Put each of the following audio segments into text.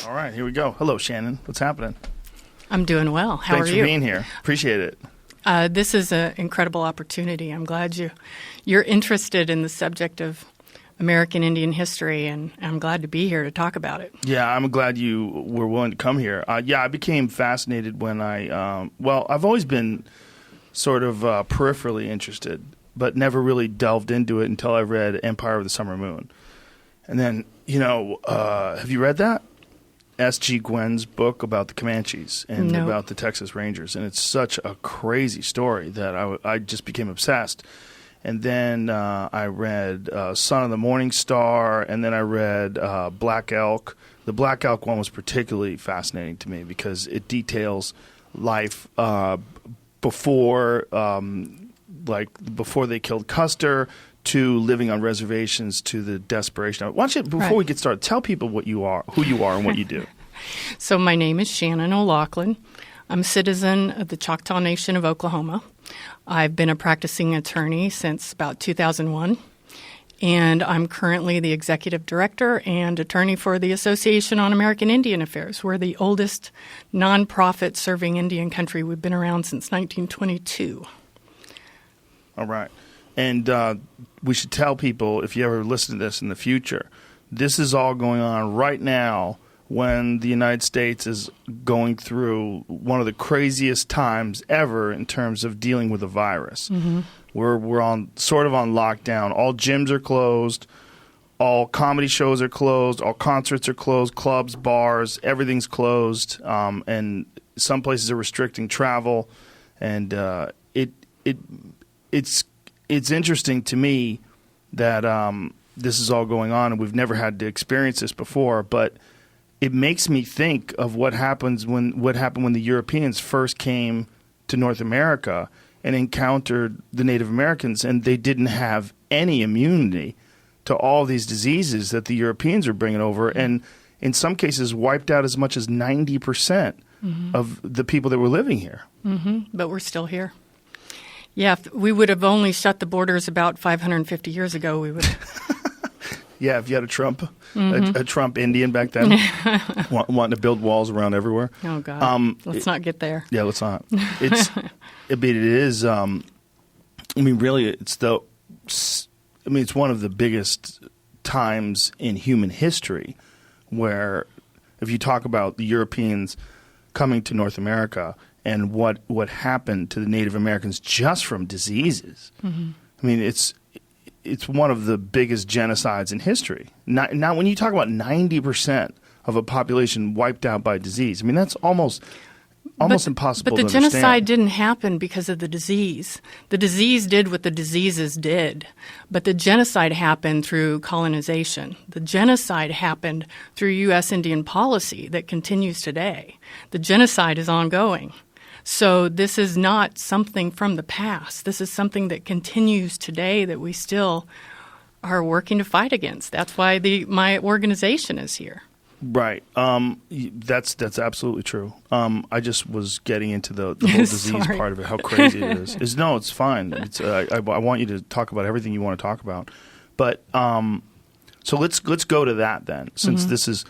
All right, here we go. Hello, Shannon. What's happening? I'm doing well. How are you? Thanks for being here. Appreciate it. This is an incredible opportunity. I'm glad you're interested in the subject of American Indian history, and I'm glad to be here to talk about it. Yeah, I'm glad you were willing to come here. I became fascinated when I've always been sort of peripherally interested, but never really delved into it until I read Empire of the Summer Moon. And then, have you read that? S.G. Gwen's book about the Comanches and about the Texas Rangers. And it's such a crazy story that I just became obsessed. And then I read Son of the Morning Star, and then I read Black Elk. The Black Elk one was particularly fascinating to me because it details life before they killed Custer, to living on reservations, to the desperation. Why don't you, before we get started, tell people who you are, and what you do. So my name is Shannon O'Loughlin. I'm a citizen of the Choctaw Nation of Oklahoma. I've been a practicing attorney since about 2001, and I'm currently the executive director and attorney for the Association on American Indian Affairs. We're the oldest nonprofit serving Indian country. We've been around since 1922. All right. And we should tell people, if you ever listen to this in the future, this is all going on right now when the United States is going through one of the craziest times ever in terms of dealing with a virus. Mm-hmm. We're on lockdown. All gyms are closed. All comedy shows are closed. All concerts are closed. Clubs, bars, everything's closed. And some places are restricting travel. And it's interesting to me that this is all going on, and we've never had to experience this before. But it makes me think of what happened when the Europeans first came to North America and encountered the Native Americans, and they didn't have any immunity to all these diseases that the Europeans are bringing over, and in some cases wiped out as much as 90% of the people that were living here. Mm-hmm. But we're still here. Yeah, if we would have only shut the borders about 550 years ago, we would. Yeah, if you had a Trump, a Trump Indian back then, wanting to build walls around everywhere. Oh God, let's not get there. Yeah, let's not. It's really, it's one of the biggest times in human history where, if you talk about the Europeans coming to North America and what happened to the Native Americans just from diseases. Mm-hmm. I mean, it's one of the biggest genocides in history. Now, when you talk about 90% of a population wiped out by disease, I mean, that's almost impossible to understand. But the genocide didn't happen because of the disease. The disease did what the diseases did. But the genocide happened through colonization. The genocide happened through U.S. Indian policy that continues today. The genocide is ongoing. So this is not something from the past. This is something that continues today that we still are working to fight against. That's why my organization is here. Right. That's absolutely true. I just was getting into the whole disease part of it, how crazy it is. No, it's fine. I want you to talk about everything you want to talk about. But so let's go to that then, since this is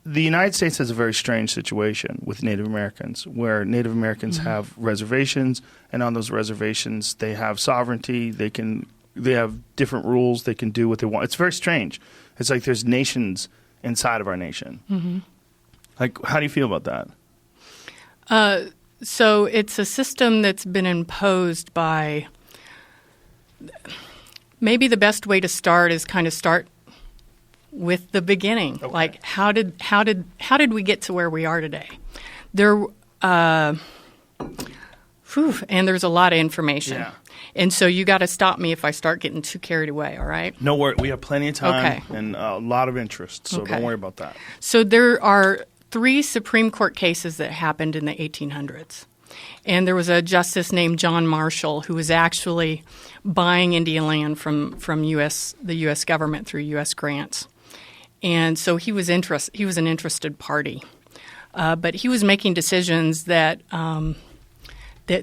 the United States has a very strange situation with Native Americans, where Native Americans have reservations, and on those reservations they have sovereignty. They have different rules. They can do what they want. It's very strange. It's like there's nations inside of our nation. Mm-hmm. Like, how do you feel about that? So it's a system that's been imposed by. Maybe the best way to start is kind of start with the beginning. Okay. Like, how did we get to where we are today? And there's a lot of information. Yeah. And so you got to stop me if I start getting too carried away, all right? No worry. We have plenty of time and a lot of interest, so don't worry about that. So there are 3 Supreme Court cases that happened in the 1800s. And there was a justice named John Marshall who was actually buying Indian land from the U.S. government through U.S. grants. And so he was an interested party. But he was making decisions that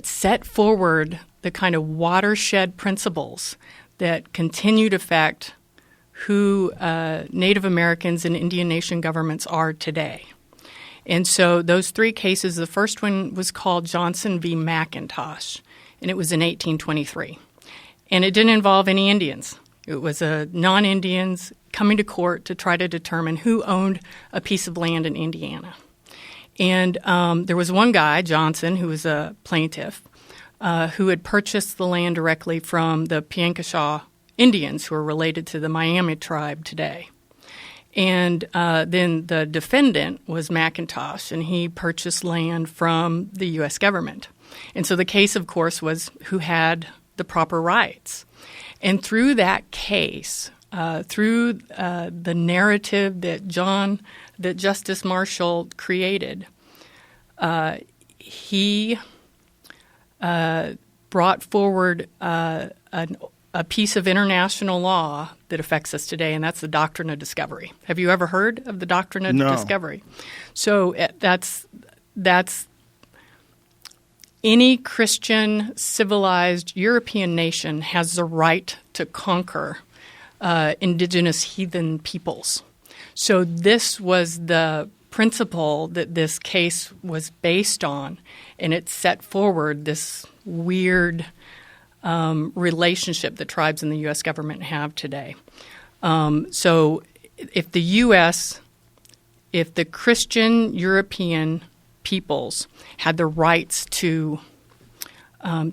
set forward the kind of watershed principles that continue to affect who Native Americans and Indian Nation governments are today. And so those three cases, the first one was called Johnson v. Mcintosh, and it was in 1823. And it didn't involve any Indians. It was non-Indians coming to court to try to determine who owned a piece of land in Indiana. And there was one guy, Johnson, who was a plaintiff, who had purchased the land directly from the Piankashaw Indians, who are related to the Miami tribe today. And then the defendant was Mcintosh, and he purchased land from the U.S. government. And so the case, of course, was who had the proper rights. And through that case, through the narrative that Justice Marshall created, he brought forward a piece of international law that affects us today, and that's the Doctrine of Discovery. Have you ever heard of the Doctrine of Discovery? So that's any Christian civilized European nation has the right to conquer indigenous heathen peoples. So this was the principle that this case was based on, and it set forward this weird relationship that tribes and the U.S. government have today. So if the Christian European peoples had the rights to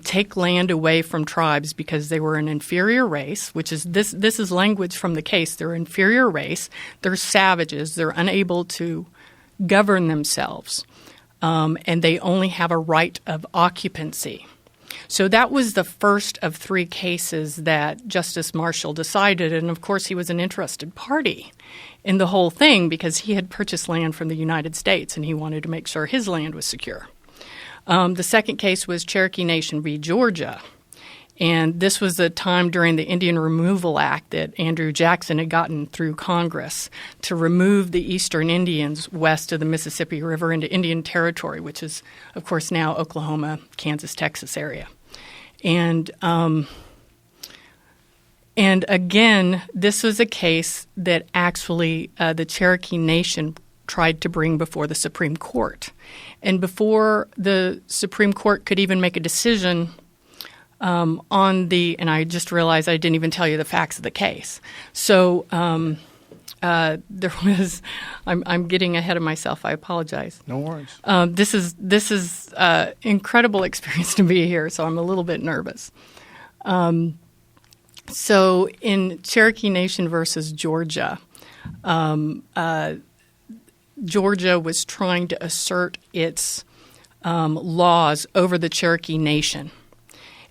take land away from tribes because they were an inferior race, which is this is language from the case. They're an inferior race. They're savages. They're unable to govern themselves, and they only have a right of occupancy. So that was the first of three cases that Justice Marshall decided, and of course he was an interested party in the whole thing because he had purchased land from the United States and he wanted to make sure his land was secure. The second case was Cherokee Nation v. Georgia, and this was the time during the Indian Removal Act that Andrew Jackson had gotten through Congress to remove the eastern Indians west of the Mississippi River into Indian Territory, which is, of course, now Oklahoma, Kansas, Texas area. And again, this was a case that actually the Cherokee Nation tried to bring before the Supreme Court. And before the Supreme Court could even make a decision and I just realized I didn't even tell you the facts of the case. So there was, I'm getting ahead of myself. I apologize. No worries. This is incredible experience to be here, so I'm a little bit nervous. So in Cherokee Nation versus Georgia, Georgia was trying to assert its laws over the Cherokee Nation.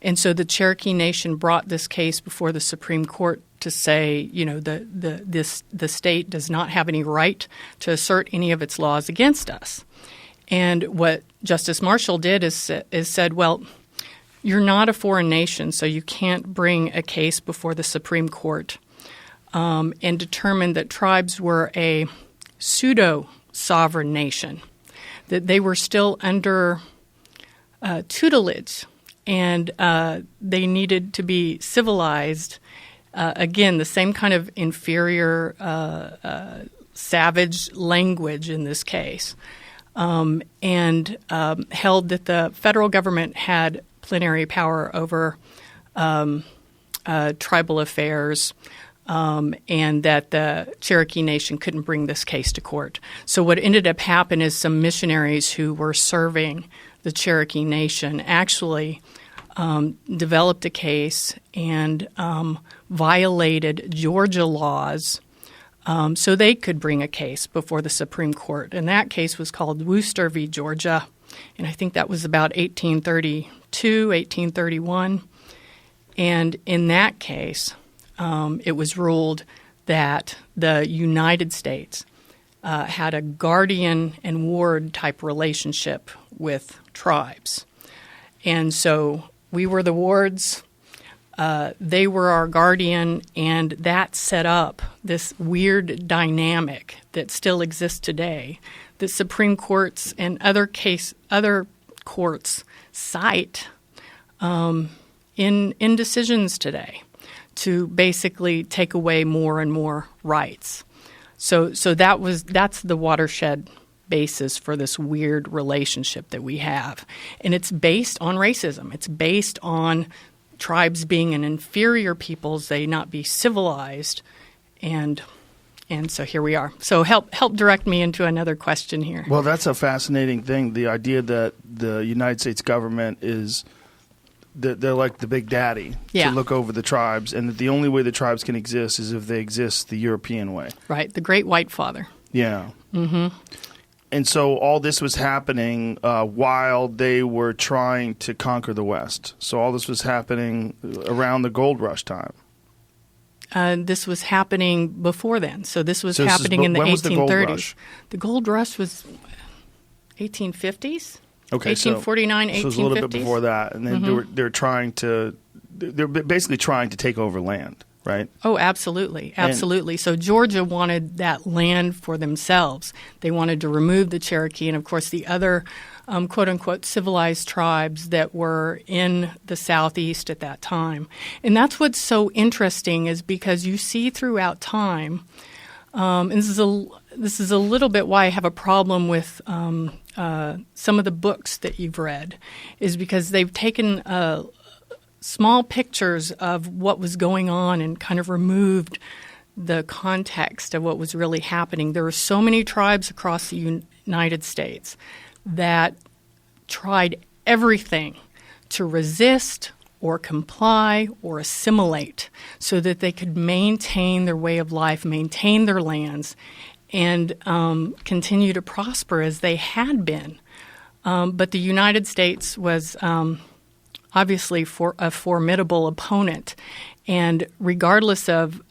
And so the Cherokee Nation brought this case before the Supreme Court to say, you know, the state does not have any right to assert any of its laws against us. And what Justice Marshall did is said, well, you're not a foreign nation, so you can't bring a case before the Supreme Court and determine that tribes were a pseudo-sovereign nation, that they were still under tutelage, and they needed to be civilized. Again, the same kind of inferior, savage language in this case, and held that the federal government had plenary power over tribal affairs, and that the Cherokee Nation couldn't bring this case to court. So what ended up happening is some missionaries who were serving the Cherokee Nation actually developed a case and violated Georgia laws so they could bring a case before the Supreme Court. And that case was called Worcester v. Georgia, and I think that was about 1832, 1831. And in that case, it was ruled that the United States had a guardian and ward type relationship with tribes. And so we were the wards, they were our guardian, and that set up this weird dynamic that still exists today that Supreme Courts and other courts cite in decisions today. to basically take away more and more rights. So that's the watershed basis for this weird relationship that we have. And it's based on racism. It's based on tribes being an inferior peoples, they not be civilized, and so here we are. So help direct me into another question here. Well, that's a fascinating thing, the idea that the United States government is they're like the big daddy to look over the tribes, and that the only way the tribes can exist is if they exist the European way. Right, the Great White Father. Yeah. Mm-hmm. And so all this was happening while they were trying to conquer the West. So all this was happening around the gold rush time. This was happening before then. So this was happening in the 1830s. The gold rush? The gold rush was 1850s? Okay, 1849, 1850s. So it was a little bit before that. And then they're basically trying to take over land. Right? Oh, absolutely. Absolutely. So Georgia wanted that land for themselves. They wanted to remove the Cherokee and, of course, the other quote-unquote civilized tribes that were in the Southeast at that time. And that's what's so interesting is because you see throughout time, and this is a little bit why I have a problem with some of the books that you've read, is because they've taken small pictures of what was going on and kind of removed the context of what was really happening. There were so many tribes across the United States that tried everything to resist or comply or assimilate so that they could maintain their way of life, maintain their lands, and continue to prosper as they had been. But the United States was obviously for a formidable opponent, and regardless of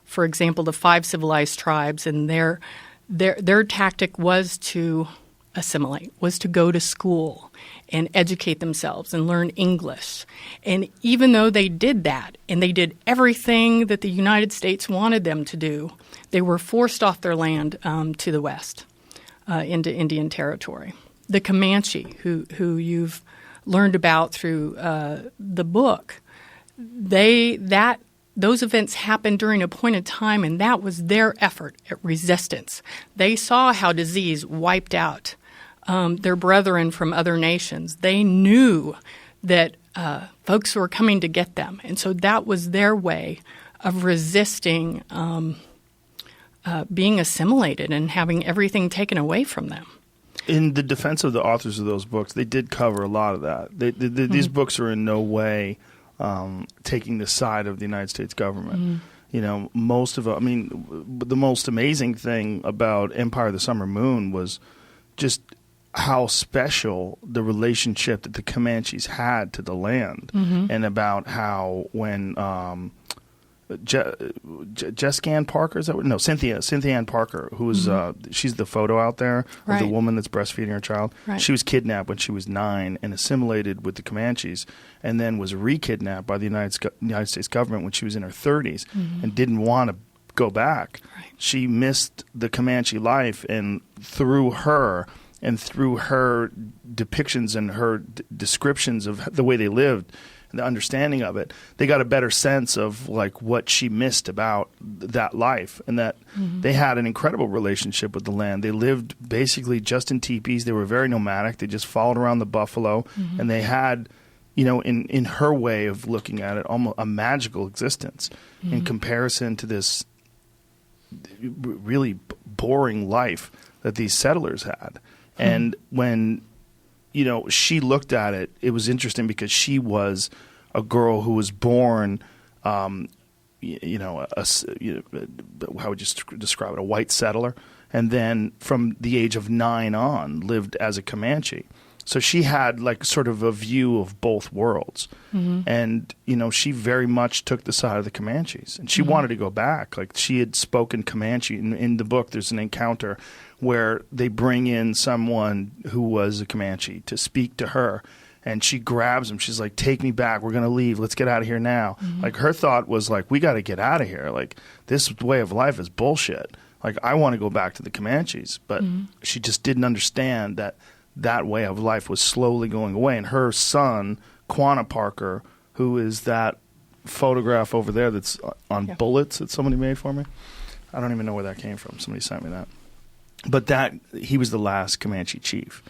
for example, the 5 civilized tribes, and their tactic was to assimilate, was to go to school and educate themselves and learn English. And even though they did that, and they did everything that the United States wanted them to do, they were forced off their land to the west, into Indian Territory. The Comanche, who you've learned about through the book, those events happened during a point in time, and that was their effort at resistance. They saw how disease wiped out their brethren from other nations. They knew that folks were coming to get them, and so that was their way of resisting being assimilated and having everything taken away from them. In the defense of the authors of those books, they did cover a lot of that. These books are in no way taking the side of the United States government. You know, most of it, I mean, the most amazing thing about Empire of the Summer Moon was just how special the relationship that the Comanches had to the land, and about how when Jessica Ann Parker, is that what? No, Cynthia Ann Parker, who was she's the photo out there of the woman that's breastfeeding her child. Right. She was kidnapped when she was 9 and assimilated with the Comanches, and then was re-kidnapped by the United States government when she was in her 30s and didn't want to go back. Right. She missed the Comanche life, and through her depictions and her descriptions of the way they lived, the understanding of it, they got a better sense of like what she missed about that life, and that they had an incredible relationship with the land. They lived basically just in teepees. They were very nomadic. They just followed around the buffalo, and they had, you know, in her way of looking at it, almost a magical existence in comparison to this really boring life that these settlers had. And when, you know, she looked at it, it was interesting because she was a girl who was born, how would you describe it, a white settler, and then from the age of 9 on lived as a Comanche. So she had like sort of a view of both worlds. And, you know, she very much took the side of the Comanches, and she wanted to go back. Like, she had spoken Comanche. In the book, there's an encounter where they bring in someone who was a Comanche to speak to her, and she grabs him. She's like, "Take me back. We're going to leave. Let's get out of here now." Like, her thought was like, we got to get out of here. Like, this way of life is bullshit. Like, I want to go back to the Comanches. But she just didn't understand that way of life was slowly going away. And her son, Quanah Parker, who is that photograph over there that's on bullets that somebody made for me. I don't even know where that came from. Somebody sent me that. But he was the last Comanche chief.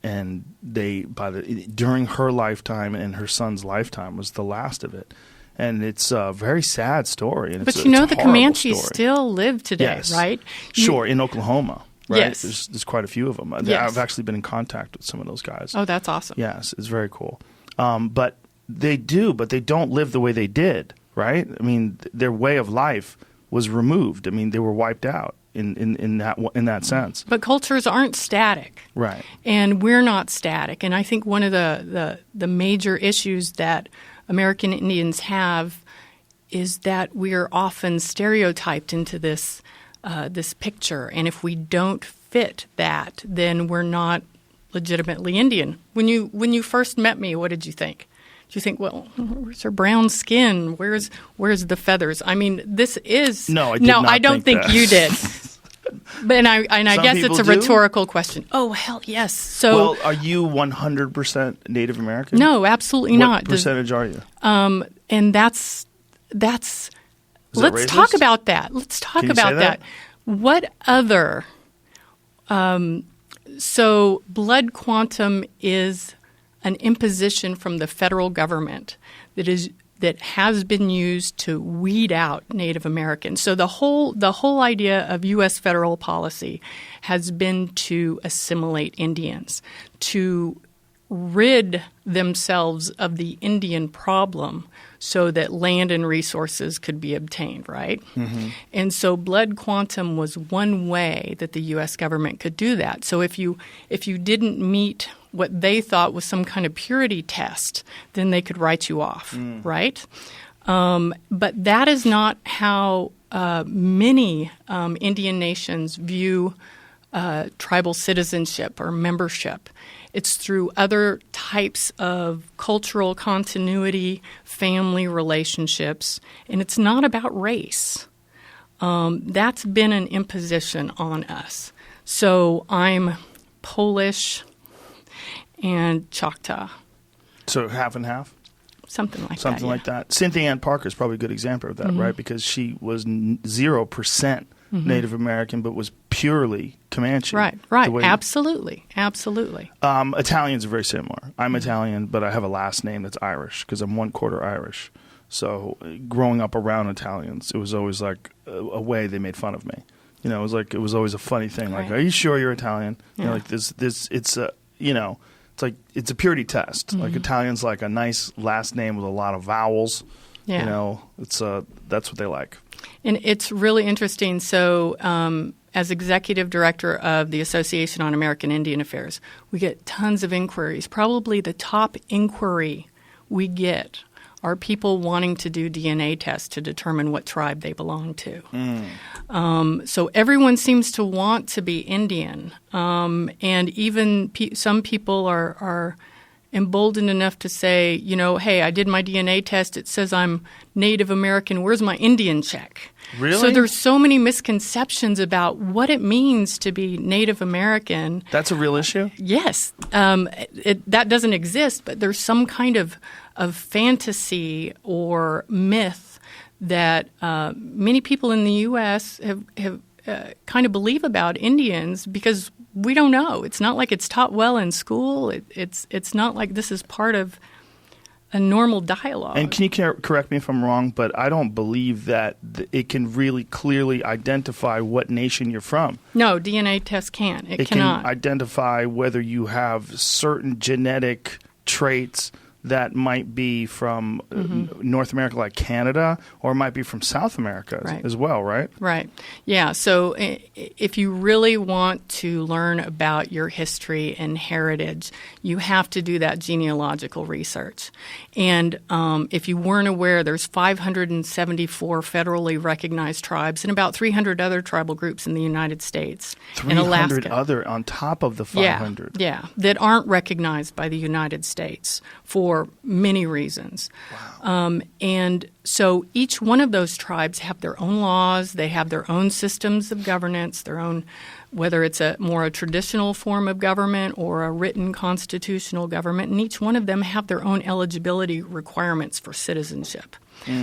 And during her lifetime and her son's lifetime was the last of it. And it's a very sad story. And but it's the Comanches still live today, yes. right? Sure, in Oklahoma, right? Yes. There's quite a few of them. Yes. I've actually been in contact with some of those guys. Oh, that's awesome. Yes, it's very cool. But they don't live the way they did, right? I mean, their way of life was removed. I mean, they were wiped out in that sense. But cultures aren't static. Right. And we're not static. And I think one of the major issues that American Indians have is that we are often stereotyped into this picture. And if we don't fit that, then we're not legitimately Indian. When you first met me, what did you think? Did you think, well, where's her brown skin? Where's the feathers? I mean, this is no. I did not I don't think you did. But I guess it's a rhetorical question. Oh, hell yes. So, well, are you 100% Native American? No, absolutely not. What percentage are you? And that's. Let's talk about that. Let's talk about that. What other? So, blood quantum is an imposition from the federal government that has been used to weed out Native Americans. So the whole idea of U.S. federal policy has been to assimilate Indians, to rid themselves of the Indian problem so that land and resources could be obtained, right? Mm-hmm. And so blood quantum was one way that the U.S. government could do that. So if you didn't meet what they thought was some kind of purity test, then they could write you off, right? But that is not how many Indian nations view tribal citizenship or membership. It's through other types of cultural continuity, family relationships, and it's not about race. That's been an imposition on us. So I'm Polish and Choctaw. So half and half? Something like that. Something like that. Cynthia Ann Parker is probably a good example of that, right? Because she was 0% Native American, but was purely Comanche. Right. Absolutely. Italians are very similar. I'm Italian, but I have a last name that's Irish because I'm 1/4 Irish. So growing up around Italians, it was always like a way they made fun of me. You know, it was always a funny thing. Like, are you sure you're Italian? Yeah. You know, like this. It's a it's like it's a purity test. Like Italians like a nice last name with a lot of vowels. Yeah. You know, it's that's what they like. And it's really interesting. So, as executive director of the Association on American Indian Affairs, we get tons of inquiries. Probably the top inquiry we get are people wanting to do DNA tests to determine what tribe they belong to. So everyone seems to want to be Indian. And even some people are emboldened enough to say, hey, I did my DNA test. It says I'm Native American. Where's my Indian check? Really? So there's so many misconceptions about what it means to be Native American. That's a real issue? Yes. That doesn't exist, but there's some kind of fantasy or myth that many people in the U.S. have kind of believe about Indians because we don't know. It's not like it's taught well in school. It's not like this is part of a normal dialogue. And can you correct me if I'm wrong, but I don't believe that it can really clearly identify what nation you're from. No, DNA test can't. It cannot. Can identify whether you have certain genetic traits that might be from North America, like Canada, or it might be from South America as well, right? Right. Yeah. So if you really want to learn about your history and heritage, you have to do that genealogical research. And if you weren't aware, there's 574 federally recognized tribes and about 300 other tribal groups in the United States and Alaska. 300 other on top of the 500? Yeah, that aren't recognized by the United States for for many reasons. Wow. And so each one of those tribes have their own laws. They have their own systems of governance, their own, whether it's a traditional form of government or a written constitutional government. And each one of them have their own eligibility requirements for citizenship.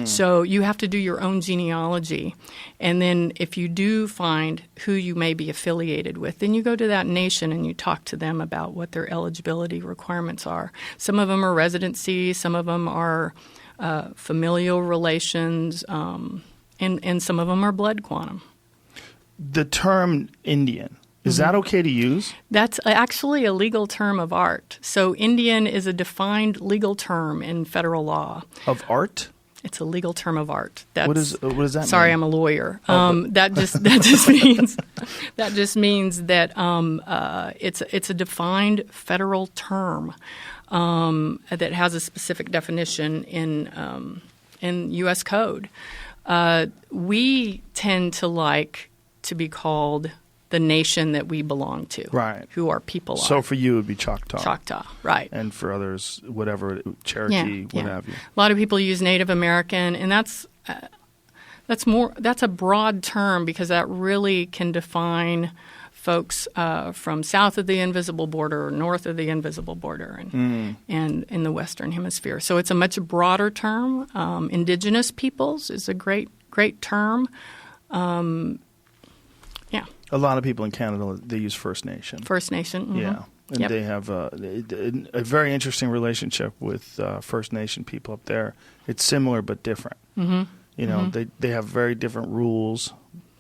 So you have to do your own genealogy. And then if you do find who you may be affiliated with, then you go to that nation and you talk to them about what their eligibility requirements are. Some of them are residency, some of them are familial relations, and some of them are blood quantum. The term Indian, is that okay to use? That's actually a legal term of art. So Indian is a defined legal term in federal law. Of art? It's a legal term of art. What does that mean? Sorry, I'm a lawyer. That just means that it's a defined federal term that has a specific definition in U.S. code. We tend to like to be called the nation that we belong to, right? Who our people are. So for you, it would be Choctaw. Choctaw, right. And for others, whatever, Cherokee, what have you. A lot of people use Native American, and that's a broad term because that really can define folks from south of the invisible border or north of the invisible border and in the Western Hemisphere. So it's a much broader term. Indigenous peoples is a great term. A lot of people in Canada, they use First Nation. First Nation, mm-hmm. Yeah. And they have a very interesting relationship with First Nation people up there. It's similar but different. Mm-hmm. You know, they have very different rules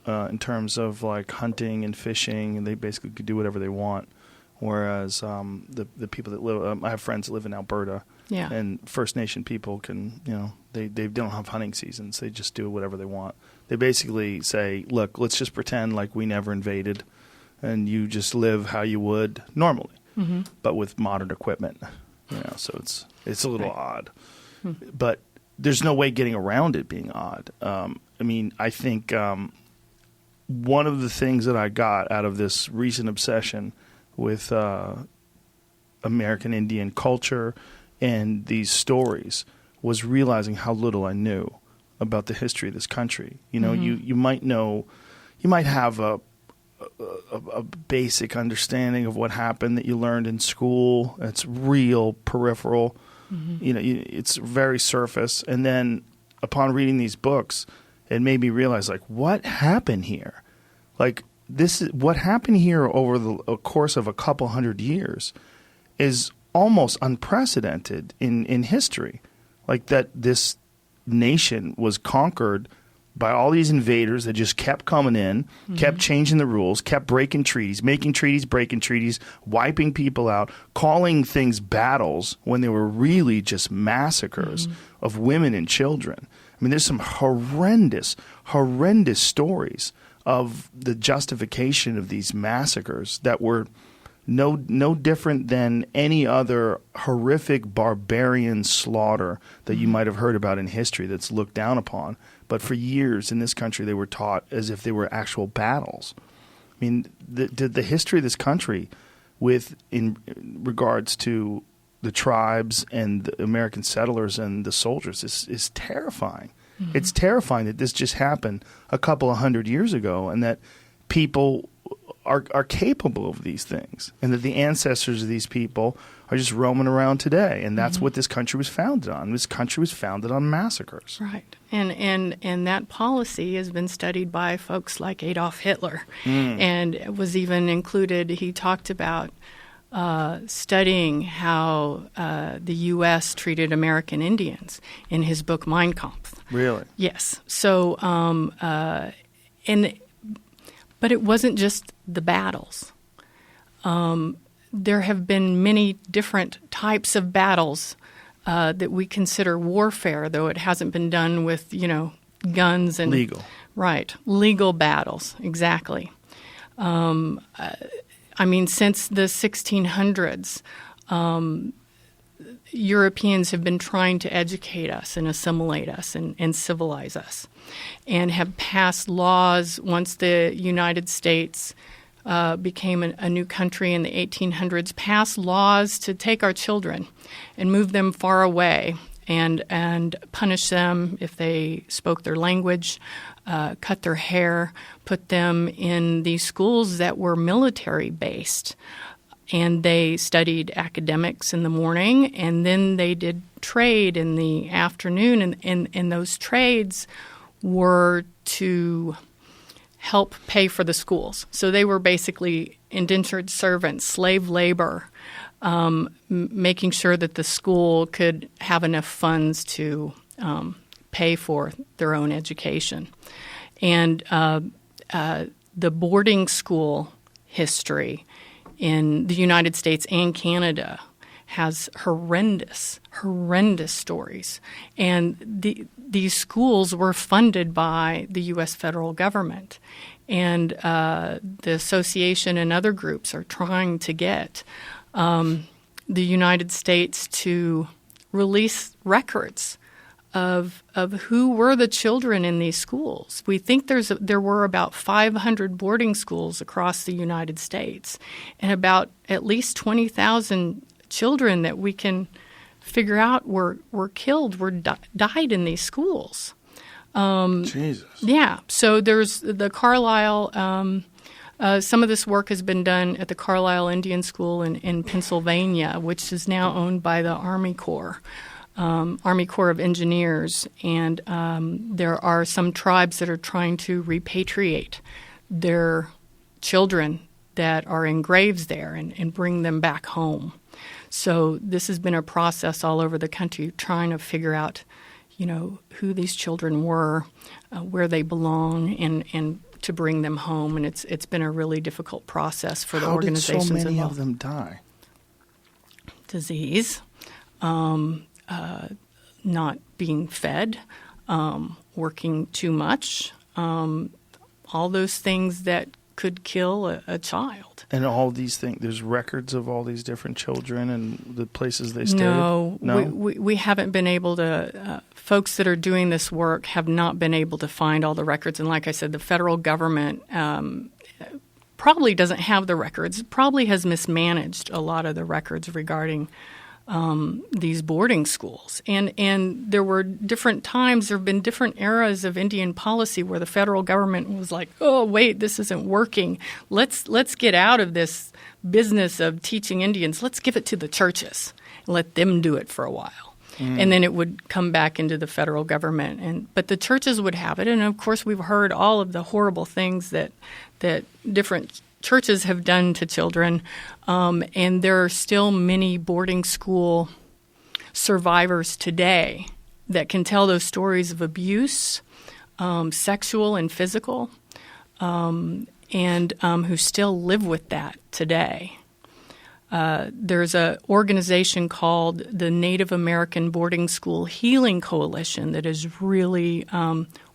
in terms of like hunting and fishing, and they basically could do whatever they want. Whereas the people that live, I have friends that live in Alberta, and First Nation people can, they don't have hunting seasons. They just do whatever they want. They basically say, look, let's just pretend like we never invaded, and you just live how you would normally, but with modern equipment. So it's a little odd, but there's no way getting around it being odd. I think one of the things that I got out of this recent obsession with American Indian culture and these stories was realizing how little I knew about the history of this country. You might have a basic understanding of what happened that you learned in school. It's real peripheral. It's very surface. And then upon reading these books, it made me realize, like, what happened here? Like, this is what happened here over the course of a couple hundred years is almost unprecedented in history. Like, that this nation was conquered by all these invaders that just kept coming in, kept changing the rules, kept breaking treaties, making treaties, breaking treaties, wiping people out, calling things battles when they were really just massacres of women and children. I mean, there's some horrendous stories of the justification of these massacres that were no different than any other horrific barbarian slaughter that you might have heard about in history that's looked down upon. But for years in this country, they were taught as if they were actual battles. I mean, the history of this country in regards to the tribes and the American settlers and the soldiers is terrifying. It's terrifying that this just happened a couple of hundred years ago and that people are capable of these things and that the ancestors of these people are just roaming around today. And that's what this country was founded on. This country was founded on massacres. Right. And that policy has been studied by folks like Adolf Hitler and it was even included. He talked about studying how the U.S. treated American Indians in his book Mein Kampf. Really? Yes. So, but it wasn't just the battles. There have been many different types of battles that we consider warfare, though it hasn't been done with, guns and legal. Right, legal battles, exactly. Since the 1600s, Europeans have been trying to educate us and assimilate us and civilize us and have passed laws once the United States became a new country in the 1800s, passed laws to take our children and move them far away and punish them if they spoke their language, cut their hair, put them in these schools that were military-based. And they studied academics in the morning, and then they did trade in the afternoon. And those trades were to help pay for the schools. So they were basically indentured servants, slave labor, making sure that the school could have enough funds to pay for their own education. And the boarding school history in the United States and Canada has horrendous stories. And these schools were funded by the U.S. federal government. And the association and other groups are trying to get the United States to release records of who were the children in these schools. We think there were about 500 boarding schools across the United States, and about at least 20,000 children that we can figure out were killed, died in these schools. Jesus. Yeah. So there's the Carlisle. Some of this work has been done at the Carlisle Indian School in Pennsylvania, which is now owned by the Army Corps of Engineers. And there are some tribes that are trying to repatriate their children that are in graves there and bring them back home. So this has been a process all over the country trying to figure out, who these children were, where they belong, and to bring them home. And it's been a really difficult process for the organizations involved. How did so many of them die? Disease, not being fed, working too much, all those things that could kill a child. And all these things, there's records of all these different children and the places they stayed? No? We haven't been able to, folks that are doing this work have not been able to find all the records. And like I said, the federal government probably doesn't have the records, probably has mismanaged a lot of the records regarding these boarding schools. And there were different times, there have been different eras of Indian policy where the federal government was like, oh, wait, this isn't working. Let's get out of this business of teaching Indians. Let's give it to the churches and let them do it for a while. And then it would come back into the federal government. But the churches would have it. And, of course, we've heard all of the horrible things that different churches have done to children, and there are still many boarding school survivors today that can tell those stories of abuse, sexual and physical, and who still live with that today. There's an organization called the Native American Boarding School Healing Coalition that is really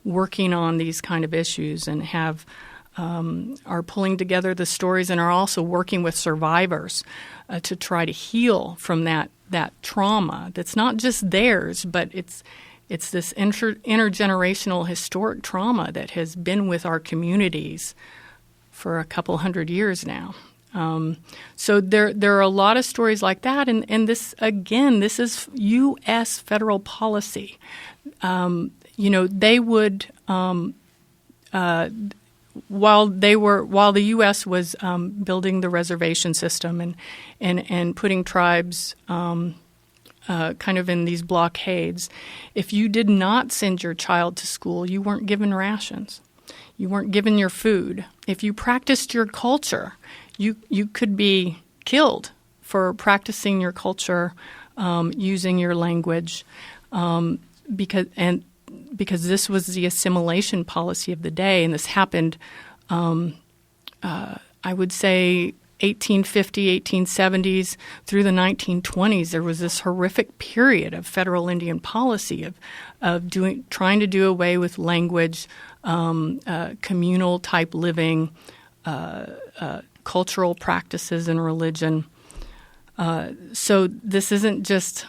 working on these kind of issues and are pulling together the stories and are also working with survivors to try to heal from that trauma that's not just theirs, but it's this intergenerational historic trauma that has been with our communities for a couple hundred years now. So there are a lot of stories like that, and this is U.S. federal policy. They would while the U.S. was building the reservation system and putting tribes kind of in these blockades, if you did not send your child to school, you weren't given rations. You weren't given your food. If you practiced your culture, you could be killed for practicing your culture, using your language, because this was the assimilation policy of the day, and this happened, I would say, 1850, 1870s through the 1920s. There was this horrific period of federal Indian policy of trying to do away with language, communal type living, cultural practices and religion. So this isn't just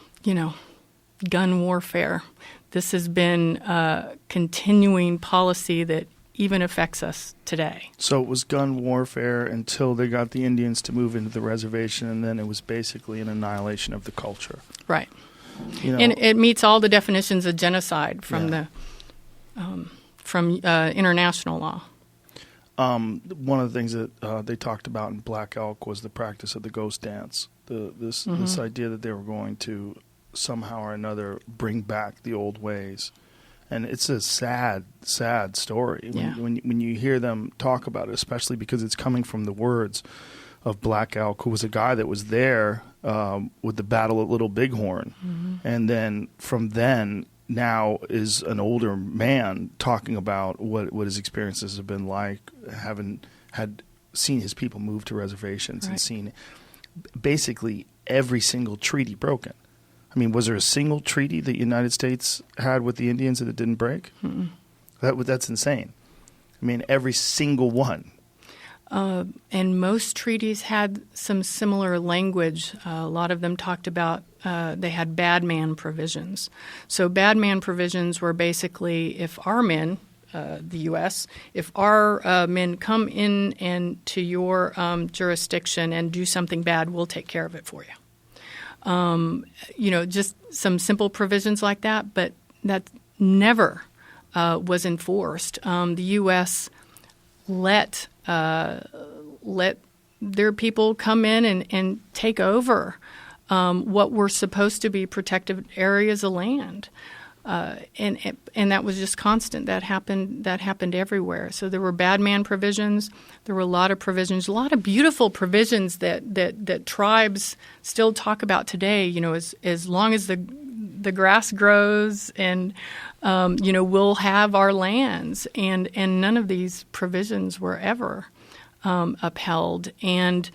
gun warfare. This has been a continuing policy that even affects us today. So it was gun warfare until they got the Indians to move into the reservation, and then it was basically an annihilation of the culture. Right. You know, And it meets all the definitions of genocide from international law. One of the things that they talked about in Black Elk was the practice of the ghost dance. This idea that they were going to somehow or another bring back the old ways. And it's a sad, sad story when you hear them talk about it, especially because it's coming from the words of Black Elk, who was a guy that was there with the Battle at Little Bighorn. And then from then, now is an older man talking about what his experiences have been like, had seen his people move to reservations and seen basically every single treaty broken. I mean, was there a single treaty the United States had with the Indians that it didn't break? That's insane. I mean, every single one. And most treaties had some similar language. A lot of them talked about they had bad man provisions. So bad man provisions were basically if our men, the U.S., if our men come in and to your jurisdiction and do something bad, we'll take care of it for you. Just some simple provisions like that, but that never was enforced. The U.S. let their people come in and take over what were supposed to be protected areas of land, and that was just constant. That happened everywhere. So there were bad man provisions. There were a lot of provisions, a lot of beautiful provisions that tribes still talk about today. You know, as long as the grass grows and we'll have our lands, and none of these provisions were ever upheld. And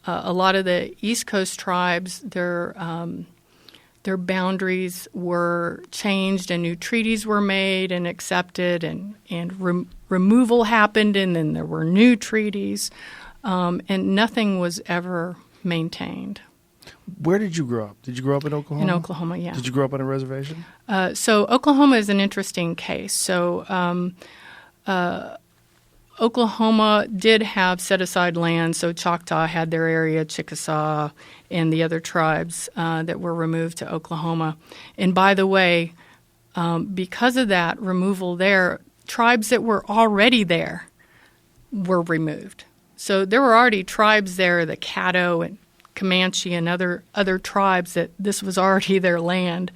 a lot of the East Coast tribes, their boundaries were changed, and new treaties were made and accepted, and removal happened, and then there were new treaties, and nothing was ever maintained. Where did you grow up? Did you grow up in Oklahoma? In Oklahoma, yeah. Did you grow up on a reservation? So Oklahoma is an interesting case. So Oklahoma did have set-aside land, so Choctaw had their area, Chickasaw, and the other tribes that were removed to Oklahoma. And by the way, because of that removal there, tribes that were already there were removed. So there were already tribes there, the Caddo and Comanche and other tribes, that this was already their land.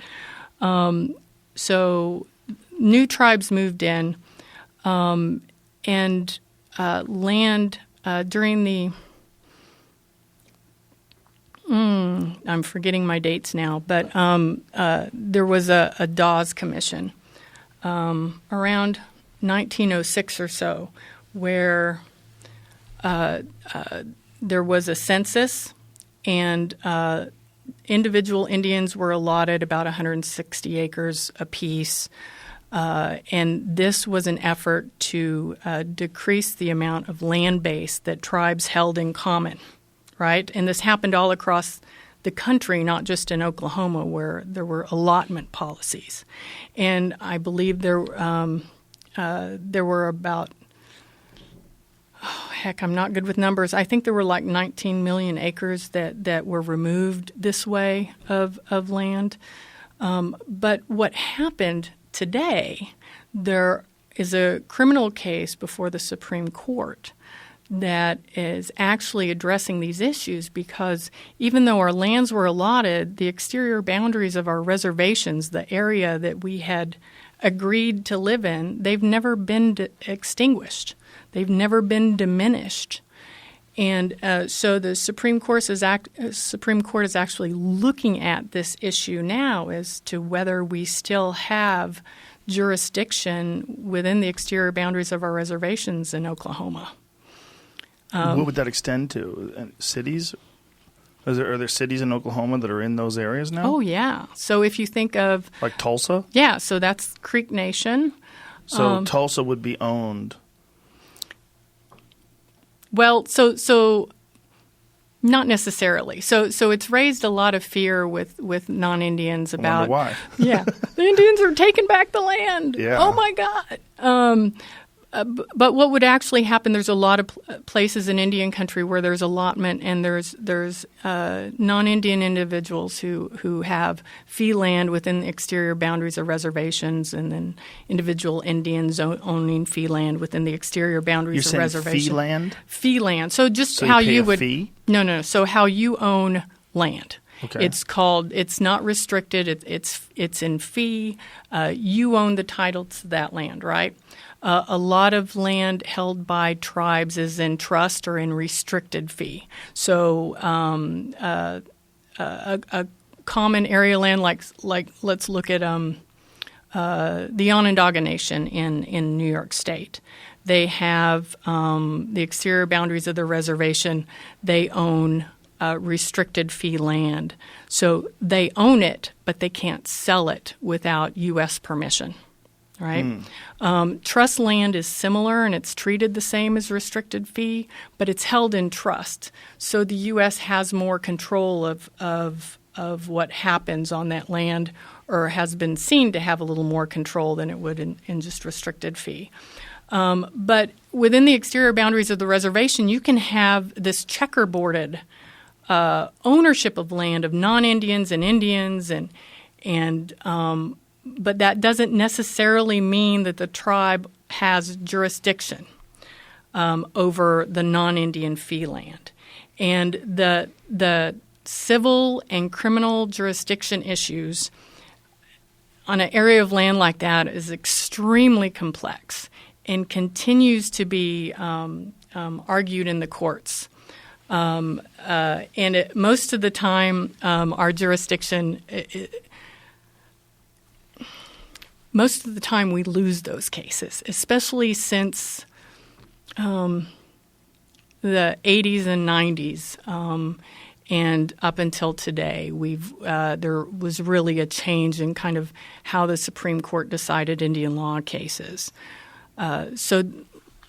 So new tribes moved in, and land during the I'm forgetting my dates now, but there was a Dawes Commission around 1906 or so, where there was a census, and individual Indians were allotted about 160 acres apiece. And this was an effort to decrease the amount of land base that tribes held in common, right? And this happened all across the country, not just in Oklahoma, where there were allotment policies. And I believe there were about, I'm not good with numbers. I think there were like 19 million acres that were removed this way of land. But what happened today, there is a criminal case before the Supreme Court that is actually addressing these issues, because even though our lands were allotted, the exterior boundaries of our reservations, the area that we had agreed to live in, they've never been extinguished. They've never been diminished. And so the Supreme Court is actually looking at this issue now as to whether we still have jurisdiction within the exterior boundaries of our reservations in Oklahoma. What would that extend to? Cities? Are there cities in Oklahoma that are in those areas now? Oh, yeah. So if you think of... Like Tulsa? Yeah, so that's Creek Nation. So Tulsa would be owned... Well, so not necessarily. So it's raised a lot of fear with non-Indians about... I wonder why. Yeah. The Indians are taking back the land. Yeah. Oh, my God. But what would actually happen? There's a lot of places in Indian country where there's allotment, and there's non-Indian individuals who have fee land within the exterior boundaries of reservations, and then individual Indians owning fee land within the exterior boundaries of reservations. Fee land? Fee land. So just so how you, you would. Fee? No. So how you own land. Okay. It's not restricted. It's in fee. You own the title to that land, right? A lot of land held by tribes is in trust or in restricted fee. So a common area land like let's look at the Onondaga Nation in New York State. They have the exterior boundaries of the reservation. They own restricted fee land. So they own it, but they can't sell it without U.S. permission. Right? Trust land is similar, and it's treated the same as restricted fee, but it's held in trust. So the U.S. has more control of what happens on that land, or has been seen to have a little more control than it would in just restricted fee. But within the exterior boundaries of the reservation, you can have this checkerboarded ownership of land of non-Indians and Indians, but that doesn't necessarily mean that the tribe has jurisdiction over the non-Indian fee land. And the civil and criminal jurisdiction issues on an area of land like that is extremely complex and continues to be argued in the courts. And most of the time, our jurisdiction... Most of the time we lose those cases, especially since the 80s and 90s and up until today. There was really a change in kind of how the Supreme Court decided Indian law cases. So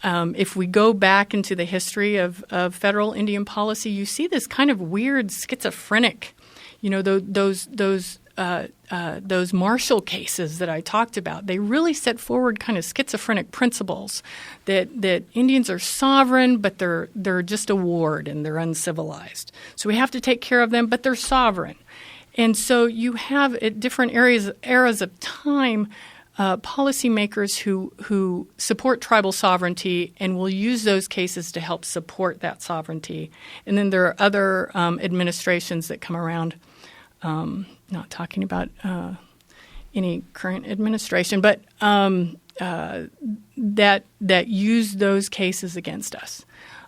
if we go back into the history of federal Indian policy, you see this kind of weird schizophrenic, those Marshall cases that I talked about. They really set forward kind of schizophrenic principles that Indians are sovereign, but they're just a ward and they're uncivilized. So we have to take care of them, but they're sovereign. And so you have at different eras of time policymakers who support tribal sovereignty and will use those cases to help support that sovereignty. And then there are other administrations that come around. Not talking about any current administration, but that use those cases against us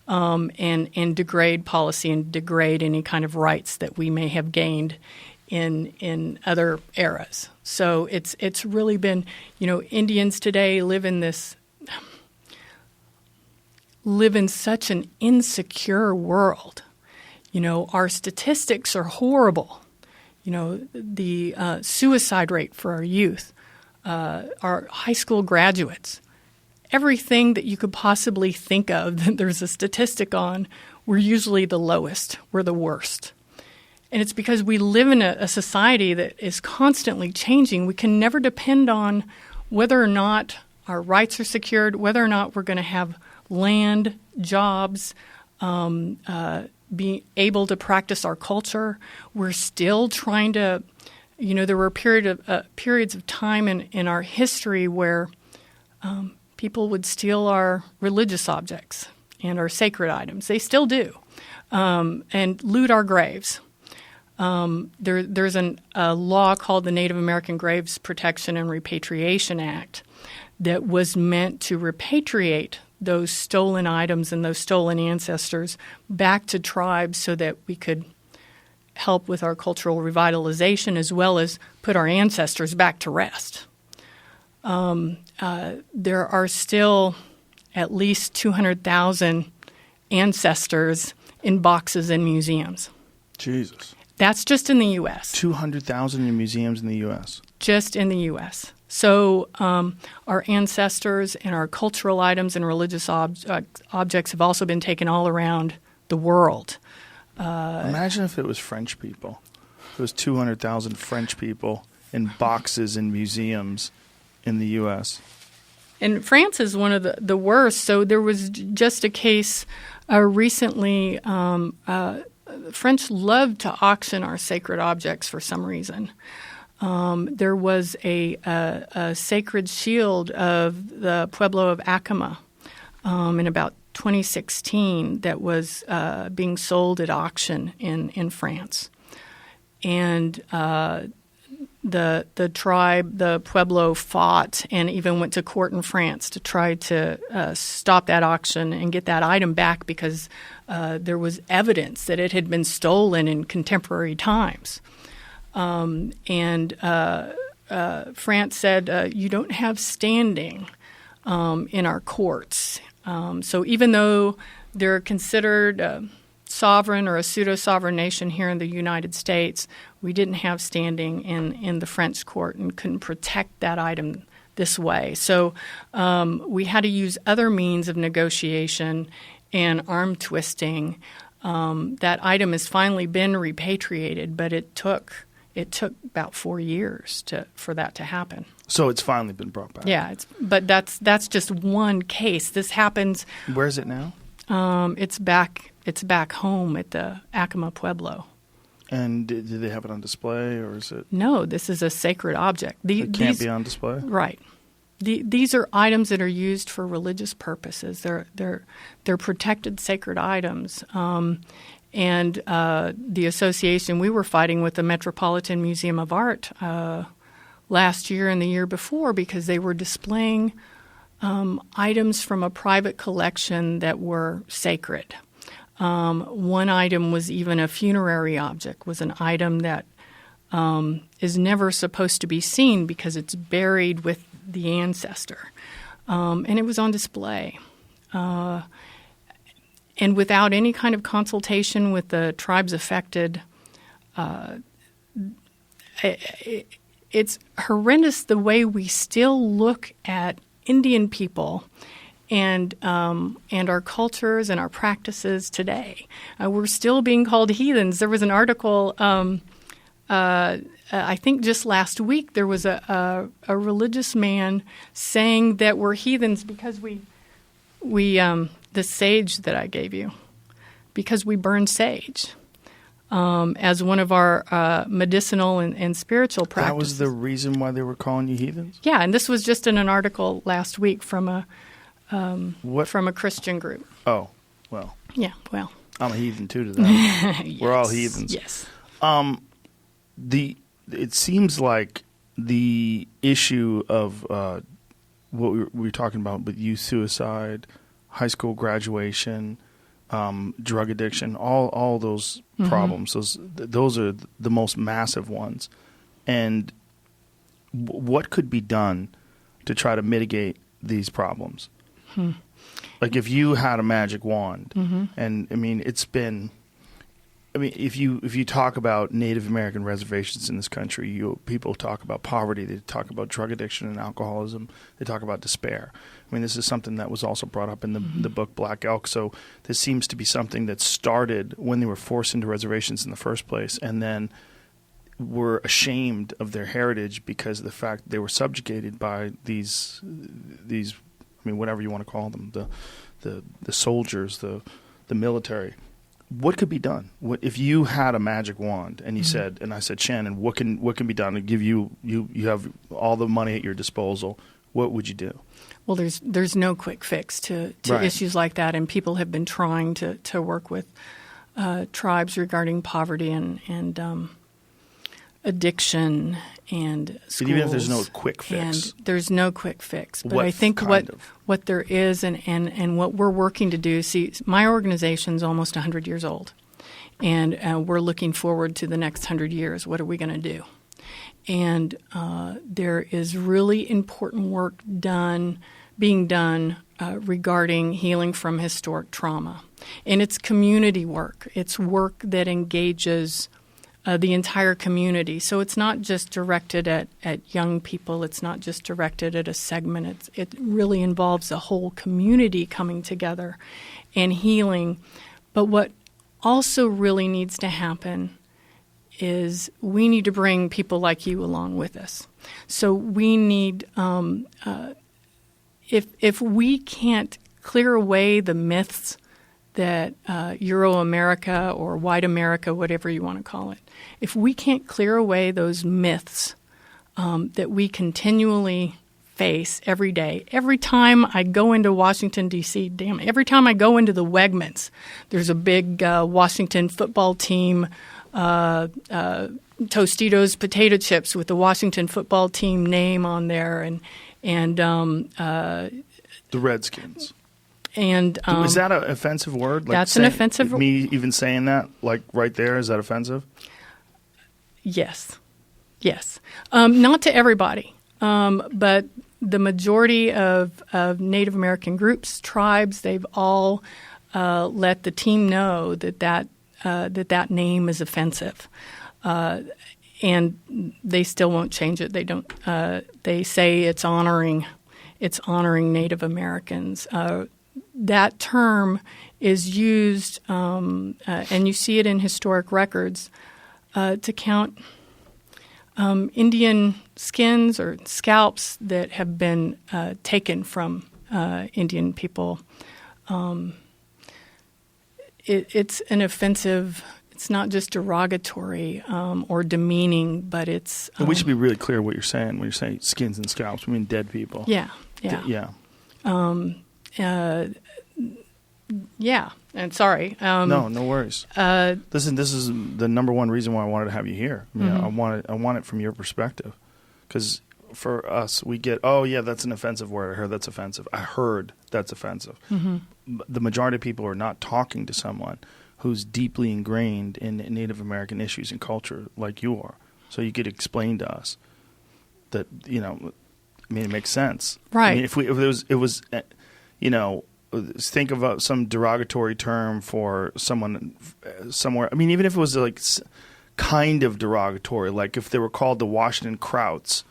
and degrade policy and degrade any kind of rights that we may have gained in other eras. So it's really been, Indians today live in such an insecure world. Our statistics are horrible. The suicide rate for our youth, our high school graduates, everything that you could possibly think of that there's a statistic on, we're usually the lowest. We're the worst. And it's because we live in a society that is constantly changing. We can never depend on whether or not our rights are secured, whether or not we're going to have land, jobs, being able to practice our culture. We're still trying to, there were periods of time in our history where people would steal our religious objects and our sacred items. They still do, and loot our graves. There's a law called the Native American Graves Protection and Repatriation Act that was meant to repatriate those stolen items and those stolen ancestors back to tribes so that we could help with our cultural revitalization as well as put our ancestors back to rest. There are still at least 200,000 ancestors in boxes in museums. Jesus. That's just in the U.S. 200,000 in museums in the U.S. Just in the U.S. So our ancestors and our cultural items and religious objects have also been taken all around the world. Imagine if it was French people. It was 200,000 French people in boxes in museums in the U.S. And France is one of the worst. So there was just a case recently. French love to auction our sacred objects for some reason. There was a sacred shield of the Pueblo of Acoma in about 2016 that was being sold at auction in France. And the tribe, the Pueblo, fought and even went to court in France to try to stop that auction and get that item back because there was evidence that it had been stolen in contemporary times. And France said, you don't have standing in our courts. So even though they're considered sovereign or a pseudo-sovereign nation here in the United States, we didn't have standing in the French court and couldn't protect that item this way. So we had to use other means of negotiation and arm twisting. That item has finally been repatriated, but it took about 4 years for that to happen. So it's finally been brought back. Yeah, but that's just one case. This happens. Where is it now? It's back home at the Acoma Pueblo. And do they have it on display, or is it? No, this is a sacred object. It can't be on display? Right. These are items that are used for religious purposes. They're protected sacred items. And the association, we were fighting with the Metropolitan Museum of Art last year and the year before because they were displaying items from a private collection that were sacred. One item was even a funerary object, was an item that is never supposed to be seen because it's buried with the ancestor. And it was on display. And without any kind of consultation with the tribes affected, it's horrendous the way we still look at Indian people and our cultures and our practices today. We're still being called heathens. There was an article, I think just last week, there was a religious man saying that we're heathens because we the sage that I gave you, because we burn sage as one of our medicinal and spiritual practices. That was the reason why they were calling you heathens? Yeah, and this was just in an article last week from a Christian group. Oh, well. Yeah, well. I'm a heathen too to them. Yes, we're all heathens. Yes. It seems like the issue of what we were talking about with youth suicide, high school graduation, drug addiction, all those problems, those are the most massive ones. And what could be done to try to mitigate these problems? Like if you had a magic wand, and I mean, if you talk about Native American reservations in this country, people talk about poverty, they talk about drug addiction and alcoholism, they talk about despair. I mean, this is something that was also brought up in the book Black Elk. So this seems to be something that started when they were forced into reservations in the first place, and then were ashamed of their heritage because of the fact they were subjugated by these I mean, whatever you want to call them, the soldiers, the military. What could be done? What if you had a magic wand and you said, and I said, Shannon, what can be done to give you have all the money at your disposal? What would you do? Well, there's no quick fix to Right. issues like that, and people have been trying to work with tribes regarding poverty and addiction and schools. But even if there's no quick fix. And there's no quick fix. But What I think kind of? what there is and what we're working to do, see, my organization's almost 100 years old, and we're looking forward to the next 100 years. What are we going to do? And there is really important work being done regarding healing from historic trauma. And it's community work. It's work that engages the entire community. So it's not just directed at young people. It's not just directed at a segment. It really involves a whole community coming together and healing. But what also really needs to happen is we need to bring people like you along with us. So we need if we can't clear away the myths that Euro-America or white America, whatever you want to call it, if we can't clear away those myths that we continually face every day, every time I go into Washington, D.C., every time I go into the Wegmans, there's a big Washington football team, Tostitos potato chips with the Washington football team name on there, and the Redskins. And is that an offensive word? Like that's an offensive word. Me even saying that, like right there, is that offensive? Yes. Not to everybody, but the majority of Native American groups, tribes, they've all let the team know that name is offensive, and they still won't change it. They don't. They say it's honoring Native Americans. That term is used, and you see it in historic records, to count Indian skins or scalps that have been taken from Indian people. It's an offensive. It's not just derogatory or demeaning, but it's. We should be really clear what you're saying when you're saying skins and scalps. We mean dead people. Yeah. Yeah, and sorry. No worries. Listen, this is the number one reason why I wanted to have you here. I mean, I want it from your perspective, because for us, we get, oh yeah, that's an offensive word. I heard that's offensive. The majority of people are not talking to someone who's deeply ingrained in Native American issues and culture like you are. So you could explain to us that, I mean, it makes sense, right? I mean, if it was, think of some derogatory term for someone somewhere. I mean, even if it was like kind of derogatory, like if they were called the Washington Krauts,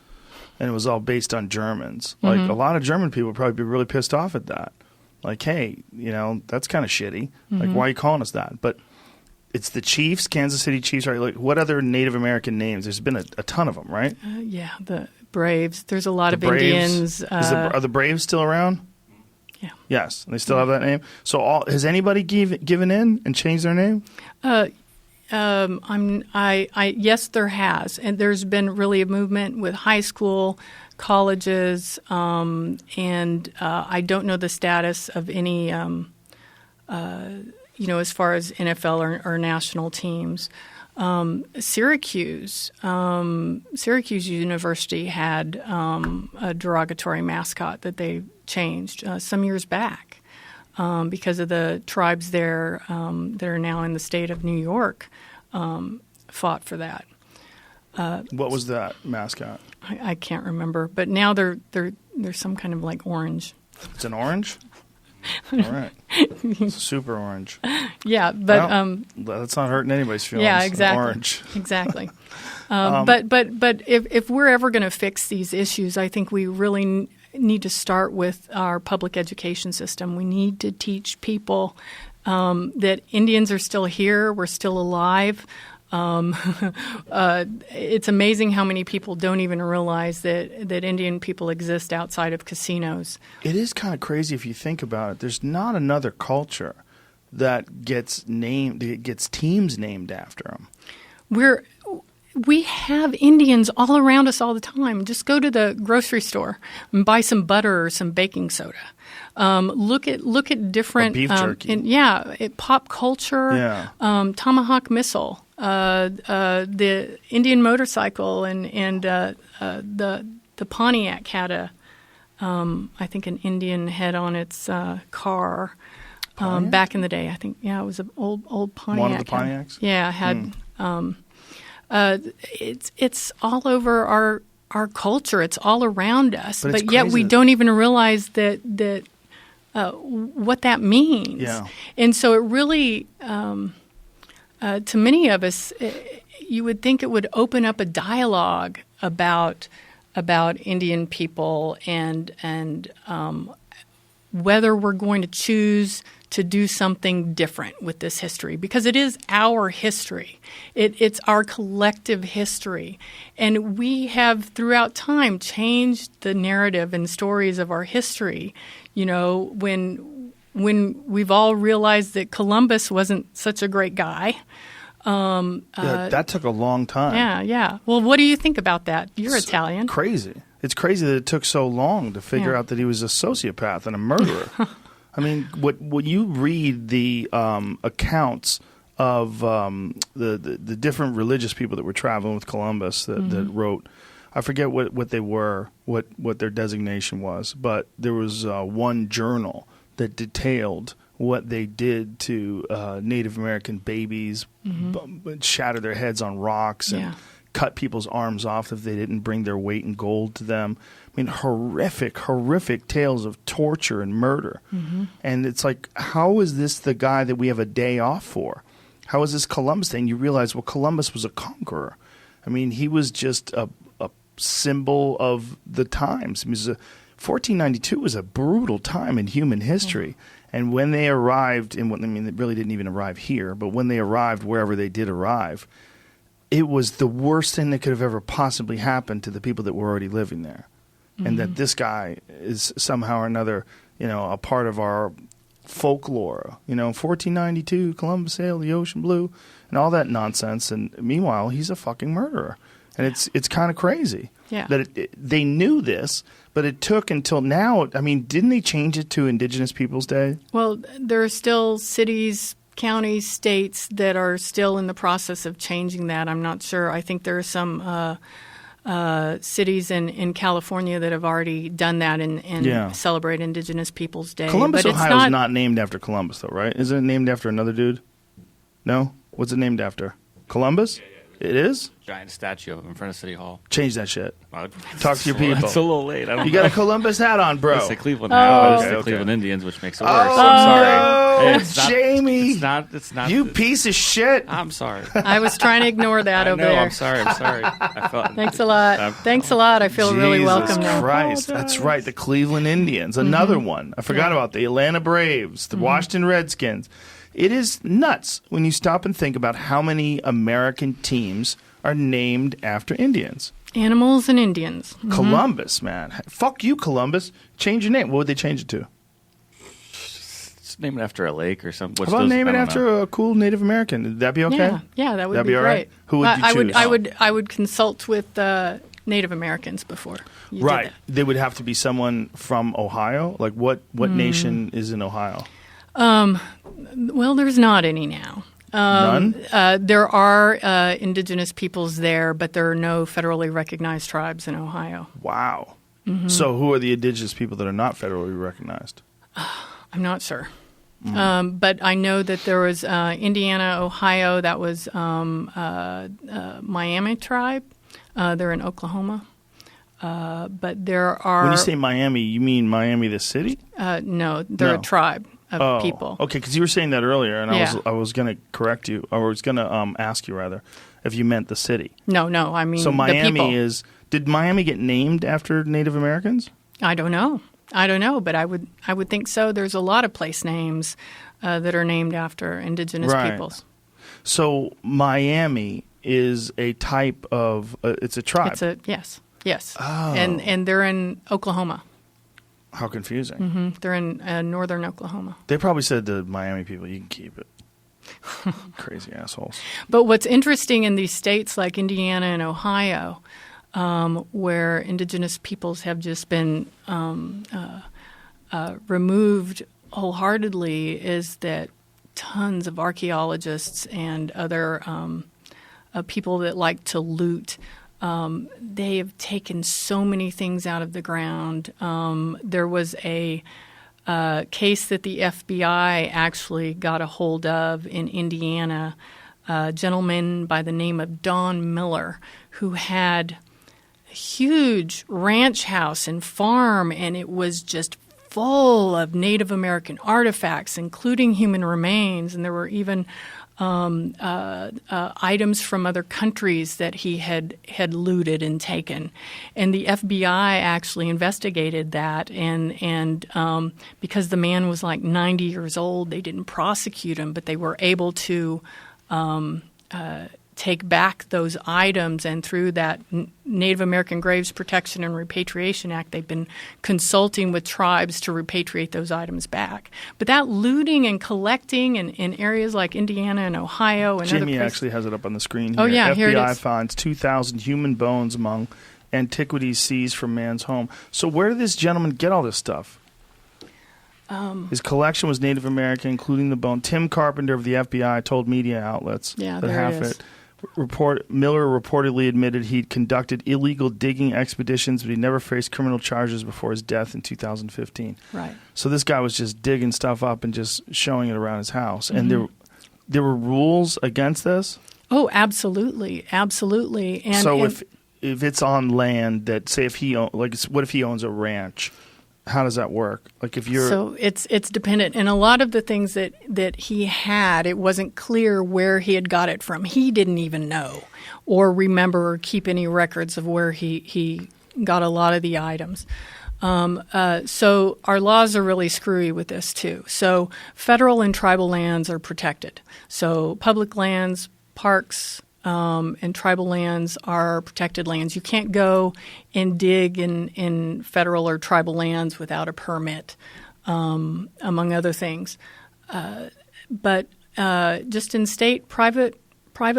and it was all based on Germans, like a lot of German people would probably be really pissed off at that. Like, hey, that's kind of shitty. Like, why are you calling us that? But it's the Chiefs, Kansas City Chiefs, right? Like, what other Native American names? There's been a ton of them, right? Yeah, the Braves. There's a lot of Braves. Indians. Are the Braves still around? Yeah. Yes, they still have that name. So, has anybody given in and changed their name? Yes, there has, and there's been really a movement with high school, colleges, and I don't know the status of any, as far as NFL or national teams. Syracuse University had a derogatory mascot that they changed some years back because of the tribes there that are now in the state of New York fought for that. What was that mascot? I can't remember, but now they're some kind of like orange. It's an orange? All right. It's super orange. Yeah, but that's not hurting anybody's feelings. Yeah, exactly. Orange. Exactly. But if we're ever going to fix these issues, I think we really need to start with our public education system. We need to teach people that Indians are still here, we're still alive. It's amazing how many people don't even realize that Indian people exist outside of casinos. It is kind of crazy if you think about it. There's not another culture that gets teams named after them. We have Indians all around us all the time. Just go to the grocery store and buy some butter or some baking soda. Look at different beef jerky. Pop culture. Tomahawk missile. The Indian motorcycle and the Pontiac had I think an Indian head on its car back in the day. I think it was an old Pontiac. One of the Pontiacs. Had. It's all over our culture. It's all around us, but yet we don't even realize that what that means. Yeah. And so it really, to many of us, you would think it would open up a dialogue about Indian people and whether we're going to choose to do something different with this history, because it is our history. It's our collective history. And we have, throughout time, changed the narrative and stories of our history. You know, when we've all realized that Columbus wasn't such a great guy. That took a long time. Yeah. Well, what do you think about that? You're Italian. Crazy. It's crazy that it took so long to figure out that he was a sociopath and a murderer. I mean, when you read the accounts of the different religious people that were traveling with Columbus that wrote, I forget what they were, what their designation was, but there was one journal that detailed what they did to Native American babies, shatter their heads on rocks and cut people's arms off if they didn't bring their weight in gold to them. I mean, horrific tales of torture and murder. And it's like, how is this the guy that we have a day off for? How is this Columbus thing? You realize, well, Columbus was a conqueror. I mean, he was just a symbol of the times. I mean, 1492 was a brutal time in human history. And when they arrived, they really didn't even arrive here, but when they arrived wherever they did arrive, it was the worst thing that could have ever possibly happened to the people that were already living there. And that this guy is somehow or another, a part of our folklore. 1492, Columbus sailed the ocean blue, and all that nonsense. And meanwhile, he's a fucking murderer. And it's kind of crazy that they knew this, but it took until now. I mean, didn't they change it to Indigenous Peoples Day? Well, there are still cities, counties, states that are still in the process of changing that. I'm not sure. I think there are some cities in California that have already done that and celebrate Indigenous Peoples Day. Columbus, Ohio is not named after Columbus, though, right? Isn't it named after another dude? No? What's it named after? Columbus? It is? Giant statue of him in front of City Hall. Change that shit. Talk to your people. It's a little late. You got a Columbus hat on, bro. It's the Cleveland hat. It's the Cleveland Indians, which makes it worse. I'm sorry. Jamie. It's not. You piece of shit. I'm sorry. I was trying to ignore that over there. I'm sorry. Thanks a lot. Thanks a lot. I feel really welcome now. Jesus Christ. That's right. The Cleveland Indians. Another one. I forgot about the Atlanta Braves, the Washington Redskins. It is nuts when you stop and think about how many American teams are named after Indians. Animals and Indians. Columbus, man. Fuck you, Columbus. Change your name. What would they change it to? Just name it after a lake or something. How about name it after a cool Native American? Would that be okay? Yeah, that would be all great. Right? Who would you choose? I would consult with Native Americans before you did that. They would have to be someone from Ohio? Like what nation is in Ohio? Well, there's not any now. None? There are indigenous peoples there, but there are no federally recognized tribes in Ohio. Wow. So who are the indigenous people that are not federally recognized? I'm not sure. But I know that there was Indiana, Ohio, that was Miami tribe. They're in Oklahoma. But there are... When you say Miami, you mean Miami the city? No, they're a tribe of people. Okay, because you were saying that earlier, and I was going to correct you, or I was going to ask you, rather, if you meant the city. No, I mean so Miami the people. Did Miami get named after Native Americans? I don't know, but I would think so. There's a lot of place names that are named after indigenous peoples. So Miami is a type of it's a tribe. Yes. Oh. And they're in Oklahoma. How confusing. They're in northern Oklahoma. They probably said to Miami people, you can keep it. Crazy assholes. But what's interesting in these states like Indiana and Ohio, where indigenous peoples have just been removed wholeheartedly, is that tons of archaeologists and other people that like to loot, they have taken so many things out of the ground. There was a case that the FBI actually got a hold of in Indiana, a gentleman by the name of Don Miller, who had a huge ranch house and farm, and it was just full of Native American artifacts, including human remains, and there were even items from other countries that he had looted and taken. And the FBI actually investigated that, and because the man was like 90 years old, they didn't prosecute him, but they were able to take back those items, and through that Native American Graves Protection and Repatriation Act, they've been consulting with tribes to repatriate those items back. But that looting and collecting in areas like Indiana and Ohio and Jimmy other places, actually has it up on the screen here. Oh, yeah, here it FBI is. finds 2,000 human bones among antiquities seized from man's home. So where did this gentleman get all this stuff? His collection was Native American, including the bone. Tim Carpenter of the FBI told media outlets that there half it is. Miller reportedly admitted he'd conducted illegal digging expeditions, but he never faced criminal charges before his death in 2015. Right. So this guy was just digging stuff up and just showing it around his house. And there were rules against this? Oh, absolutely, absolutely. And so if it's on land that, say, what if he owns a ranch? How does that work? Like if you're So it's dependent. And a lot of the things that he had, it wasn't clear where he had got it from. He didn't even know or remember or keep any records of where he got a lot of the items. So our laws are really screwy with this too. So federal and tribal lands are protected. So public lands, parks, and tribal lands are protected lands. You can't go and dig in federal or tribal lands without a permit, among other things. But just in state private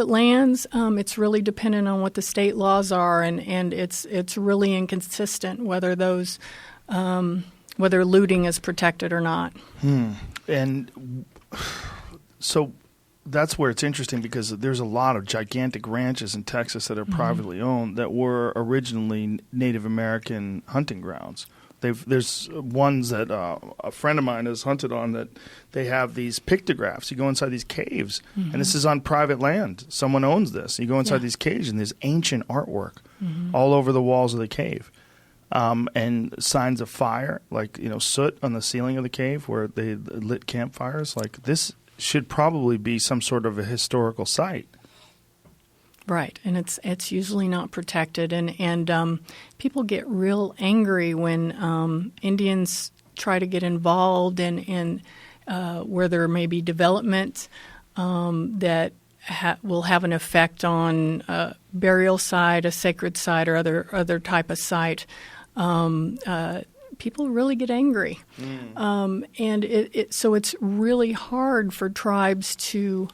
lands, it's really dependent on what the state laws are, and it's really inconsistent whether those whether looting is protected or not. And so that's where it's interesting, because there's a lot of gigantic ranches in Texas that are privately owned that were originally Native American hunting grounds. There's ones that a friend of mine has hunted on that they have these pictographs. You go inside these caves, and this is on private land. Someone owns this. You go inside these caves, and there's ancient artwork all over the walls of the cave. And signs of fire, like soot on the ceiling of the cave where they lit campfires. Like this should probably be some sort of a historical site. Right, and it's usually not protected, and people get real angry when Indians try to get involved in where there may be development that will have an effect on a burial site, a sacred site, or other type of site. People really get angry, and so it's really hard for tribes to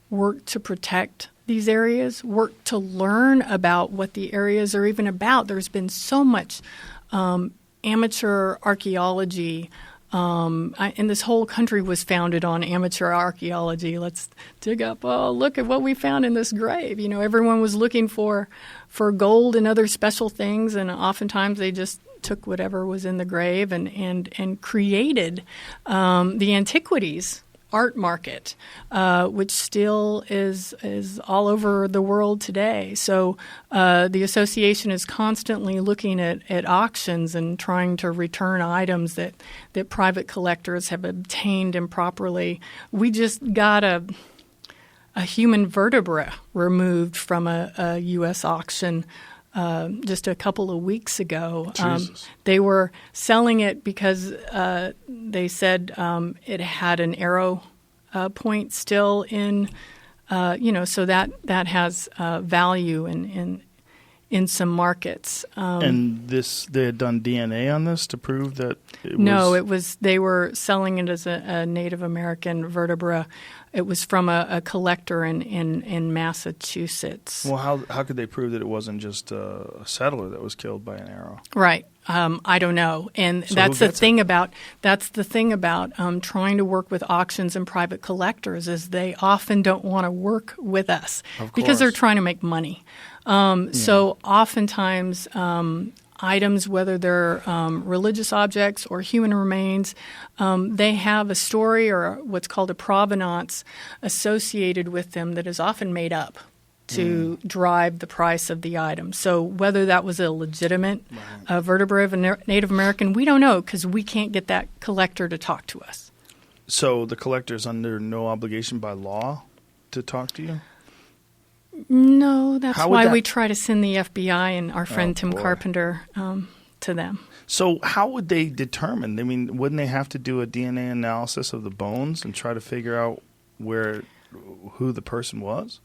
work to protect these areas, work to learn about what the areas are even about. There's been so much amateur archaeology, and this whole country was founded on amateur archaeology. Let's dig up, look at what we found in this grave. Everyone was looking for gold and other special things, and oftentimes they just took whatever was in the grave and created the antiquities art market, which still is all over the world today. So the association is constantly looking at auctions and trying to return items that private collectors have obtained improperly. We just got a human vertebra removed from a U.S. auction just a couple of weeks ago. They were selling it because they said it had an arrow point still in, so that has value in some markets. And they had done DNA on this to prove that it was... they were selling it as a Native American vertebra. It was from a collector in Massachusetts. Well, how could they prove that it wasn't just a settler that was killed by an arrow? Right. I don't know. And so that's the thing about trying to work with auctions and private collectors is they often don't want to work with us because they're trying to make money. So oftentimes items, whether they're religious objects or human remains, they have a story or what's called a provenance associated with them that is often made up. to drive the price of the item. So whether that was a legitimate vertebrae of a Native American, we don't know because we can't get that collector to talk to us. So the collector's under no obligation by law to talk to you? No, that's why we try to send the FBI and our friend Tim Carpenter to them. So how would they determine? I mean, wouldn't they have to do a DNA analysis of the bones and try to figure out who the person was?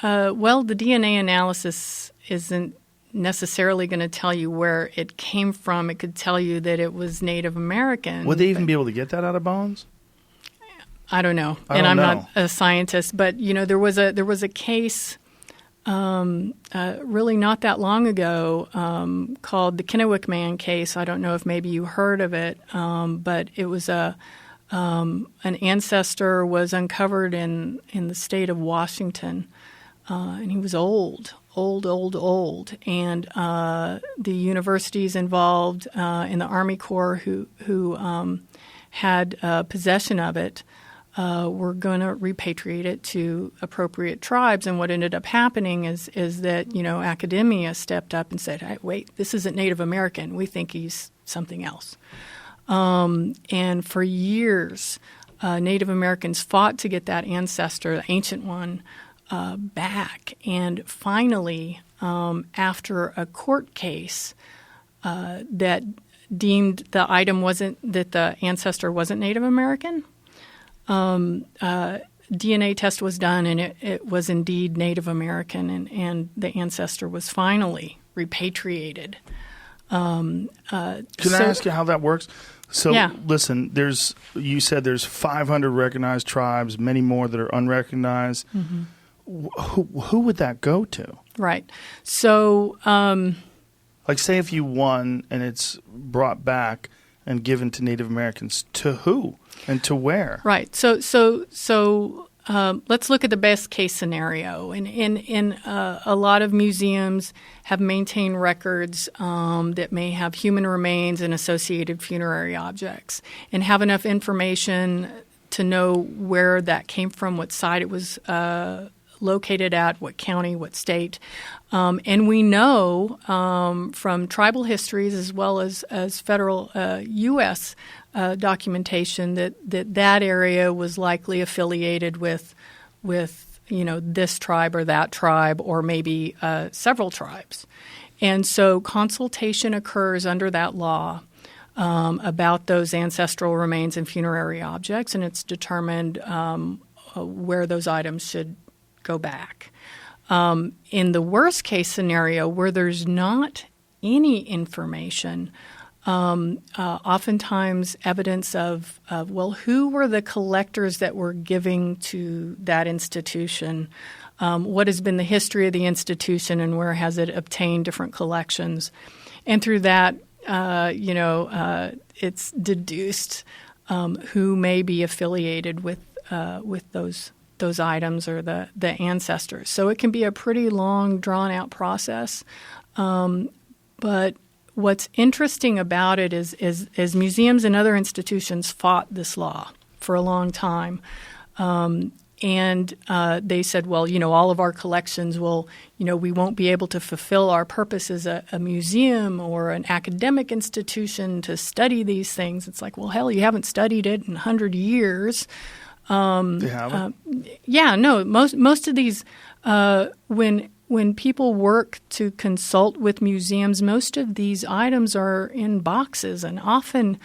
Well, the DNA analysis isn't necessarily going to tell you where it came from. It could tell you that it was Native American. Would they even be able to get that out of bones? I don't know, I'm not a scientist. But there was a case really not that long ago called the Kennewick Man Case. I don't know if maybe you heard of it, but it was an ancestor was uncovered in the state of Washington, and he was old, and the universities involved in the Army Corps who had possession of it were going to repatriate it to appropriate tribes. And what ended up happening is that academia stepped up and said, hey, wait, this isn't Native American. We think he's something else. And for years, Native Americans fought to get that ancestor, the ancient one, back. And finally, after a court case that deemed the item that the ancestor wasn't Native American, DNA test was done, and it was indeed Native American, and the ancestor was finally repatriated. Can I ask you how that works? So, listen, you said there's 500 recognized tribes, many more that are unrecognized. Mm-hmm. Who would that go to? Right. So, like, say if you won and it's brought back and given to Native Americans, to who and to where? Right. So let's look at the best case scenario. In a lot of museums have maintained records that may have human remains and associated funerary objects, and have enough information to know where that came from, what site it was located at, what county, what state. And we know from tribal histories as well as federal U.S. Documentation that area was likely affiliated with this tribe or that tribe, or maybe several tribes. And so consultation occurs under that law about those ancestral remains and funerary objects, and it's determined where those items should go back. In the worst case scenario, where there's not any information, oftentimes evidence of who were the collectors that were giving to that institution? What has been the history of the institution, and where has it obtained different collections? And through that, it's deduced who may be affiliated with those items or the ancestors. So it can be a pretty long, drawn-out process. But what's interesting about it is museums and other institutions fought this law for a long time. And they said, well, all of our collections will, we won't be able to fulfill our purpose as a museum or an academic institution to study these things. It's like, well, hell, you haven't studied it in 100 years. They haven't? No. Most of these, when people work to consult with museums, most of these items are in boxes and often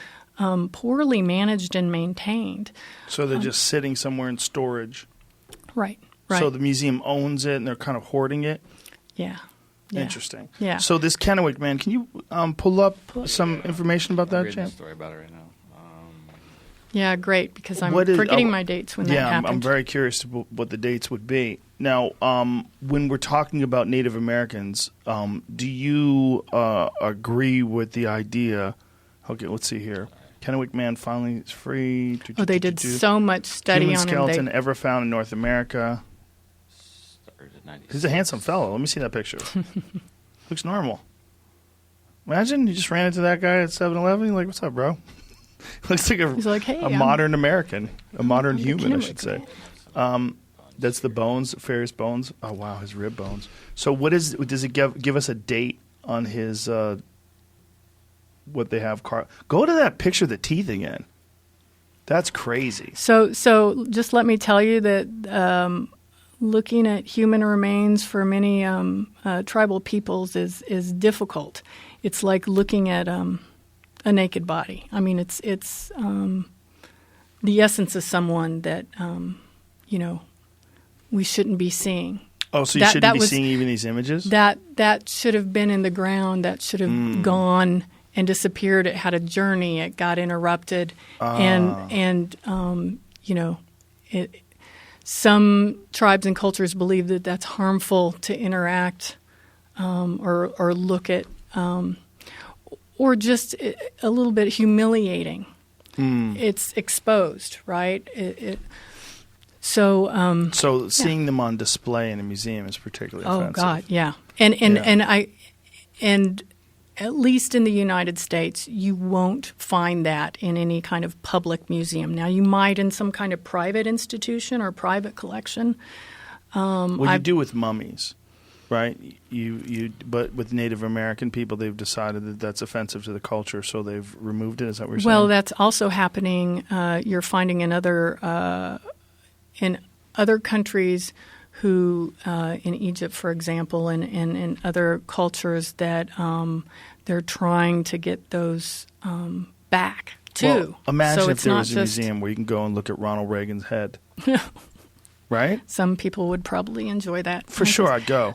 poorly managed and maintained. So they're just sitting somewhere in storage. Right. So the museum owns it and they're kind of hoarding it? Yeah. Interesting. Yeah. So this Kennewick Man, can you pull up some information about that, I'm reading Champ? a story about it right now. Yeah, great, because I'm forgetting my dates when that happened. I'm very curious to what the dates would be. Now, when we're talking about Native Americans, do you agree with the idea? Okay, let's see here. Kennewick Man finally is free. They did so much study Human on him. skeleton ever found in North America. He's a handsome fellow. Let me see that picture. Looks normal. Imagine you just ran into that guy at 7-Eleven. You're like, what's up, bro? Looks like He's like, hey, a modern American, a modern human, I should say. That's the bones, Ferris bones. Oh wow, his rib bones. So does it give us a date on his what they have? Go to that picture of the teeth again. That's crazy. So just let me tell you that looking at human remains for many tribal peoples is difficult. It's like looking at a naked body. I mean, it's the essence of someone that we shouldn't be seeing. Oh, so you shouldn't be seeing even these images? That should have been in the ground. That should have gone and disappeared. It had a journey. It got interrupted, and some tribes and cultures believe that that's harmful to interact or look at, or just a little bit humiliating. It's exposed, right? So seeing them on display in a museum is particularly offensive. Oh God, yeah. And at least in the United States, you won't find that in any kind of public museum. Now, you might in some kind of private institution or private collection. You do with mummies, right? But with Native American people, they've decided that that's offensive to the culture, so they've removed it. Is that what you're saying? Well, that's also happening. You're finding in other countries who, in Egypt, for example, and in other cultures, that they're trying to get those back, too. Well, imagine if there was a museum where you can go and look at Ronald Reagan's head. Right? Some people would probably enjoy that. For sure, I'd go.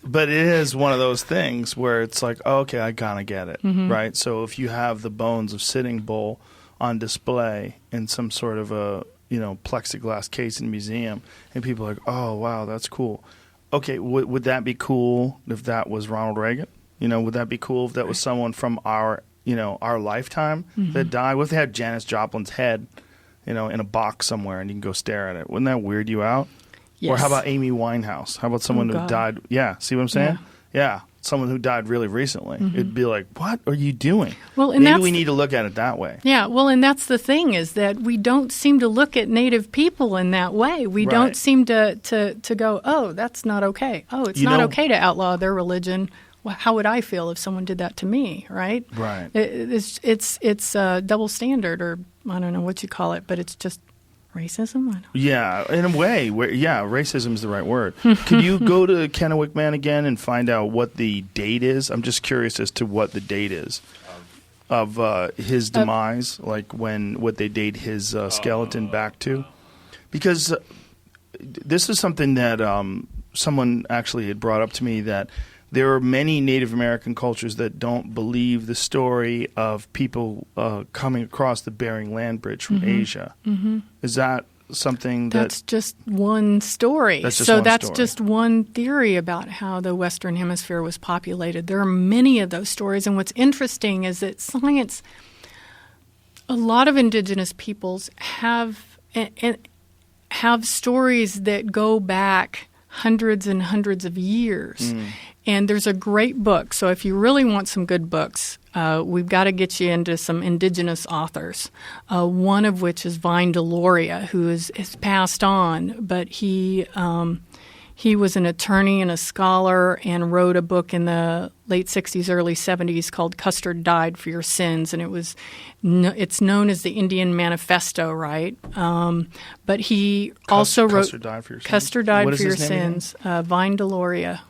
But it is one of those things where it's like, oh, okay, I kind of get it, right? So if you have the bones of Sitting Bull on display in some sort of a plexiglass case in a museum, and people are like, oh, wow, that's cool. Okay, would that be cool if that was Ronald Reagan? Would that be cool if that was someone from our lifetime that died? What if they had Janis Joplin's head, in a box somewhere, and you can go stare at it? Wouldn't that weird you out? Yes. Or how about Amy Winehouse? How about someone who died? Yeah, see what I'm saying? Yeah, someone who died really recently. It'd be like, what are you doing? Well, and maybe we need to look at it that way. Yeah, well, and that's the thing, is that we don't seem to look at Native people in that way. We don't seem to go, oh, that's not okay. Oh, it's not okay to outlaw their religion. Well, how would I feel if someone did that to me, right? Right. It's a double standard, or I don't know what you call it, but it's just racism? Yeah, in a way. Racism is the right word. Could you go to Kennewick Man again and find out what the date is? I'm just curious as to what the date is of his demise, like what they date his skeleton back to. Because this is something that someone actually had brought up to me, that there are many Native American cultures that don't believe the story of people coming across the Bering Land Bridge from Asia. Is that something that's just one story? That's just one theory about how the Western Hemisphere was populated. There are many of those stories, and what's interesting is that science, a lot of indigenous peoples have stories that go back hundreds and hundreds of years. And there's a great book. So if you really want some good books, we've got to get you into some indigenous authors, one of which is Vine Deloria, who is passed on, but he was an attorney and a scholar and wrote a book in the late 60s, early 70s called Custer Died for Your Sins, and it's known as the Indian Manifesto, right? But he also wrote Custer Died for Your Sins. Custer Died for Your Sins, Vine Deloria.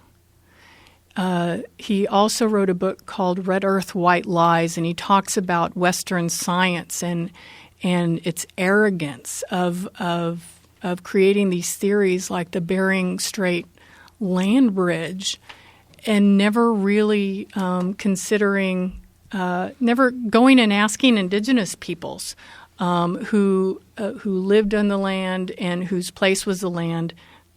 He also wrote a book called Red Earth, White Lies, and he talks about Western science and its arrogance of creating these theories like the Bering Strait land bridge, and never really considering, never going and asking indigenous peoples who lived on the land and whose place was the land,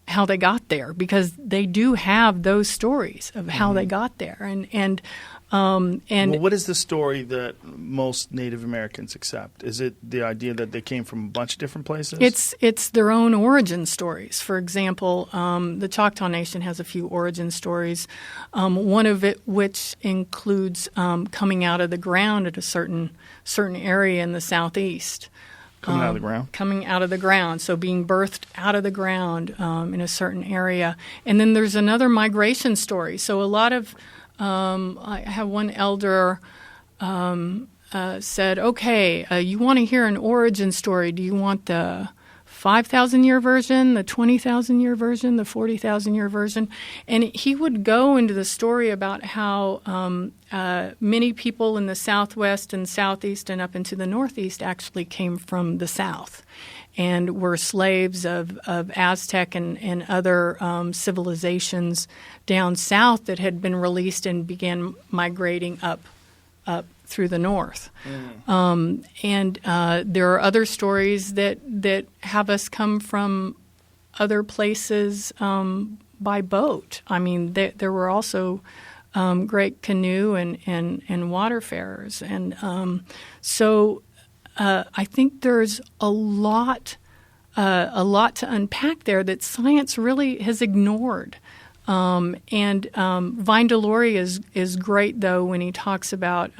how they got there, because they do have those stories of how they got there. And what is the story that most Native Americans accept? Is it the idea that they came from a bunch of different places? It's their own origin stories. For example, the Choctaw Nation has a few origin stories, one of it which includes coming out of the ground at a certain area in the southeast. Coming out of the ground? Coming out of the ground, so being birthed out of the ground in a certain area. And then there's another migration story. So a lot of, I have one elder said, okay, you want to hear an origin story. Do you want the 5,000-year version, the 20,000-year version, the 40,000-year version? And he would go into the story about how many people in the Southwest and Southeast and up into the Northeast actually came from the South and were slaves of Aztec and other civilizations down south that had been released and began migrating up through the north. And there are other stories that have us come from other places by boat. I mean, there were also great canoe and waterfarers. And so I think there's a lot to unpack there that science really has ignored. And Vine Delory is great, though, when he talks about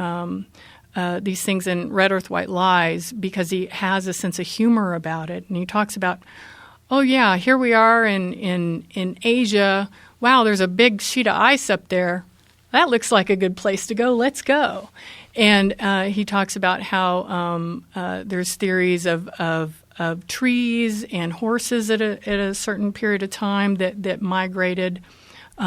these things in Red Earth, White Lies, because he has a sense of humor about it. And he talks about, oh, yeah, here we are in Asia. Wow, there's a big sheet of ice up there. That looks like a good place to go. Let's go. And he talks about how there's theories of trees and horses at a certain period of time that migrated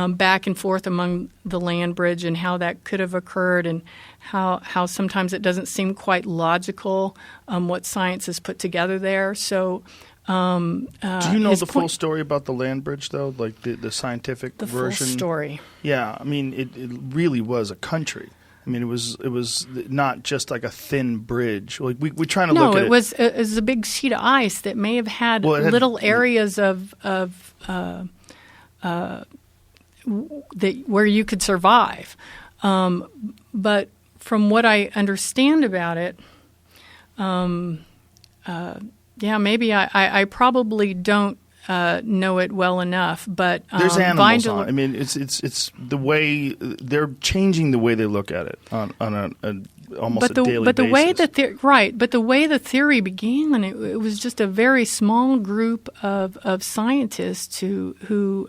back and forth among the land bridge, and how that could have occurred, and how sometimes it doesn't seem quite logical what science has put together there. So do you know the full story about the land bridge, though? Like the scientific version? The full story. Yeah. I mean, it really was a country. I mean, it was not just like a thin bridge. Like we're trying to look at it. No, it was a big sheet of ice that may have had little areas of where you could survive. But from what I understand about it, maybe I probably don't know it well enough, but there's animals on it. I mean, it's the way they're changing the way they look at it on almost a daily basis. But the way the theory began, it was just a very small group of scientists who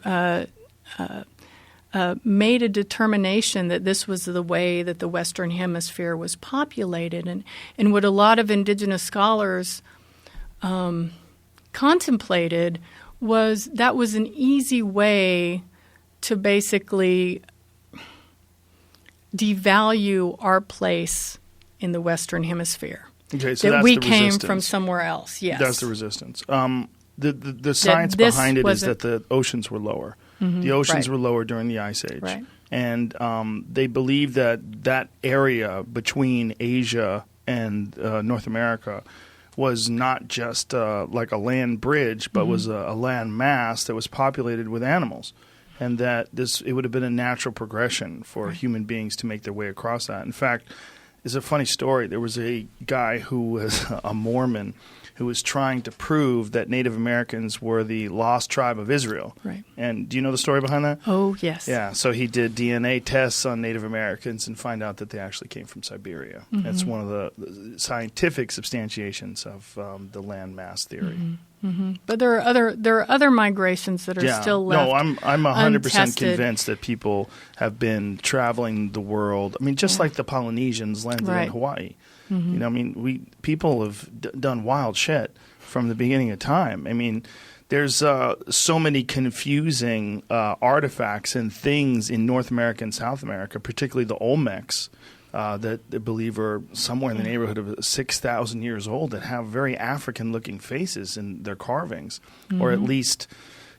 made a determination that this was the way that the Western Hemisphere was populated, and what a lot of indigenous scholars contemplated was that was an easy way to basically devalue our place in the Western Hemisphere. Okay, so that that's we the came resistance. from somewhere else. Yes, that's the resistance. The science behind it is that the oceans were lower. Mm-hmm, the oceans were lower during the Ice Age, and they believe that area between Asia and North America was not just like a land bridge, but was a land mass that was populated with animals, and that it would have been a natural progression for human beings to make their way across that. In fact, it's a funny story. There was a guy who was a Mormon who was trying to prove that Native Americans were the lost tribe of Israel. Right. And do you know the story behind that? Oh, yes. Yeah, so he did DNA tests on Native Americans and find out that they actually came from Siberia. Mm-hmm. That's one of the scientific substantiations of the landmass theory. Mm-hmm. Mm-hmm. But there are other migrations that are still left. No, I'm 100% convinced that people have been traveling the world. I mean, just like the Polynesians landed in Hawaii. Mm-hmm. You know, I mean, people have done wild shit from the beginning of time. I mean, there's so many confusing artifacts and things in North America and South America, particularly the Olmecs, that they believe are somewhere in the neighborhood of 6,000 years old, that have very African-looking faces in their carvings, or at least,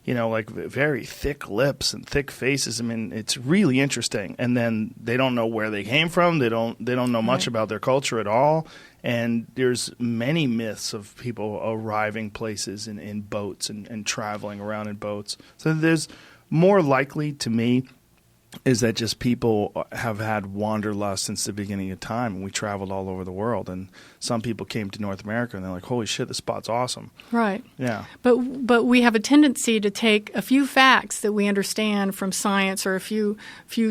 you know, like very thick lips and thick faces. I mean, it's really interesting. And then they don't know where they came from. They don't know much about their culture at all. And there's many myths of people arriving places in boats and traveling around in boats. So there's more likely to me is that just people have had wanderlust since the beginning of time, and we traveled all over the world. And some people came to North America, and they're like, "Holy shit, this spot's awesome!" Right. Yeah. But we have a tendency to take a few facts that we understand from science, or a few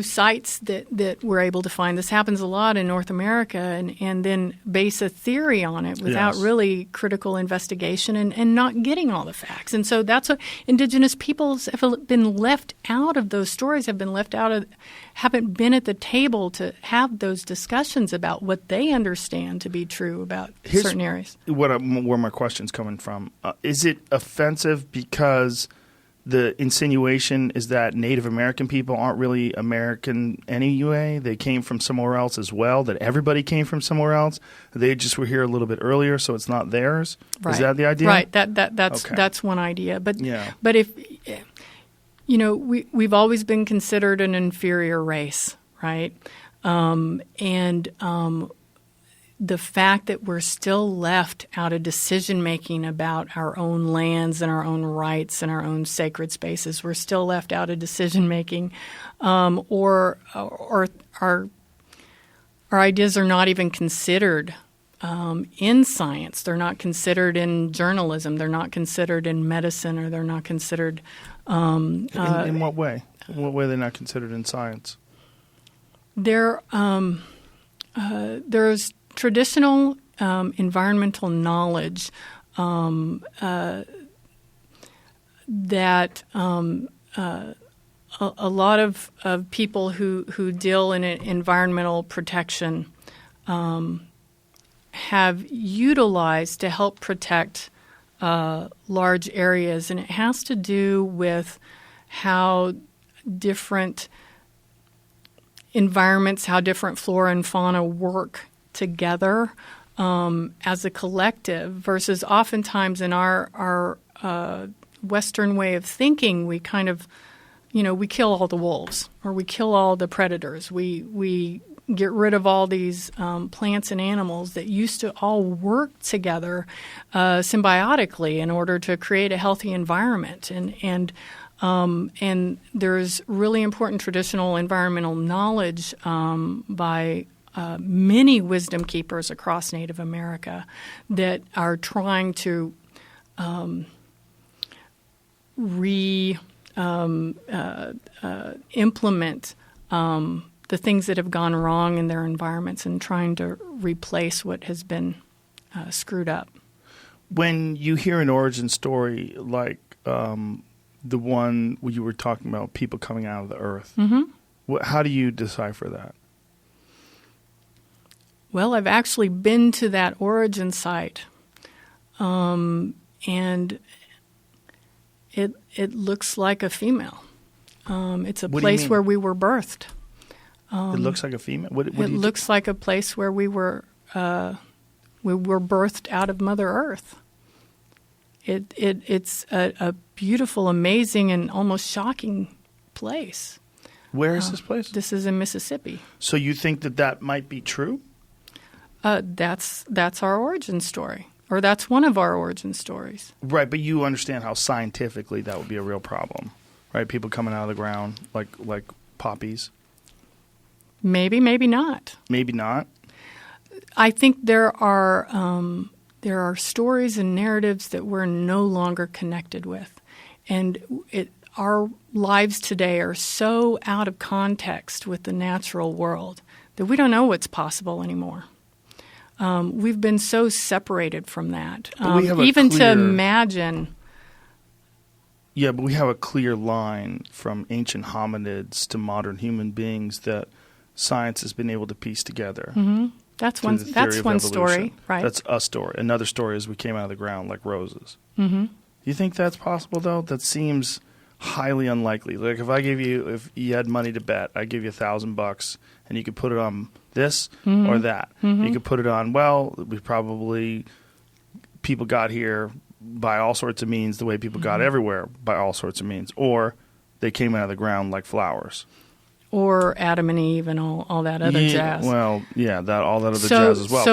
sites that we're able to find. This happens a lot in North America, and then base a theory on it without really critical investigation and not getting all the facts. And so that's what indigenous peoples have been left out of those stories, haven't been at the table to have those discussions about what they understand to be true about certain areas. Where my question's coming from. Is it offensive because the insinuation is that Native American people aren't really American anyway? They came from somewhere else as well, that everybody came from somewhere else? They just were here a little bit earlier, so it's not theirs? Right. Is that the idea? Right. That's one idea. But if we've always been considered an inferior race, right? The fact that we're still left out of decision-making about our own lands and our own rights and our own sacred spaces, we're still left out of decision-making, or our ideas are not even considered in science. They're not considered in journalism. They're not considered in medicine, or they're not considered in what way? In what way are they not considered in science? There's traditional environmental knowledge that a lot of people who deal in environmental protection have utilized to help protect large areas, and it has to do with how different environments, how different flora and fauna work together as a collective, versus oftentimes in our Western way of thinking, we kind of, we kill all the wolves, or we kill all the predators. We get rid of all these plants and animals that used to all work together symbiotically in order to create a healthy environment. And there's really important traditional environmental knowledge by many wisdom keepers across Native America that are trying to implement the things that have gone wrong in their environments, and trying to replace what has been screwed up. When you hear an origin story like the one where you were talking about people coming out of the earth, how do you decipher that? Well, I've actually been to that origin site, and it looks like a female. It's a place where we were birthed. It looks like a female? What it looks like a place where we were birthed out of Mother Earth. It's a beautiful, amazing, and almost shocking place. Where is this place? This is in Mississippi. So you think that might be true? That's our origin story, or that's one of our origin stories. Right, but you understand how scientifically that would be a real problem, right? People coming out of the ground like poppies. Maybe, maybe not. Maybe not. I think there are stories and narratives that we're no longer connected with, and our lives today are so out of context with the natural world that we don't know what's possible anymore. We've been so separated from that. To imagine. Yeah, but we have a clear line from ancient hominids to modern human beings that science has been able to piece together. Mm-hmm. That's one story, right? That's a story. Another story is we came out of the ground like roses. Mm-hmm. You think that's possible, though? That seems highly unlikely. Like if you had money to bet, I'd give you $1,000 and you could put it on this or that. Mm-hmm. You could put it on, people got here by all sorts of means, the way people got everywhere by all sorts of means. Or they came out of the ground like flowers. Or Adam and Eve and all that other jazz. Well, yeah, all that other jazz as well.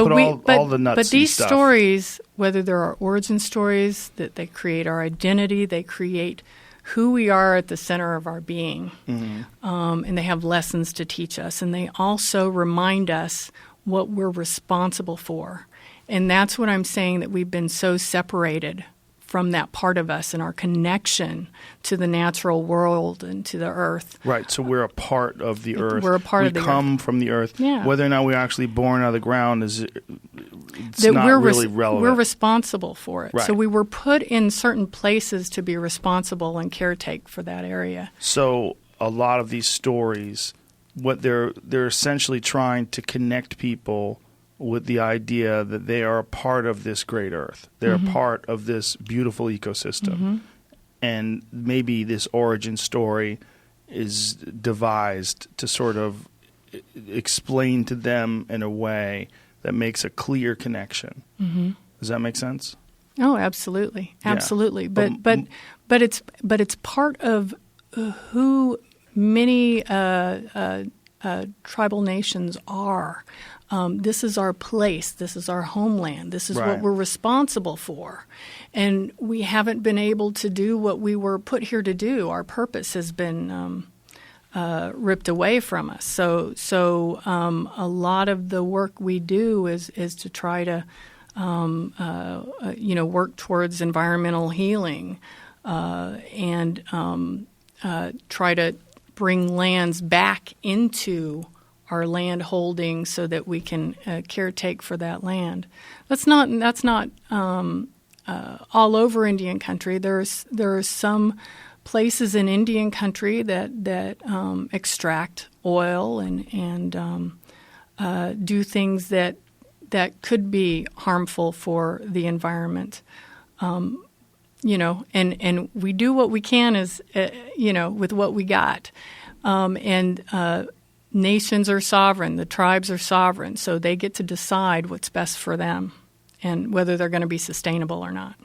All the nuts. But these stuff. stories, whether they're our origin stories, that they create our identity, they create who we are at the center of our being. And they have lessons to teach us. And they also remind us what we're responsible for. And that's what I'm saying, that we've been so separated from that part of us and our connection to the natural world and to the earth. Right, so we're a part of the earth. We're a part of the earth. We come from the earth. Yeah. Whether or not we're actually born out of the ground it's not really relevant. We're responsible for it. Right. So we were put in certain places to be responsible and caretake for that area. So a lot of these stories, what they're essentially trying to connect people with the idea that they are a part of this great earth. They're a part of this beautiful ecosystem. And maybe this origin story is devised to sort of explain to them in a way that makes a clear connection. Does that make sense? Oh, absolutely. Absolutely. Yeah. But it's part of who many tribal nations are. This is our place. This is our homeland. This is what we're responsible for. And we haven't been able to do what we were put here to do. Our purpose has been ripped away from us. So a lot of the work we do is to try to work towards environmental healing and try to bring lands back into our land holdings so that we can caretake for that land. That's not all over Indian country. There are some places in Indian country that extract oil and do things that could be harmful for the environment. And we do what we can as with what we got. Nations are sovereign. The tribes are sovereign, so they get to decide what's best for them and whether they're going to be sustainable or not.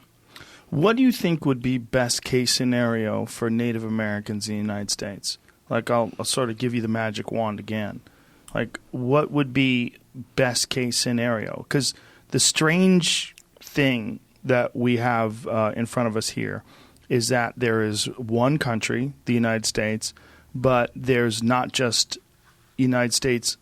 What do you think would be best case scenario for Native Americans in the United States? Like, I'll sort of give you the magic wand again. Like, what would be best case scenario? Because the strange thing that we have in front of us here is that there is one country, the United States, but there's not just United States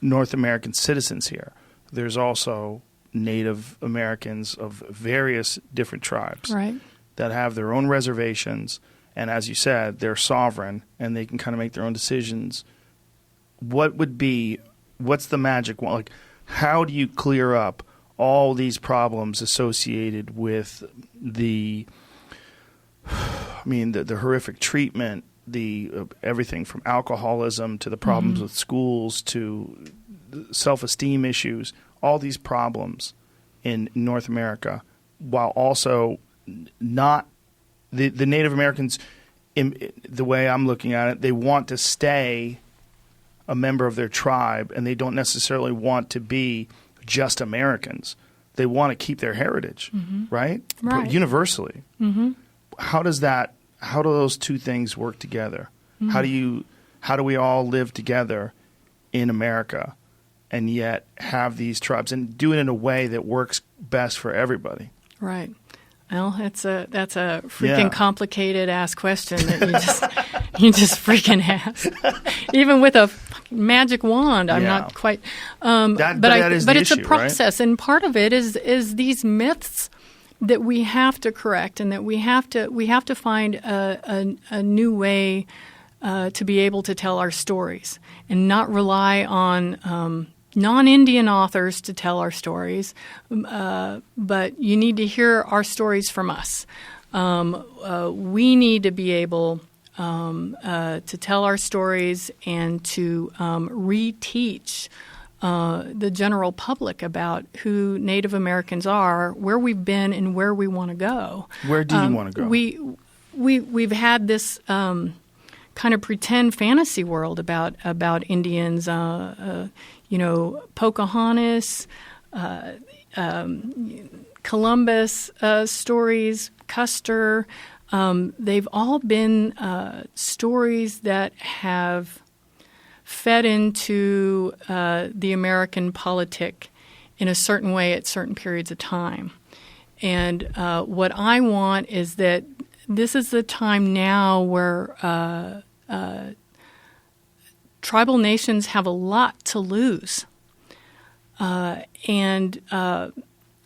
North American citizens here. There's also Native Americans of various different tribes that have their own reservations, and as you said, they're sovereign and they can kind of make their own decisions. What's the magic one? Like, how do you clear up all these problems associated with the horrific treatment, everything from alcoholism to the problems with schools to self-esteem issues, all these problems in North America, while also not the Native Americans, in the way I'm looking at it, they want to stay a member of their tribe, and they don't necessarily want to be just Americans. They want to keep their heritage, right? Universally. How do those two things work together? How do we all live together in America and yet have these tribes and do it in a way that works best for everybody? Right. Well, that's a freaking complicated ass question that you just freaking ask. Even with a magic wand, I'm not quite. But it's a process, right? And part of it is these myths that we have to correct, and that we have to find a new way to be able to tell our stories, and not rely on non-Indian authors to tell our stories. But you need to hear our stories from us. We need to be able to tell our stories and to reteach the general public about who Native Americans are, where we've been, and where we want to go. Where do you want to go? We've had this kind of pretend fantasy world about Indians. Pocahontas, Columbus stories, Custer. They've all been stories that have fed into the American politic in a certain way at certain periods of time. And what I want is that this is the time now where tribal nations have a lot to lose. And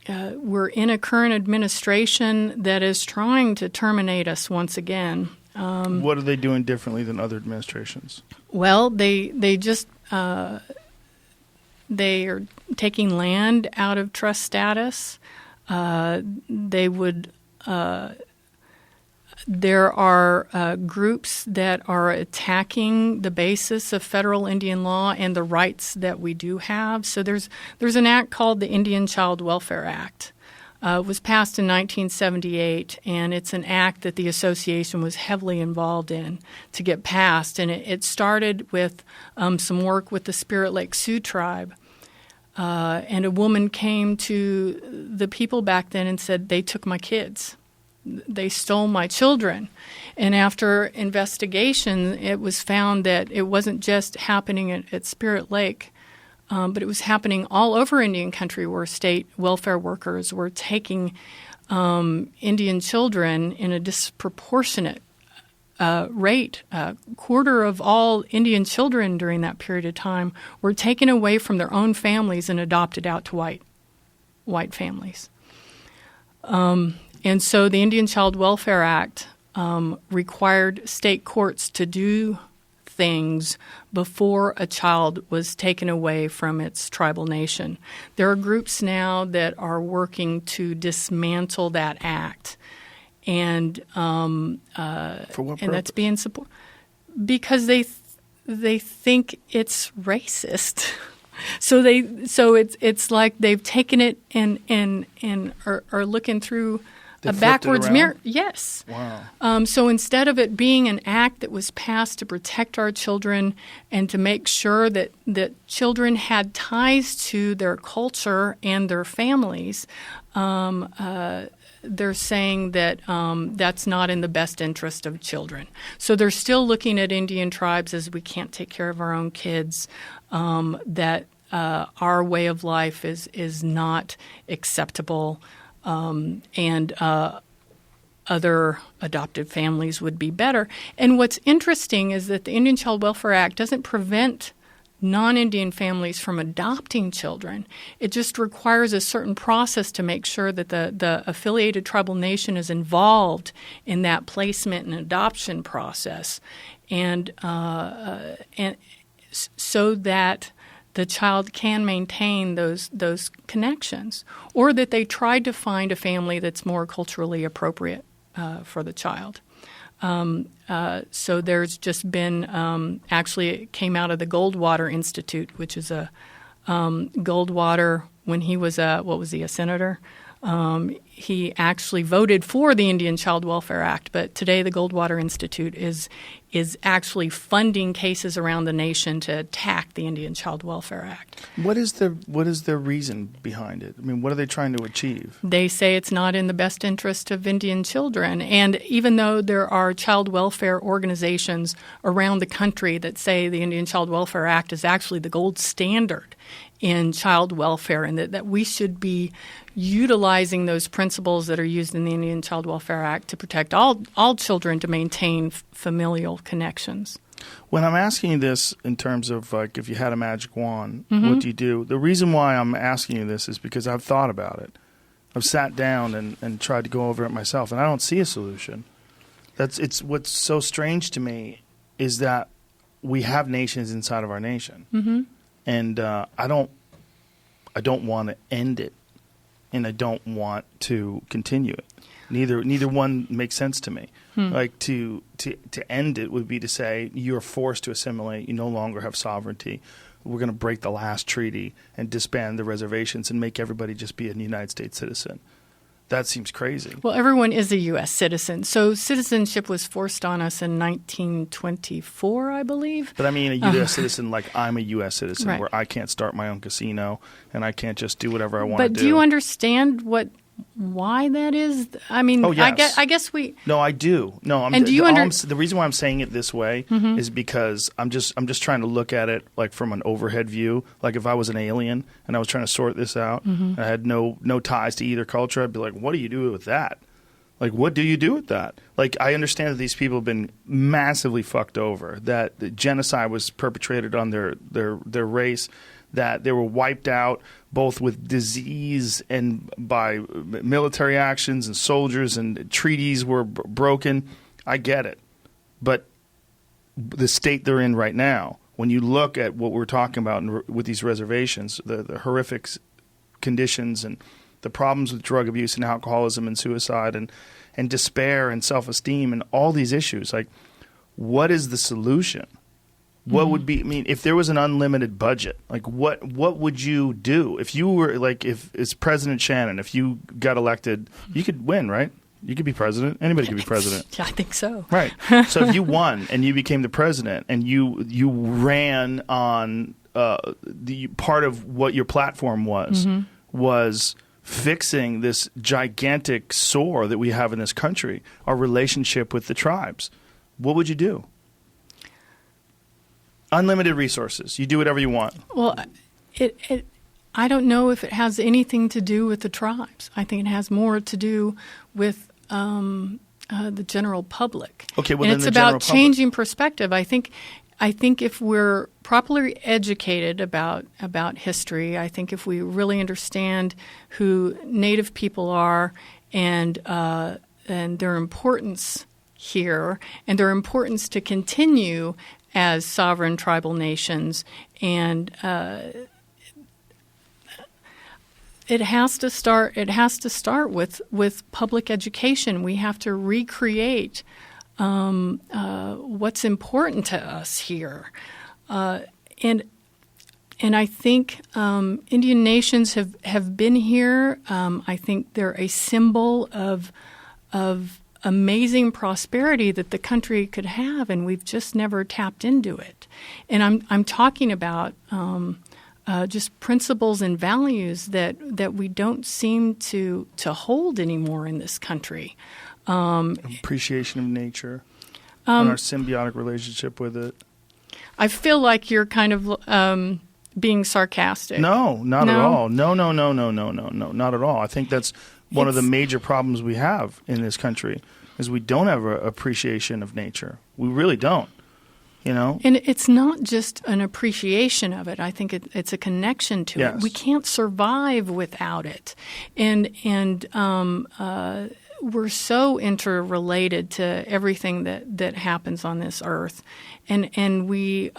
we're in a current administration that is trying to terminate us once again. What are they doing differently than other administrations? Well, they just they are taking land out of trust status. They would. There are groups that are attacking the basis of federal Indian law and the rights that we do have. So there's an act called the Indian Child Welfare Act. It was passed in 1978, and it's an act that the association was heavily involved in to get passed. And it started with some work with the Spirit Lake Sioux tribe. And a woman came to the people back then and said, they took my kids. They stole my children. And after investigation, it was found that it wasn't just happening at Spirit Lake, but it was happening all over Indian country where state welfare workers were taking Indian children in a disproportionate rate. A quarter of all Indian children during that period of time were taken away from their own families and adopted out to white families. And so the Indian Child Welfare Act required state courts to do things before a child was taken away from its tribal nation. There are groups now that are working to dismantle that act. And for what purpose? And that's being supported because they think it's racist. So it's like they've taken it and are looking through a backwards mirror. Yes. Wow. So instead of it being an act that was passed to protect our children and to make sure that children had ties to their culture and their families, they're saying that that's not in the best interest of children. So they're still looking at Indian tribes as we can't take care of our own kids, that our way of life is not acceptable. And other adoptive families would be better. And what's interesting is that the Indian Child Welfare Act doesn't prevent non-Indian families from adopting children. It just requires a certain process to make sure that the affiliated tribal nation is involved in that placement and adoption process, and so that the child can maintain those connections, or that they tried to find a family that's more culturally appropriate for the child. So there's just been actually it came out of the Goldwater Institute, which is a Goldwater when he was a senator. He actually voted for the Indian Child Welfare Act, but today the Goldwater Institute is actually funding cases around the nation to attack the Indian Child Welfare Act. What is their reason behind it? I mean, what are they trying to achieve? They say it's not in the best interest of Indian children. And even though there are child welfare organizations around the country that say the Indian Child Welfare Act is actually the gold standard in child welfare, and that we should be utilizing those principles that are used in the Indian Child Welfare Act to protect all children to maintain familial connections. When I'm asking you this in terms of like if you had a magic wand, what do you do? The reason why I'm asking you this is because I've thought about it. I've sat down and tried to go over it myself, and I don't see a solution. It's what's so strange to me is that we have nations inside of our nation, and I don't want to end it, and I don't want to continue it. Neither one makes sense to me. Like to end it would be to say you're forced to assimilate. You no longer have sovereignty. We're going to break the last treaty and disband the reservations and make everybody just be a United States citizen. That seems crazy. Well, everyone is a U.S. citizen. So citizenship was forced on us in 1924, I believe. But I mean a U.S. citizen like I'm a U.S. citizen, right, where I can't start my own casino and I can't just do whatever I want to do. But do you understand why that is? I mean, yes. I guess we. No, I do. No, the reason why I'm saying it this way is because I'm just trying to look at it like from an overhead view. Like if I was an alien and I was trying to sort this out, and I had no ties to either culture, I'd be like, what do you do with that? Like, what do you do with that? Like, I understand that these people have been massively fucked over, that the genocide was perpetrated on their race, that they were wiped out both with disease and by military actions and soldiers, and treaties were broken. I get it. But the state they're in right now, when you look at what we're talking about with these reservations, the horrific conditions and the problems with drug abuse and alcoholism and suicide and despair and self-esteem and all these issues, like, what is the solution? What would be, I mean, if there was an unlimited budget, like, what would you do? If you were, like, if it's President Shannon, if you got elected, you could win, right? You could be president. Anybody could be president. Yeah, I think so. Right. So if you won and you became the president and you ran on the part of what your platform was fixing this gigantic sore that we have in this country, our relationship with the tribes, what would you do? Unlimited resources. You do whatever you want. Well, I don't know if it has anything to do with the tribes. I think it has more to do with the general public. Okay, well, and then it's the about general changing perspective. I think if we're properly educated about history, I think if we really understand who Native people are and their importance here and their importance to continue as sovereign tribal nations, and it has to start with public education. We have to recreate what's important to us here, and I think Indian nations have been here. I think they're a symbol of amazing prosperity that the country could have, and we've just never tapped into it. And I'm talking about just principles and values that we don't seem to hold anymore in this country. Appreciation of nature and our symbiotic relationship with it. I feel like you're kind of being sarcastic. No, not at all. No, not at all. I think that's one of the major problems we have in this country is we don't have an appreciation of nature. We really don't. You know? And it's not just an appreciation of it. I think it's a connection to it. We can't survive without it. And we're so interrelated to everything that happens on this earth. And we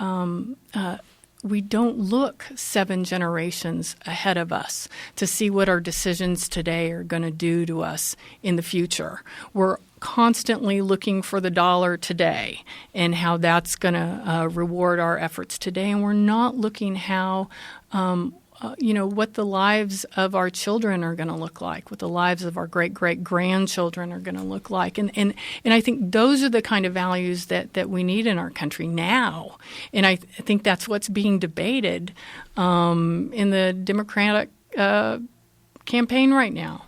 don't look 7 generations ahead of us to see what our decisions today are going to do to us in the future. We're constantly looking for the dollar today and how that's going to reward our efforts today. And we're not looking how, what the lives of our children are going to look like, what the lives of our great-great-grandchildren are going to look like. And I think those are the kind of values that we need in our country now. And I think that's what's being debated in the Democratic campaign right now.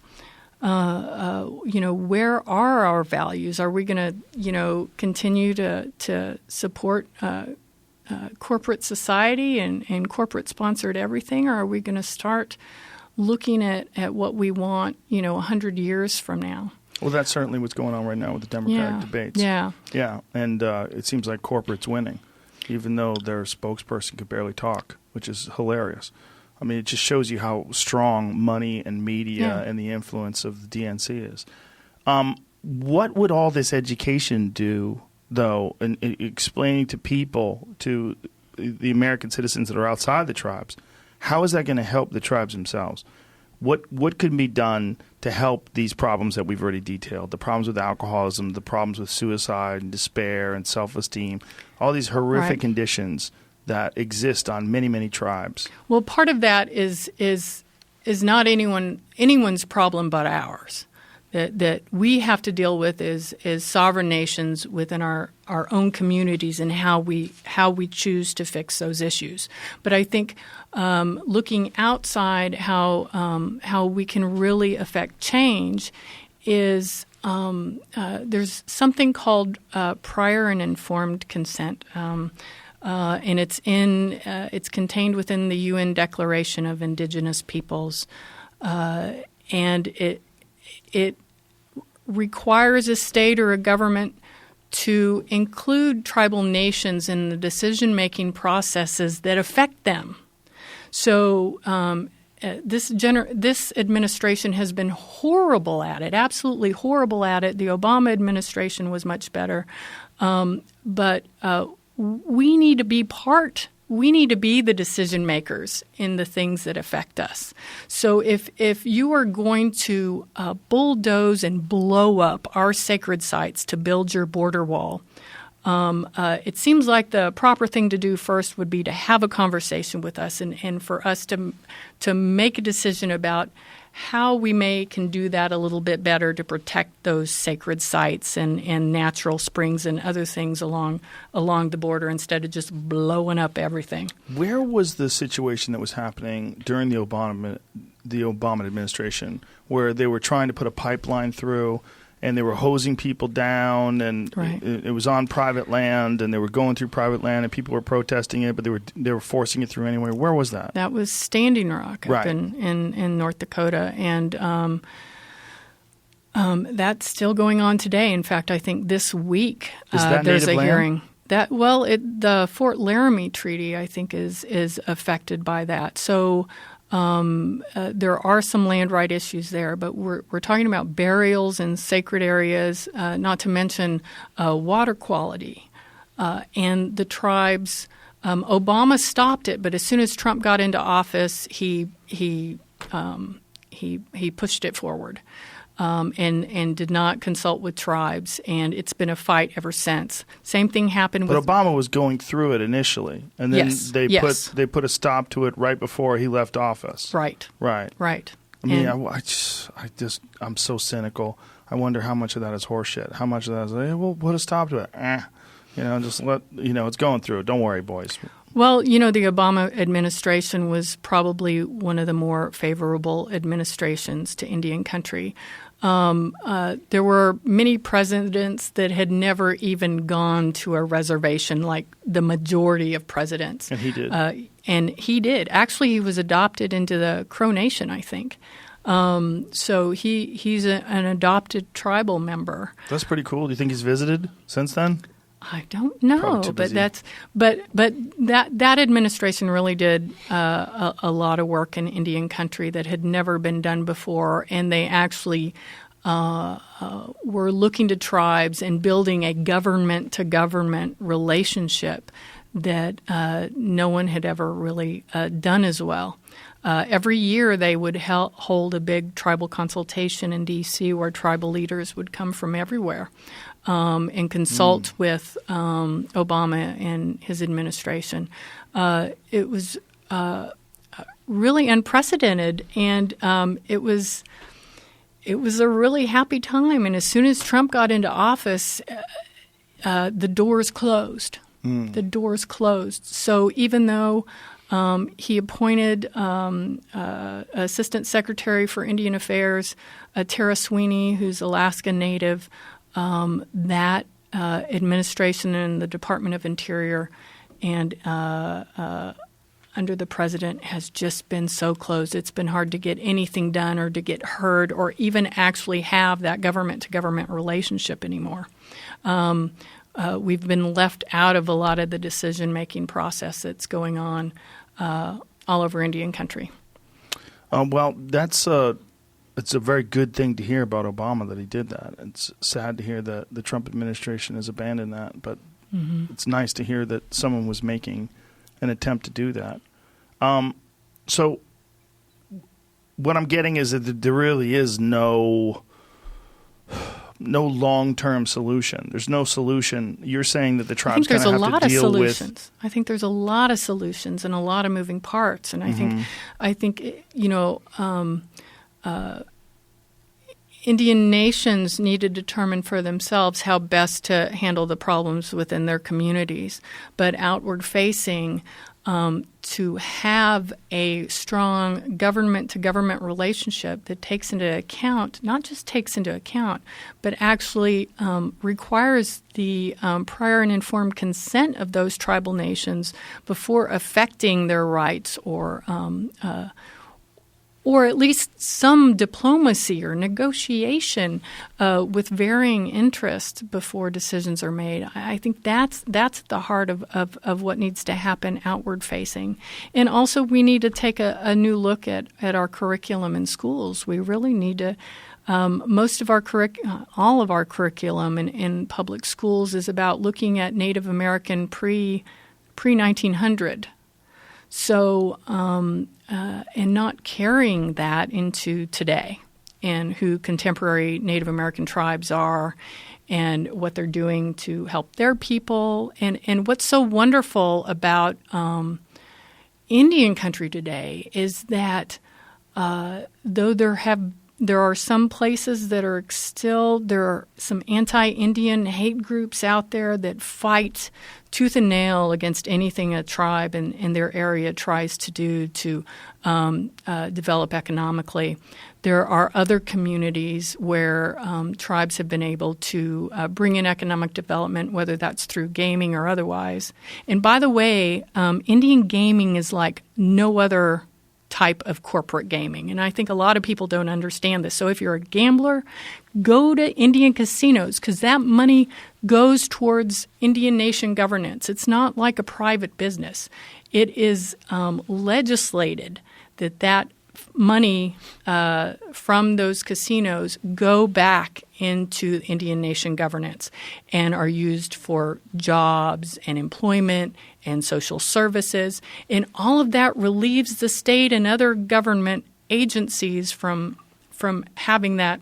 Where are our values? Are we going to, continue to support corporate society and corporate-sponsored everything, or are we going to start looking at what we want, 100 years from now? Well, that's certainly what's going on right now with the Democratic debates. Yeah. Yeah, and it seems like corporate's winning, even though their spokesperson could barely talk, which is hilarious. I mean, it just shows you how strong money and media and the influence of the DNC is. What would all this education do, though, in explaining to people, to the American citizens that are outside the tribes, how is that going to help the tribes themselves? What can be done to help these problems that we've already detailed, the problems with alcoholism, the problems with suicide and despair and self-esteem, all these horrific conditions that exist on many, many tribes? Well, part of that is not anyone's problem but ours. That we have to deal with is sovereign nations within our own communities and how we choose to fix those issues. But I think looking outside how we can really affect change is there's something called prior and informed consent. And it's contained within the UN Declaration of Indigenous Peoples, and it requires a state or a government to include tribal nations in the decision-making processes that affect them. So this administration has been horrible at it, absolutely horrible at it. The Obama administration was much better. But we need to be we need to be the decision makers in the things that affect us. So if you are going to bulldoze and blow up our sacred sites to build your border wall, it seems like the proper thing to do first would be to have a conversation with us and for us to make a decision about how we can do that a little bit better to protect those sacred sites and natural springs and other things along the border instead of just blowing up everything. Where was the situation that was happening during the Obama administration where they were trying to put a pipeline through and they were hosing people down, and right. it was on private land, and they were going through private land, and people were protesting it, but they were forcing it through anyway? Where was that? That was Standing Rock up right. in North Dakota, and that's still going on today. In fact, I think this week there's a hearing. The Fort Laramie Treaty, I think, is affected by that. So. There are some land right issues there, but we're talking about burials in sacred areas, not to mention water quality. And the tribes, Obama stopped it, but as soon as Trump got into office, he pushed it forward. And did not consult with tribes, and it's been a fight ever since. Same thing happened But Obama was going through it initially, and then they put a stop to it right before he left office. Right. Right. Right. I mean, I'm so cynical. I wonder how much of that is horseshit. How much of that is, we'll put a stop to it. Just let, it's going through. Don't worry, boys. Well, the Obama administration was probably one of the more favorable administrations to Indian country. There were many presidents that had never even gone to a reservation, like the majority of presidents. And he did. Actually, he was adopted into the Crow Nation, I think. So he's an adopted tribal member. That's pretty cool. Do you think he's visited since then? I don't know, but that administration really did a lot of work in Indian country that had never been done before, and they actually were looking to tribes and building a government-to-government relationship that no one had ever really done as well. Every year they would hold a big tribal consultation in D.C. where tribal leaders would come from everywhere and consult with Obama and his administration. It was really unprecedented, and it was a really happy time. And as soon as Trump got into office, the doors closed. The doors closed. So even though he appointed Assistant Secretary for Indian Affairs, Tara Sweeney, who's Alaska Native, that administration and the Department of Interior and under the president has just been so closed. It's been hard to get anything done or to get heard or even actually have that government-to-government relationship anymore. We've been left out of a lot of the decision-making process that's going on all over Indian country. Well, it's a very good thing to hear about Obama that he did that. It's sad to hear that the Trump administration has abandoned that, but it's nice to hear that someone was making an attempt to do that. So what I'm getting is that there really is no long-term solution. There's no solution. You're saying that the tribes kind of have to deal with. I think there's a lot of solutions and a lot of moving parts, and I think Indian nations need to determine for themselves how best to handle the problems within their communities, but outward-facing, to have a strong government-to-government relationship that takes into account, not just takes into account, but actually requires the prior and informed consent of those tribal nations before affecting their rights or or at least some diplomacy or negotiation with varying interests before decisions are made. I think that's the heart of what needs to happen outward facing. And also we need to take a new look at our curriculum in schools. We really need to most of our all of our curriculum in public schools is about looking at Native American pre-1900. So, and not carrying that into today and who contemporary Native American tribes are and what they're doing to help their people. And what's so wonderful about Indian country today is that though there are some places that are still, there are some anti-Indian hate groups out there that fight tooth and nail against anything a tribe in their area tries to do to develop economically. There are other communities where tribes have been able to bring in economic development, whether that's through gaming or otherwise. And by the way, Indian gaming is like no other type of corporate gaming. And I think a lot of people don't understand this. So if you're a gambler, go to Indian casinos because that money goes towards Indian Nation governance. It's not like a private business. It is legislated that money from those casinos go back into Indian Nation governance and are used for jobs and employment and social services. And all of that relieves the state and other government agencies from having that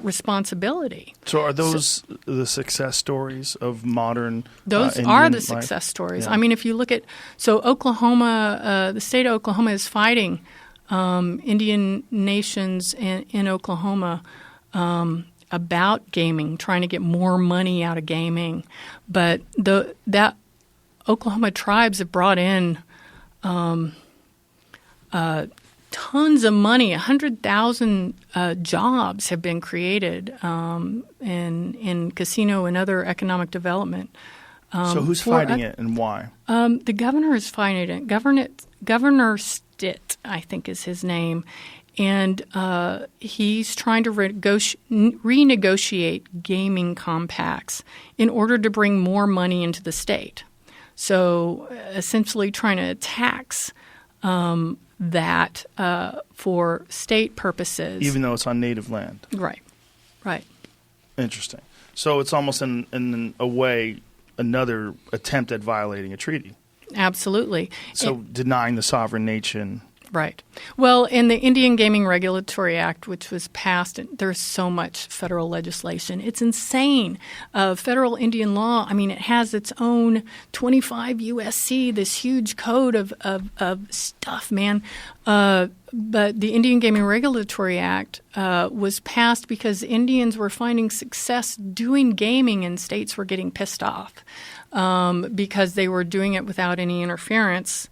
responsibility. So are those the success stories of modern Those Indian are the life? success stories. Yeah. I mean, if you look at – so Oklahoma, the state of Oklahoma is fighting Indian nations in Oklahoma about gaming, trying to get more money out of gaming. But that Oklahoma tribes have brought in tons of money. 100,000 jobs have been created in casino and other economic development. So who's fighting it and why? The governor is fighting it. Governor Stitt, I think, is his name. And he's trying to renegotiate gaming compacts in order to bring more money into the state. So essentially trying to tax that for state purposes. Even though it's on native land. Right. Interesting. So it's almost in a way another attempt at violating a treaty. Absolutely. So denying the sovereign nation. Right. Well, in the Indian Gaming Regulatory Act, which was passed, there's so much federal legislation. It's insane. Federal Indian law, I mean, it has its own 25 USC, this huge code of stuff, man. But the Indian Gaming Regulatory Act was passed because Indians were finding success doing gaming and states were getting pissed off because they were doing it without any interference,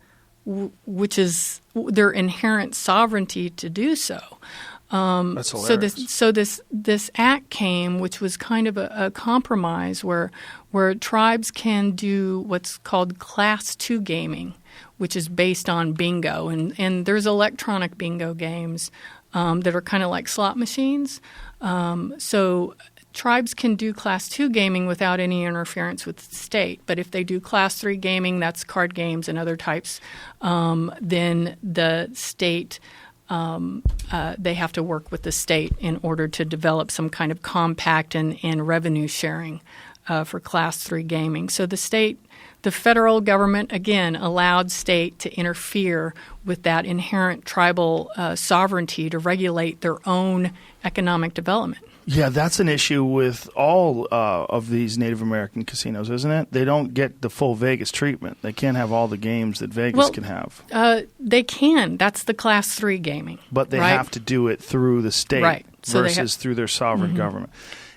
which is their inherent sovereignty to do so. That's hilarious. So this act came, which was kind of a compromise where tribes can do what's called Class 2 gaming, which is based on bingo. And there's electronic bingo games that are kind of like slot machines. So tribes can do Class 2 gaming without any interference with the state. But if they do Class 3 gaming, that's card games and other types, then the state they have to work with the state in order to develop some kind of compact and revenue sharing for Class 3 gaming. So the federal government, again, allowed state to interfere with that inherent tribal sovereignty to regulate their own economic development. Yeah, that's an issue with all of these Native American casinos, isn't it? They don't get the full Vegas treatment. They can't have all the games that Vegas can have. They can. That's the Class 3 gaming. But they have to do it through the state versus through their sovereign government.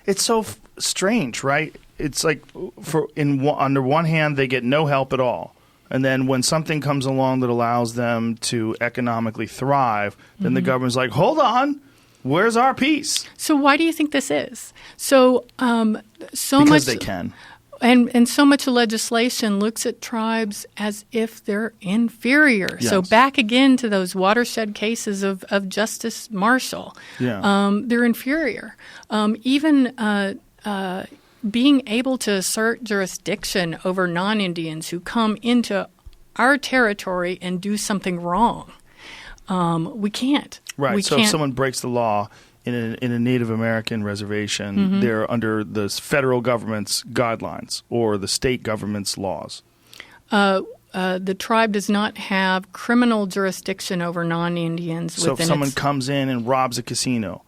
It's so strange, right? It's like under one hand, they get no help at all. And then when something comes along that allows them to economically thrive, then the government's like, hold on. Where's our piece? So why do you think this is? So because much they can. And so much legislation looks at tribes as if they're inferior. Yes. So back again to those watershed cases of Justice Marshall. Yeah. They're inferior. Even being able to assert jurisdiction over non-Indians who come into our territory and do something wrong. We can't. Right. We so can't. if someone breaks the law in a Native American reservation, they're under the federal government's guidelines or the state government's laws. The tribe does not have criminal jurisdiction over non-Indians. So if someone comes in and robs a casino,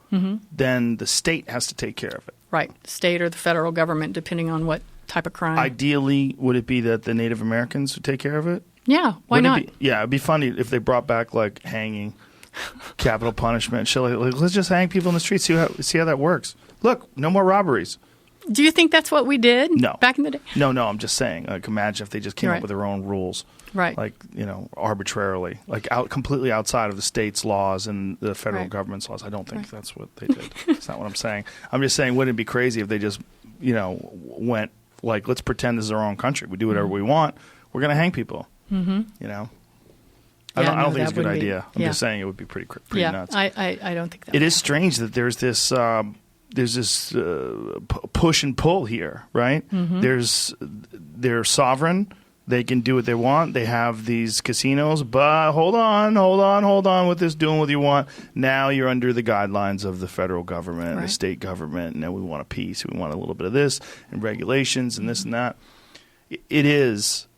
then the state has to take care of it. Right. State or the federal government, depending on what type of crime. Ideally, would it be that the Native Americans would take care of it? Yeah, why not? It'd be funny if they brought back like hanging, capital punishment, shit. Like, let's just hang people in the streets, see how that works. Look, no more robberies. Do you think that's what we did back in the day? No, I'm just saying. Like, imagine if they just came up with their own rules. Right. Like, arbitrarily. Like, completely outside of the state's laws and the federal government's laws. I don't think that's what they did. That's not what I'm saying. I'm just saying, wouldn't it be crazy if they just, went, like, let's pretend this is our own country. We do whatever we want. We're going to hang people. I don't think it's a good idea. I'm just saying it would be pretty nuts. I don't think that. It is strange that there's this push and pull here, right? They're sovereign. They can do what they want. They have these casinos, but hold on with this, doing what you want. Now you're under the guidelines of the federal government and the state government. Now we want a peace. We want a little bit of this and regulations and this and that. It's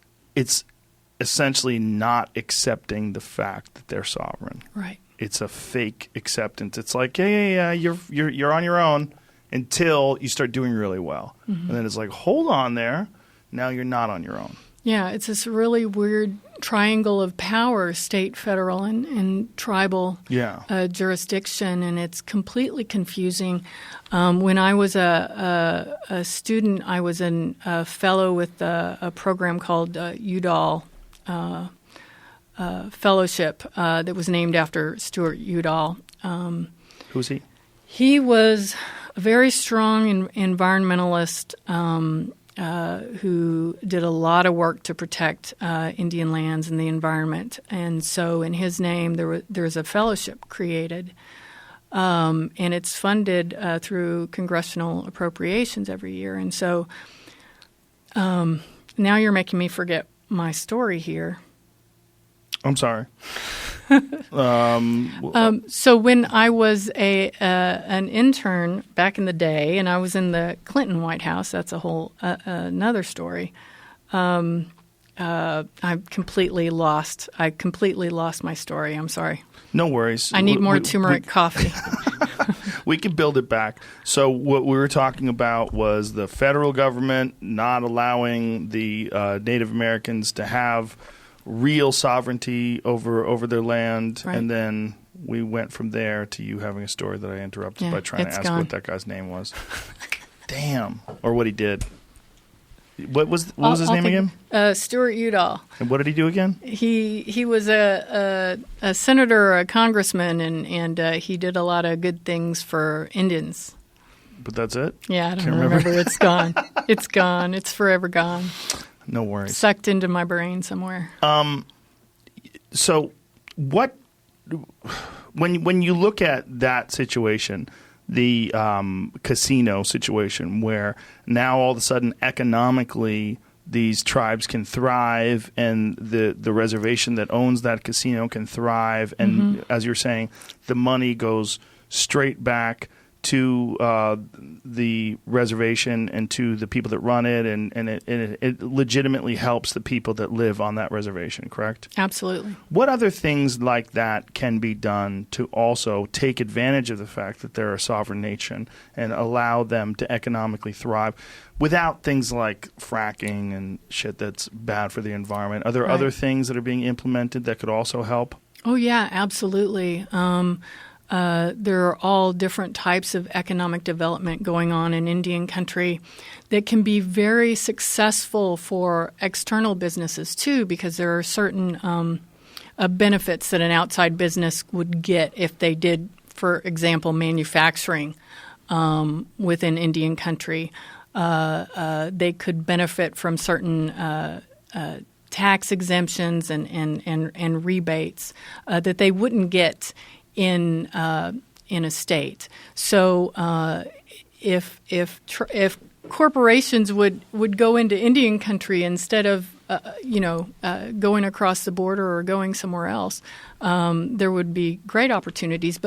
essentially not accepting the fact that they're sovereign. Right. It's a fake acceptance. It's like, yeah, you're on your own until you start doing really well. And then it's like, hold on there. Now you're not on your own. Yeah, it's this really weird triangle of power, state, federal, and tribal jurisdiction, and it's completely confusing. When I was a student, I was a fellow with a program called Udall Fellowship that was named after Stuart Udall. Who's he? He was a very strong environmentalist who did a lot of work to protect Indian lands and the environment. And so in his name, there's a fellowship created, and it's funded through congressional appropriations every year. And so now you're making me forget my story here. I'm sorry. So when I was an intern back in the day, and I was in the Clinton White House, that's a whole another story. I completely lost my story. I'm sorry. No worries. I need more turmeric coffee. We can build it back. So what we were talking about was the federal government not allowing the Native Americans to have real sovereignty over their land, and then we went from there to you having a story that I interrupted by trying to ask what that guy's name was. Damn, or what he did. What was his name again? Stuart Udall. And what did he do again? He was a senator, a congressman, and he did a lot of good things for Indians. But that's it? Yeah, I don't remember. It's gone. It's gone. It's forever gone. No worries. Sucked into my brain somewhere. So what when you look at that situation, the casino situation, where now all of a sudden economically these tribes can thrive and the reservation that owns that casino can thrive, and as you're saying, the money goes straight back to the reservation and to the people that run it, and it legitimately helps the people that live on that reservation, correct? Absolutely. What other things like that can be done to also take advantage of the fact that they're a sovereign nation and allow them to economically thrive without things like fracking and shit that's bad for the environment? Are there other things that are being implemented that could also help? Oh, yeah, absolutely. There are all different types of economic development going on in Indian country that can be very successful for external businesses too, because there are certain benefits that an outside business would get if they did, for example, manufacturing within Indian country. they could benefit from certain tax exemptions and rebates that they wouldn't get in a state. So if corporations would go into Indian country instead of going across the border or going somewhere else, there would be great opportunities.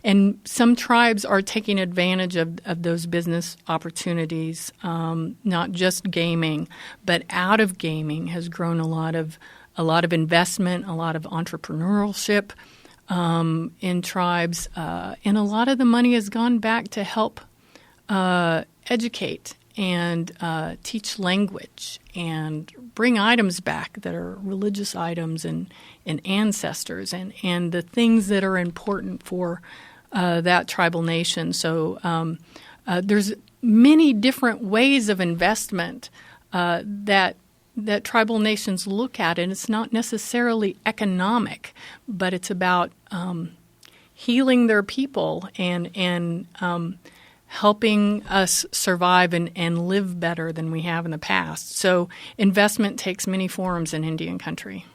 And some tribes are taking advantage of those business opportunities. Not just gaming, but out of gaming has grown a lot of investment, a lot of entrepreneurship in tribes, and a lot of the money has gone back to help educate and teach language and bring items back that are religious items and ancestors and the things that are important for that tribal nation. So there's many different ways of investment that tribal nations look at, and it's not necessarily economic, but it's about healing their people and helping us survive and live better than we have in the past. So investment takes many forms in Indian country.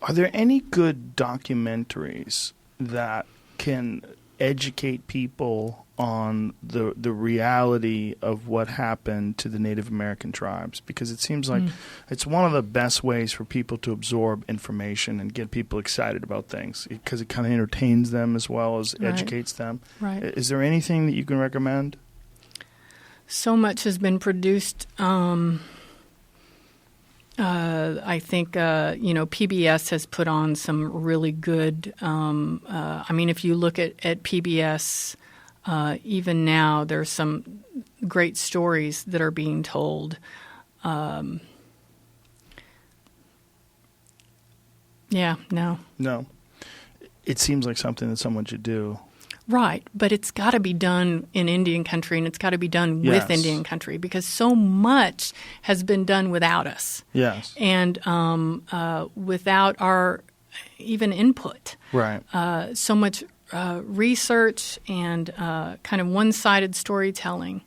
Are there any good documentaries that can educate people on the reality of what happened to the Native American tribes? Because it seems like it's one of the best ways for people to absorb information and get people excited about things, because it kind of entertains them as well as educates them. Right. Is there anything that you can recommend? So much has been produced. I think, PBS has put on some really good, if you look at PBS, even now, there's some great stories that are being told. No. It seems like something that someone should do. Right, but it's got to be done in Indian country, and it's got to be done with Indian country, because so much has been done without us. Yes. And without our even input. Right. So much research and kind of one-sided storytelling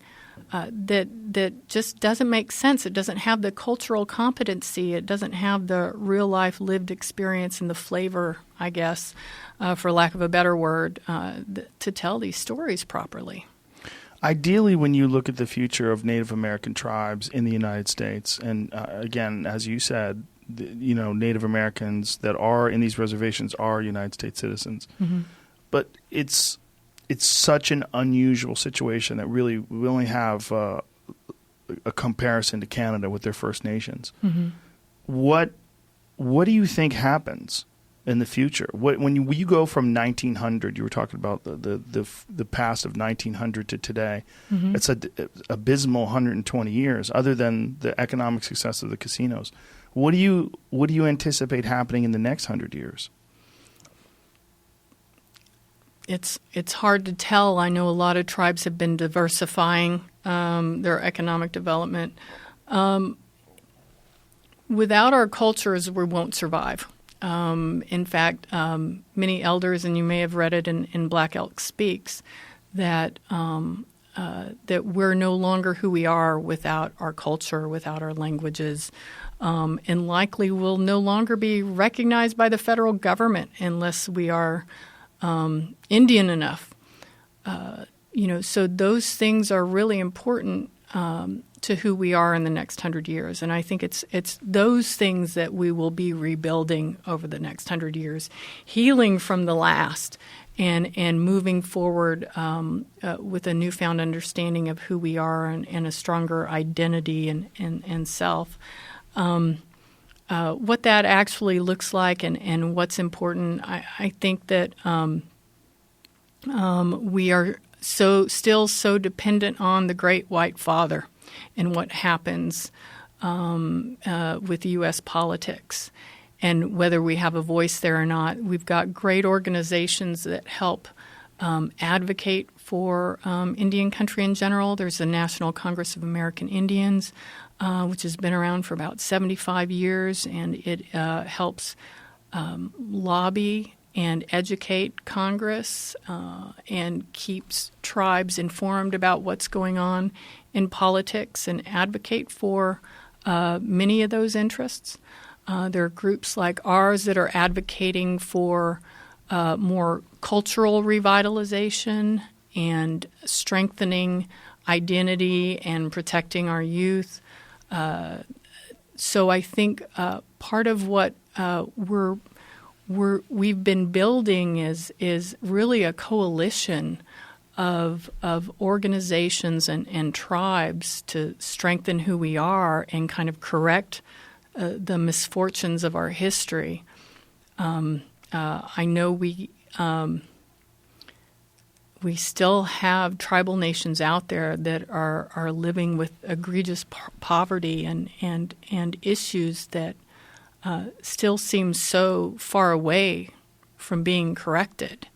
that just doesn't make sense. It doesn't have the cultural competency. It doesn't have the real-life lived experience and the flavor, I guess, for lack of a better word, to tell these stories properly. Ideally, when you look at the future of Native American tribes in the United States, and again, as you said, Native Americans that are in these reservations are United States citizens. Mm-hmm. But it's such an unusual situation that really we only have a comparison to Canada with their First Nations. Mm-hmm. What do you think happens in the future? When you go from 1900, you were talking about the past of 1900 to today. Mm-hmm. It's an abysmal 120 years. Other than the economic success of the casinos, what do you anticipate happening in the next 100 years? It's hard to tell. I know a lot of tribes have been diversifying their economic development. Without our cultures, we won't survive. In fact, many elders, and you may have read it in Black Elk Speaks, that we're no longer who we are without our culture, without our languages, and likely will no longer be recognized by the federal government unless we are Indian enough. So those things are really important to who we are in the next 100 years. And I think it's those things that we will be rebuilding over the next 100 years, healing from the last and moving forward with a newfound understanding of who we are and a stronger identity and self. What that actually looks like and what's important, I think that we are still so dependent on the Great White Father and what happens with U.S. politics. And whether we have a voice there or not, we've got great organizations that help advocate for Indian country in general. There's the National Congress of American Indians, which has been around for about 75 years, and it helps lobby and educate Congress and keeps tribes informed about what's going on in politics and advocate for many of those interests. There are groups like ours that are advocating for more cultural revitalization and strengthening identity and protecting our youth. So I think part of what we've been building is really a coalition of organizations and tribes to strengthen who we are and kind of correct the misfortunes of our history. I know we still have tribal nations out there that are living with egregious poverty and issues that still seem so far away from being corrected.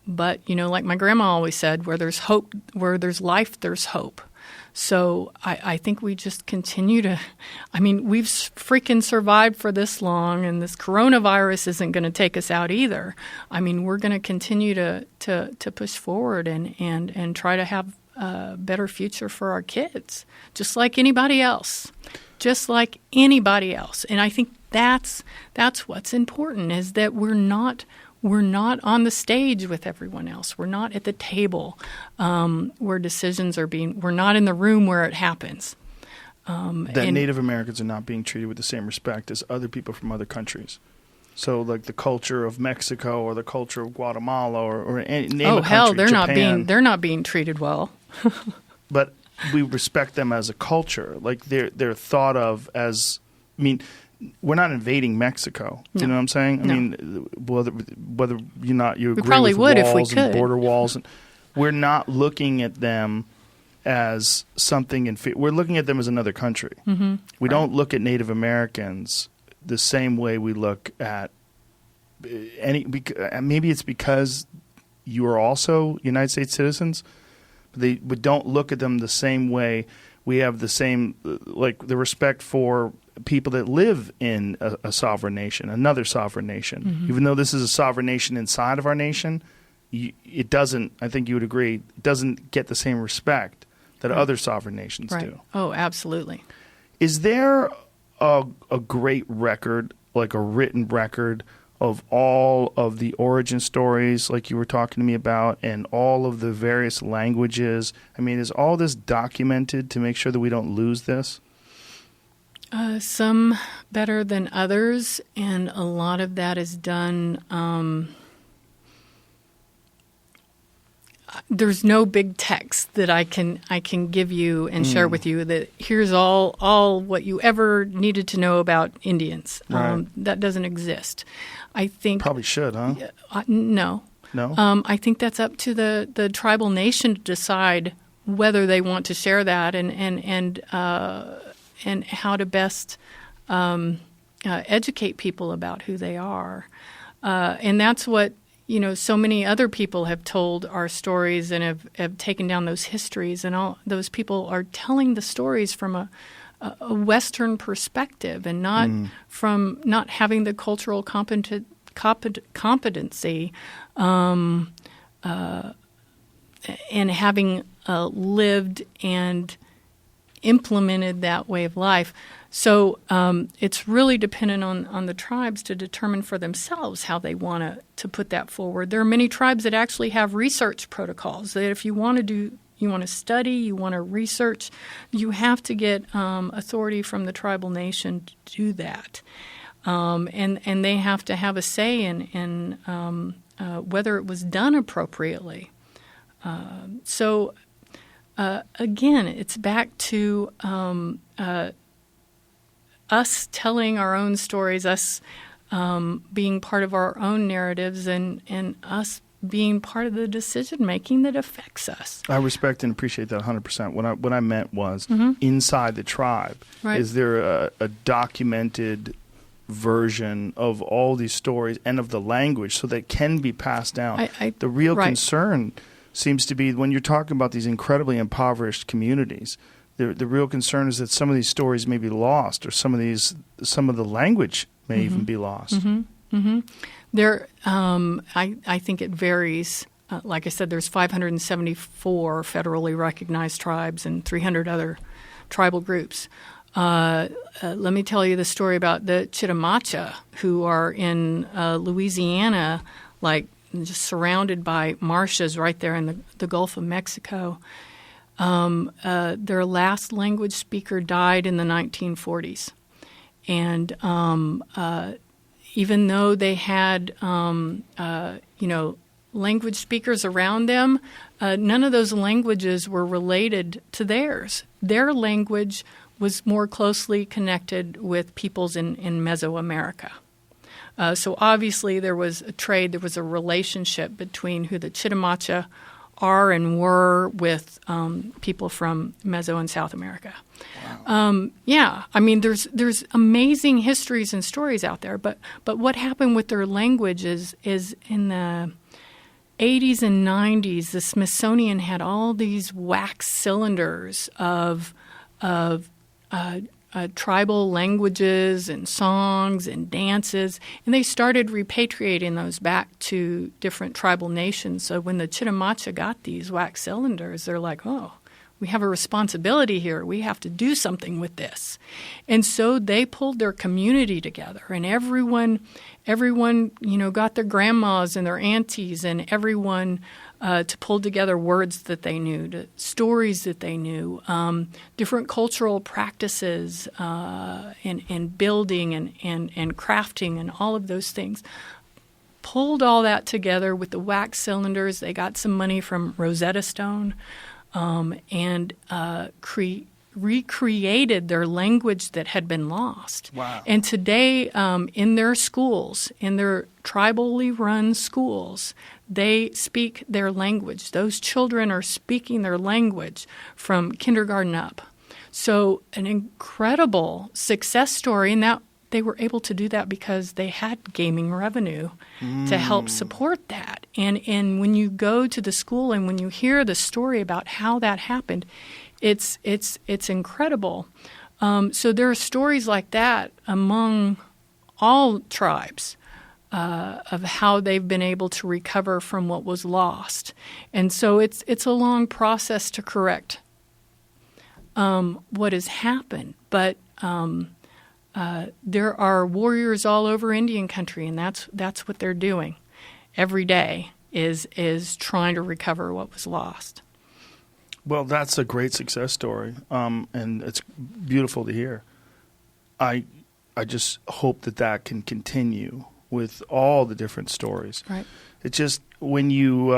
But, like my grandma always said, where there's hope, where there's life, there's hope. So I think we just continue to – we've freaking survived for this long, and this coronavirus isn't going to take us out either. We're going to continue to push forward and try to have a better future for our kids, just like anybody else. Just like anybody else. And I think that's what's important, is that we're not on the stage with everyone else. We're not at the table where decisions are being – we're not in the room where it happens. Native Americans are not being treated with the same respect as other people from other countries. So like the culture of Mexico or the culture of Guatemala or any name a country, they're not being treated well. But we respect them as a culture. Like they're thought of as we're not invading Mexico. No. You know what I'm saying? No. Whether you agree probably with would walls if we and could. border walls, we're not looking at them as something we're looking at them as another country. Mm-hmm. We don't look at Native Americans the same way we look at maybe it's because you are also United States citizens. We don't look at them the same way. We have the same the respect for people that live in a sovereign nation, another sovereign nation. Mm-hmm. Even though this is a sovereign nation inside of our nation, it doesn't, I think you would agree, it doesn't get the same respect that other sovereign nations do. Oh, absolutely. Is there a great record, like a written record, of all of the origin stories like you were talking to me about and all of the various languages? Is all this documented to make sure that we don't lose this? Some better than others, and a lot of that is done. There's no big text that I can give you and share with you that here's all what you ever needed to know about Indians. Right. That doesn't exist. I think probably should, huh? No. I think that's up to the tribal nation to decide whether they want to share that and how to best educate people about who they are. And that's what so many other people have told our stories and have taken down those histories, and all those people are telling the stories from a Western perspective and not having the cultural competency and having lived and implemented that way of life. So it's really dependent on the tribes to determine for themselves how they want to put that forward. There are many tribes that actually have research protocols that if you want to study, you want to research, you have to get authority from the tribal nation to do that. And they have to have a say in whether it was done appropriately. So again, it's back to us telling our own stories, us being part of our own narratives, and us being part of the decision-making that affects us. I respect and appreciate that 100%. What I meant was inside the tribe. Right. Is there a documented version of all these stories and of the language so that can be passed down? The real concern seems to be when you're talking about these incredibly impoverished communities, the real concern is that some of these stories may be lost, or some of the language may even be lost. There, I think it varies. Like I said, there's 574 federally recognized tribes and 300 other tribal groups. Let me tell you the story about the Chitimacha, who are in Louisiana, like just surrounded by marshes right there in the Gulf of Mexico. Their last language speaker died in the 1940s. And even though they had, language speakers around them, none of those languages were related to theirs. Their language was more closely connected with peoples in Mesoamerica. So obviously there was a trade, there was a relationship between who the Chitimacha are and were with people from Meso and South America. Wow. There's amazing histories and stories out there, but what happened with their language is in the 80s and 90s, the Smithsonian had all these wax cylinders of tribal languages and songs and dances, and they started repatriating those back to different tribal nations. So when the Chitimacha got these wax cylinders, they're like, oh, we have a responsibility here. We have to do something with this. And so they pulled their community together, and everyone, got their grandmas and their aunties and everyone to pull together words that they knew, stories that they knew, different cultural practices and building and crafting and all of those things. Pulled all that together with the wax cylinders. They got some money from Rosetta Stone and recreated their language that had been lost. Wow. And today in their schools, in their tribally run schools, they speak their language. Those children are speaking their language from kindergarten up. So an incredible success story, and that they were able to do that because they had gaming revenue to help support that. And when you go to the school and when you hear the story about how that happened, it's incredible. So there are stories like that among all tribes of how they've been able to recover from what was lost. And so it's a long process to correct what has happened. But there are warriors all over Indian country, and that's what they're doing every day is trying to recover what was lost. Well, that's a great success story, and it's beautiful to hear. I just hope that can continue with all the different stories. Right. It's just when you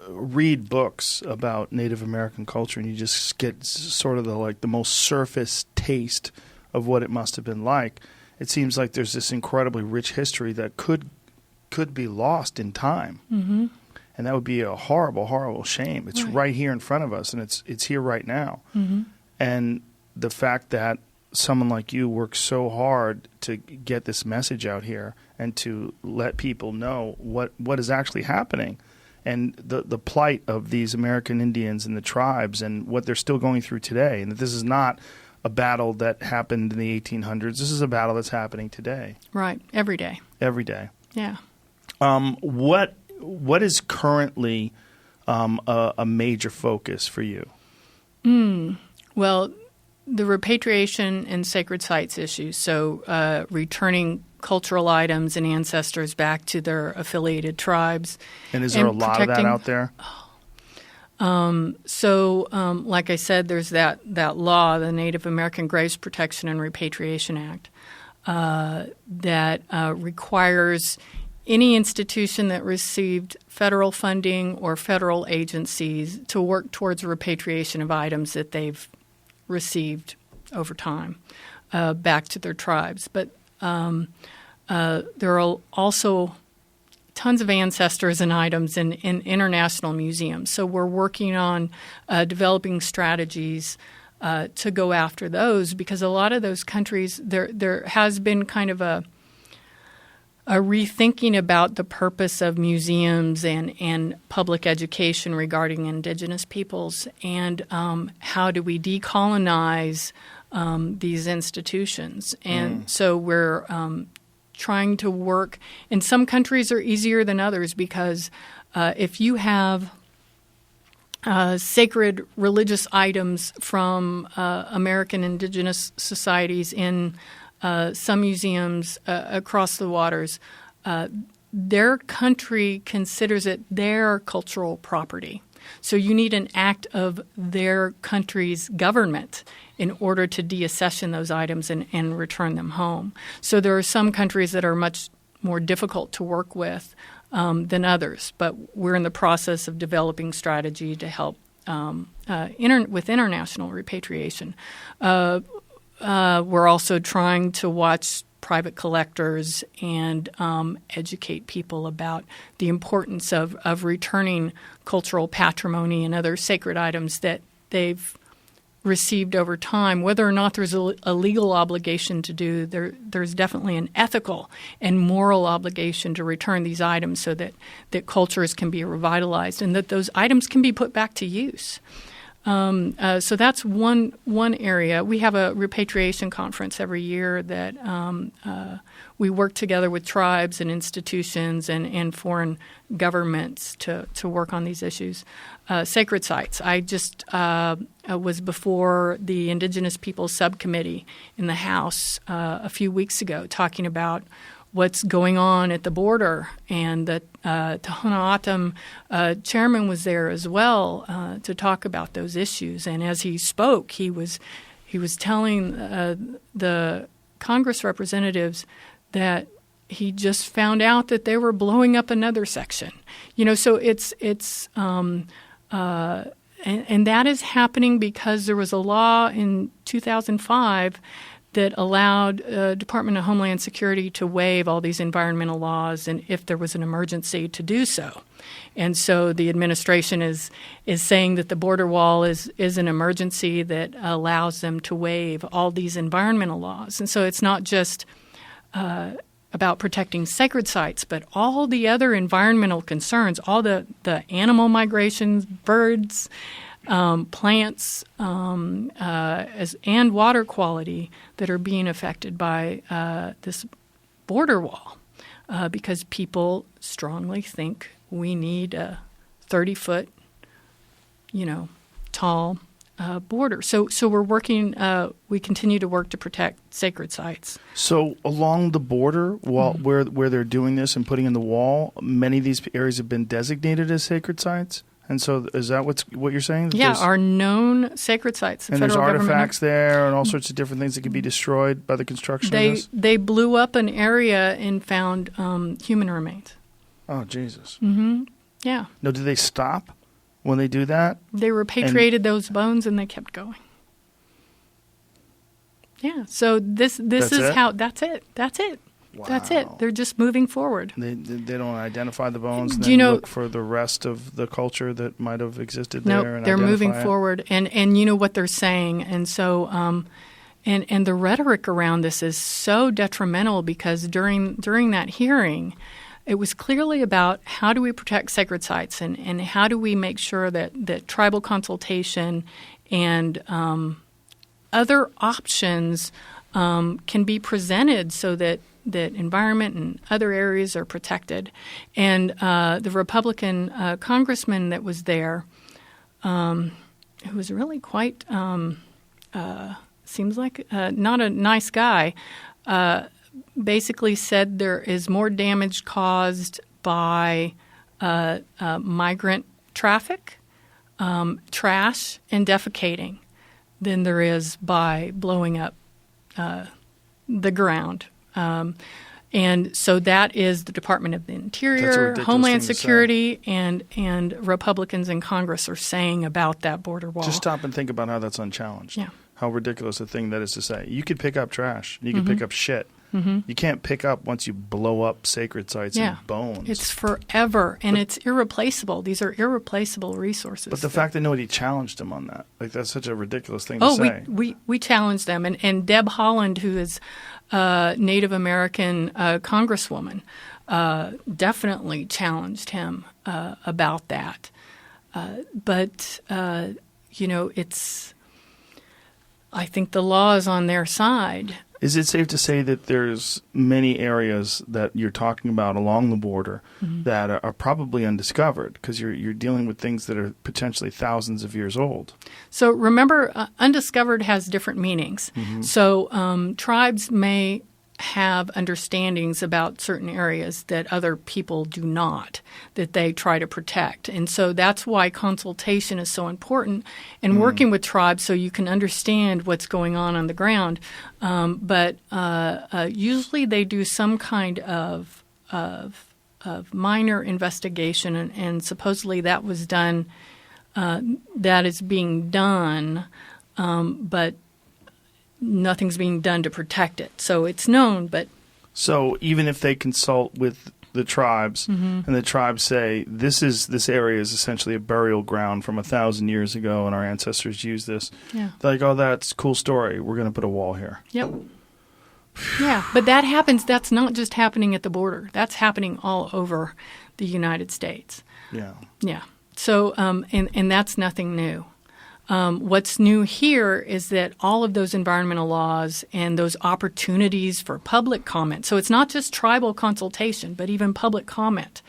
read books about Native American culture and you just get sort of the most surface taste of what it must have been like, it seems like there's this incredibly rich history that could be lost in time. Mm-hmm. And that would be a horrible, horrible shame. It's right here in front of us, and it's here right now. Mm-hmm. And the fact that someone like you works so hard to get this message out here and to let people know what is actually happening and the plight of these American Indians and the tribes and what they're still going through today, and that this is not a battle that happened in the 1800s. This is a battle that's happening today. Right. Every day. Every day. Yeah. What is currently a major focus for you? Well, the repatriation and sacred sites issues, so returning cultural items and ancestors back to their affiliated tribes. And is there a lot of that out there? Like I said, there's that law, the Native American Graves Protection and Repatriation Act, that requires any institution that received federal funding or federal agencies to work towards repatriation of items that they've received over time back to their tribes. But there are also tons of ancestors and items in international museums. So we're working on developing strategies to go after those, because a lot of those countries, there has been kind of a rethinking about the purpose of museums and public education regarding indigenous peoples, and how do we decolonize these institutions. And so we're trying to work. And some countries are easier than others because if you have sacred religious items from American indigenous societies in some museums across the waters, their country considers it their cultural property. So you need an act of their country's government in order to deaccession those items and return them home. So there are some countries that are much more difficult to work with than others, but we're in the process of developing strategy to help with international repatriation. We're also trying to watch private collectors and educate people about the importance of returning cultural patrimony and other sacred items that they've received over time. Whether or not there's a legal obligation to do, there's definitely an ethical and moral obligation to return these items so that cultures can be revitalized and that those items can be put back to use. So that's one area. We have a repatriation conference every year that we work together with tribes and institutions and foreign governments to work on these issues. Sacred sites. I just was before the Indigenous Peoples Subcommittee in the House a few weeks ago talking about what's going on at the border, and the Tohono O'odham chairman was there as well to talk about those issues. And as he spoke, he was telling the Congress representatives that he just found out that they were blowing up another section. So it's and that is happening because there was a law in 2005 that allowed Department of Homeland Security to waive all these environmental laws, and if there was an emergency, to do so. And so the administration is saying that the border wall is an emergency that allows them to waive all these environmental laws. And so it's not just about protecting sacred sites, but all the other environmental concerns, all the animal migrations, birds, plants, and water quality that are being affected by this border wall, because people strongly think we need a 30-foot, tall border. So we're working. We continue to work to protect sacred sites. So along the border, where they're doing this and putting in the wall, many of these areas have been designated as sacred sites. And so is that what you're saying? Yeah, our known sacred sites. And there's artifacts there and all sorts of different things that can be destroyed by the construction of this? They blew up an area and found human remains. Oh, Jesus. Mm-hmm. Yeah. No, do they stop when they do that? They repatriated those bones and they kept going. Yeah, so this is how – that's it. Wow. That's it. They're just moving forward. They don't identify the bones and then look for the rest of the culture that might have existed there. No, they're moving forward, and you know what they're saying, and so and the rhetoric around this is so detrimental because during that hearing, it was clearly about how do we protect sacred sites and how do we make sure that tribal consultation and other options can be presented so that environment and other areas are protected. And the Republican congressman that was there, who was really quite, seems like not a nice guy, basically said there is more damage caused by migrant traffic, trash, and defecating than there is by blowing up the ground. And so that is the Department of the Interior, Homeland Security, and Republicans in Congress are saying about that border wall. Just stop and think about how that's unchallenged. Yeah. How ridiculous a thing that is to say. You could pick up trash. You could pick up shit. Mm-hmm. You can't pick up once you blow up sacred sites and bones. It's forever, and it's irreplaceable. These are irreplaceable resources. But the fact that nobody challenged them on that, that's such a ridiculous thing to say. We challenged them. And Deb Haaland, who is Native American congresswoman, definitely challenged him about that. But it's – I think the law is on their side. Is it safe to say that there's many areas that you're talking about along the border that are probably undiscovered because you're dealing with things that are potentially thousands of years old? So remember, undiscovered has different meanings. So tribes may have understandings about certain areas that other people do not, that they try to protect. And so that's why consultation is so important and working with tribes so you can understand what's going on the ground. But usually they do some kind of minor investigation, and supposedly that was done, that is being done, but nothing's being done to protect it. So it's known, but... So even if they consult with the tribes and the tribes say, this area is essentially a burial ground from 1,000 years ago and our ancestors used this, they're like, oh, that's a cool story. We're going to put a wall here. Yep. Yeah, but that happens. That's not just happening at the border. That's happening all over the United States. Yeah. Yeah. So, and that's nothing new. What's new here is that all of those environmental laws and those opportunities for public comment, so it's not just tribal consultation, but even public comment,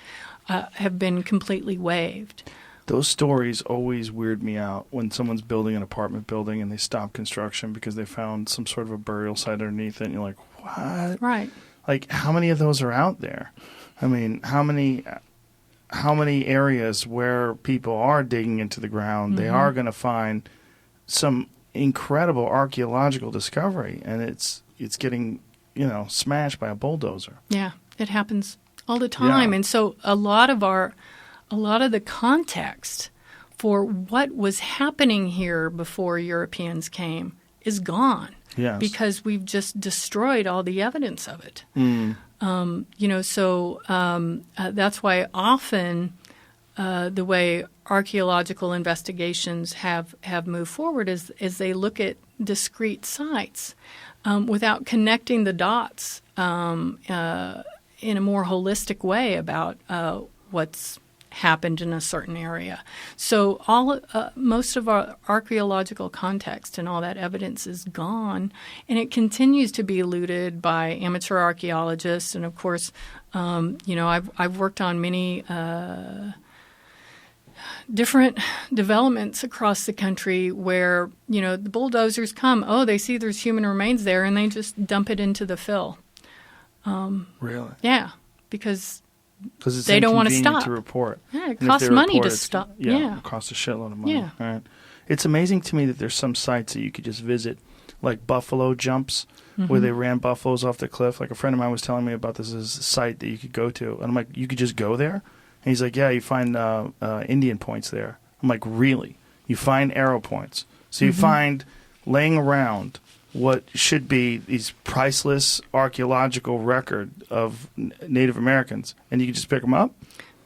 have been completely waived. Those stories always weird me out when someone's building an apartment building and they stop construction because they found some sort of a burial site underneath it, and you're like, what? Right. Like, how many of those are out there? I mean, how many areas where people are digging into the ground, they are going to find some incredible archaeological discovery, and it's getting, smashed by a bulldozer. Yeah, it happens all the time. Yeah. And so a lot of the context for what was happening here before Europeans came is gone. Yes. Because we've just destroyed all the evidence of it. That's why often the way archaeological investigations have moved forward is they look at discrete sites without connecting the dots in a more holistic way about what's happened in a certain area. So most of our archaeological context and all that evidence is gone, and it continues to be eluded by amateur archaeologists. And of course, I've worked on many different developments across the country where the bulldozers come. Oh, they see there's human remains there, and they just dump it into the fill. Really? Yeah, because it's they don't want to stop. To report. Yeah, it costs money to stop. It costs a shitload of money. Yeah. Right. It's amazing to me that there's some sites that you could just visit, like buffalo jumps, where they ran buffaloes off the cliff. Like a friend of mine was telling me about this as a site that you could go to. And I'm like, you could just go there? And he's like, yeah, you find Indian points there. I'm like, really? You find arrow points. So you find laying around what should be these priceless archaeological record of Native Americans, and you can just pick them up?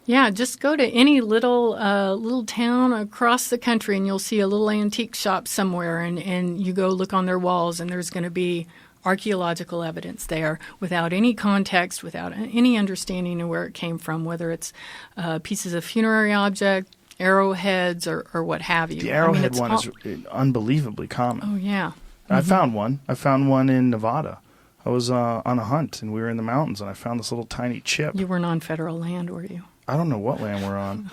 Yeah, just go to any little town across the country, and you'll see a little antique shop somewhere, and you go look on their walls, and there's going to be archaeological evidence there without any context, without any understanding of where it came from, whether it's pieces of funerary object, arrowheads, or what have you. The arrowhead one is unbelievably common. Oh, yeah. I found one. I found one in Nevada. I was on a hunt, and we were in the mountains, and I found this little tiny chip. You weren't on federal land, were you? I don't know what land we're on.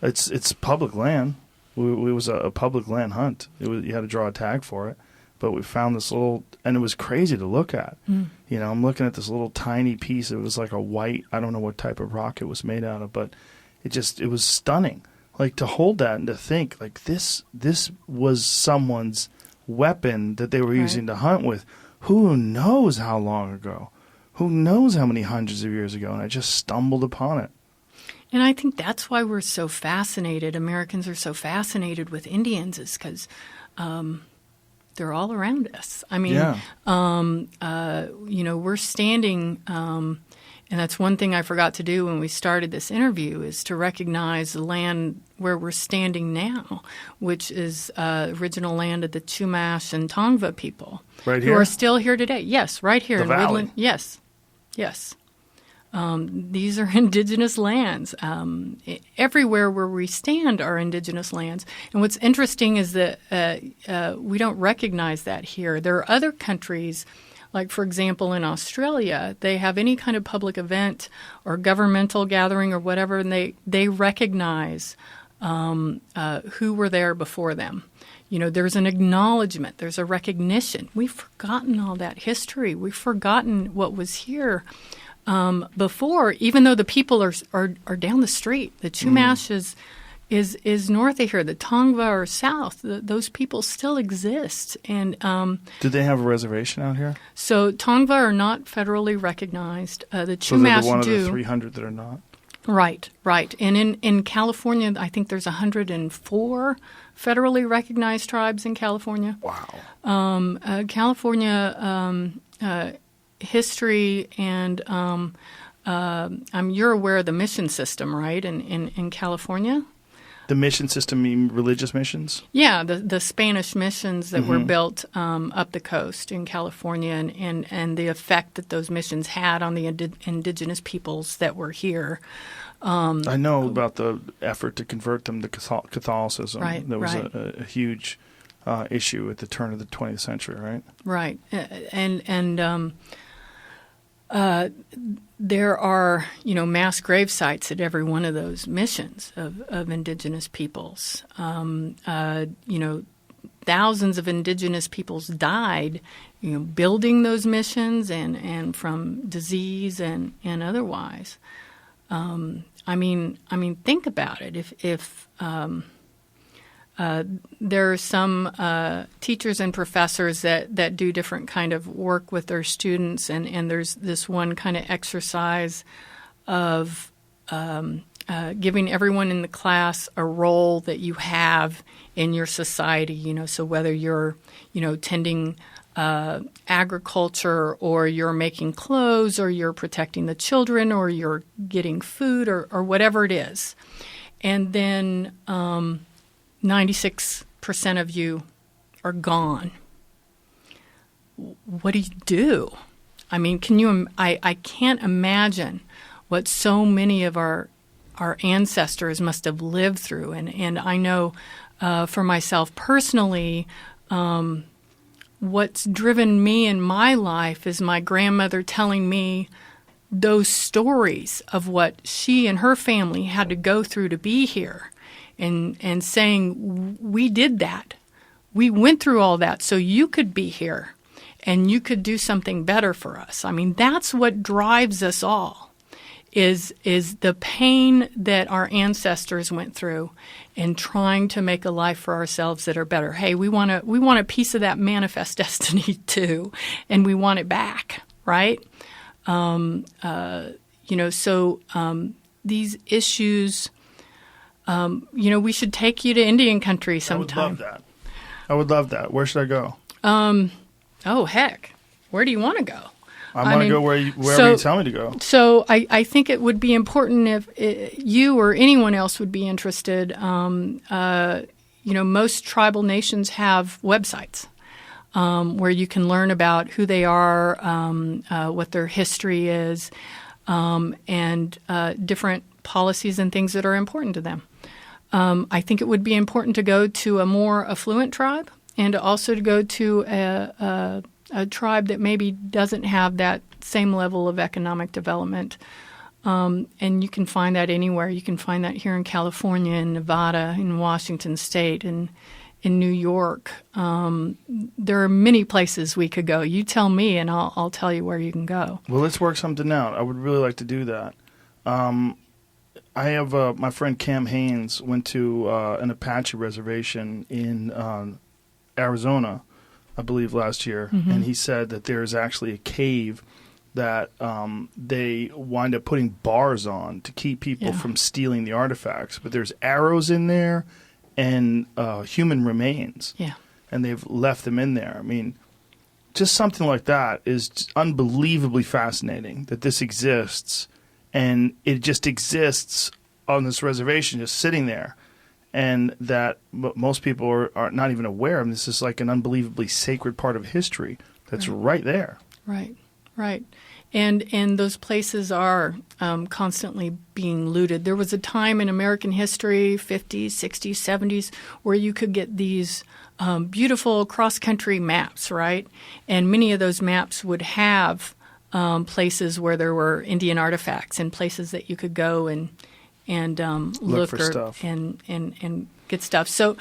It's public land. It was a public land hunt. You had to draw a tag for it. But we found this little, and it was crazy to look at. I'm looking at this little tiny piece. It was like a white, I don't know what type of rock it was made out of, but it was stunning. Like, to hold that and to think, like, this was someone's weapon that they were using to hunt with. Who knows how long ago? Who knows how many hundreds of years ago? And I just stumbled upon it. And I think that's why we're so fascinated. Americans are so fascinated with Indians, is because they're all around us. I mean, we're standing, and that's one thing I forgot to do when we started this interview, is to recognize the land where we're standing now, which is original land of the Chumash and Tongva people. Right here? Who are still here today. Yes, right here the in valley. Woodland. Yes. These are indigenous lands. Everywhere where we stand are indigenous lands. And what's interesting is that we don't recognize that here. There are other countries Like, for example, in Australia, they have any kind of public event or governmental gathering or whatever, and they recognize who were there before them. There's an acknowledgement. There's a recognition. We've forgotten all that history. We've forgotten what was here before, even though the people are down the street. The Chumash is north of here. The Tongva are south. Those people still exist. And do they have a reservation out here? So Tongva are not federally recognized. The Chumash so they're one do. of the 300 that are not? Right. And in California, I think there's 104 federally recognized tribes in California. Wow. California history and you're aware of the mission system, right? In California. The mission system mean religious missions? Yeah, the Spanish missions that were built up the coast in California and the effect that those missions had on the indigenous peoples that were here. I know about the effort to convert them to Catholicism. Right, that was a huge issue at the turn of the 20th century, right? Right. There are, mass grave sites at every one of those missions of indigenous peoples. Thousands of indigenous peoples died, building those missions and from disease and otherwise. Think about it. If there are some teachers and professors that do different kind of work with their students, and there's this one kind of exercise of giving everyone in the class a role that you have in your society. So whether you're, tending agriculture, or you're making clothes, or you're protecting the children, or you're getting food, or whatever it is, and then 96% of you are gone. What do you do? Can you? I can't imagine what so many of our ancestors must have lived through, and I know for myself personally, what's driven me in my life is my grandmother telling me those stories of what she and her family had to go through to be here. And saying, we did that. We went through all that so you could be here and you could do something better for us. That's what drives us all, is the pain that our ancestors went through and trying to make a life for ourselves that are better. Hey, we want a piece of that manifest destiny too, and we want it back, right? These issues... we should take you to Indian country sometime. I would love that. Where should I go? Oh, heck. Where do you want to go? I want to go wherever you tell me to go. So I think it would be important if you or anyone else would be interested. Most tribal nations have websites where you can learn about who they are, what their history is, and different policies and things that are important to them. I think it would be important to go to a more affluent tribe, and also to go to a tribe that maybe doesn't have that same level of economic development. And you can find that anywhere. You can find that here in California, in Nevada, in Washington State, and in New York. There are many places we could go. You tell me, and I'll tell you where you can go. Well, let's work something out. I would really like to do that. I have my friend Cam Haynes went to an Apache reservation in Arizona, I believe, last year, and he said that there's actually a cave that they wind up putting bars on to keep people from stealing the artifacts. But there's arrows in there and human remains, and they've left them in there. Just something like that is unbelievably fascinating that this exists. And it just exists on this reservation, just sitting there, and that most people are not even aware of. This is like an unbelievably sacred part of history that's right there. Right. And those places are constantly being looted. There was a time in American history, 50s, 60s, 70s, where you could get these beautiful cross-country maps, right? And many of those maps would have places where there were Indian artifacts and places that you could go and look for stuff and get stuff. So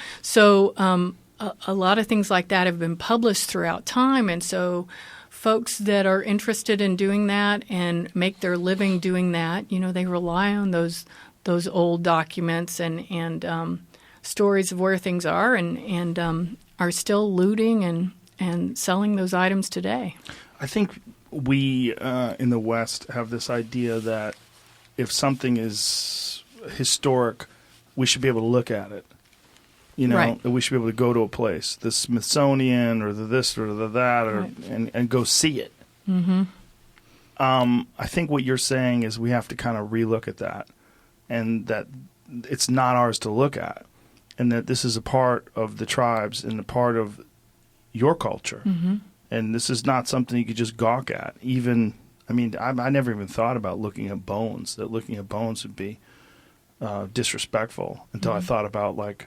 a lot of things like that have been published throughout time, and so folks that are interested in doing that and make their living doing that, they rely on those old documents and stories of where things are, and are still looting and selling those items today. I think we in the West have this idea that if something is historic, we should be able to look at it. Right. That we should be able to go to a place, the Smithsonian or the this or the that, or Right. and go see it. Mm-hmm. I think what you're saying is we have to kind of relook at that, and that it's not ours to look at, and that this is a part of the tribes and a part of your culture, and this is not something you could just gawk at. I never even thought about looking at bones. That looking at bones would be disrespectful until I thought about like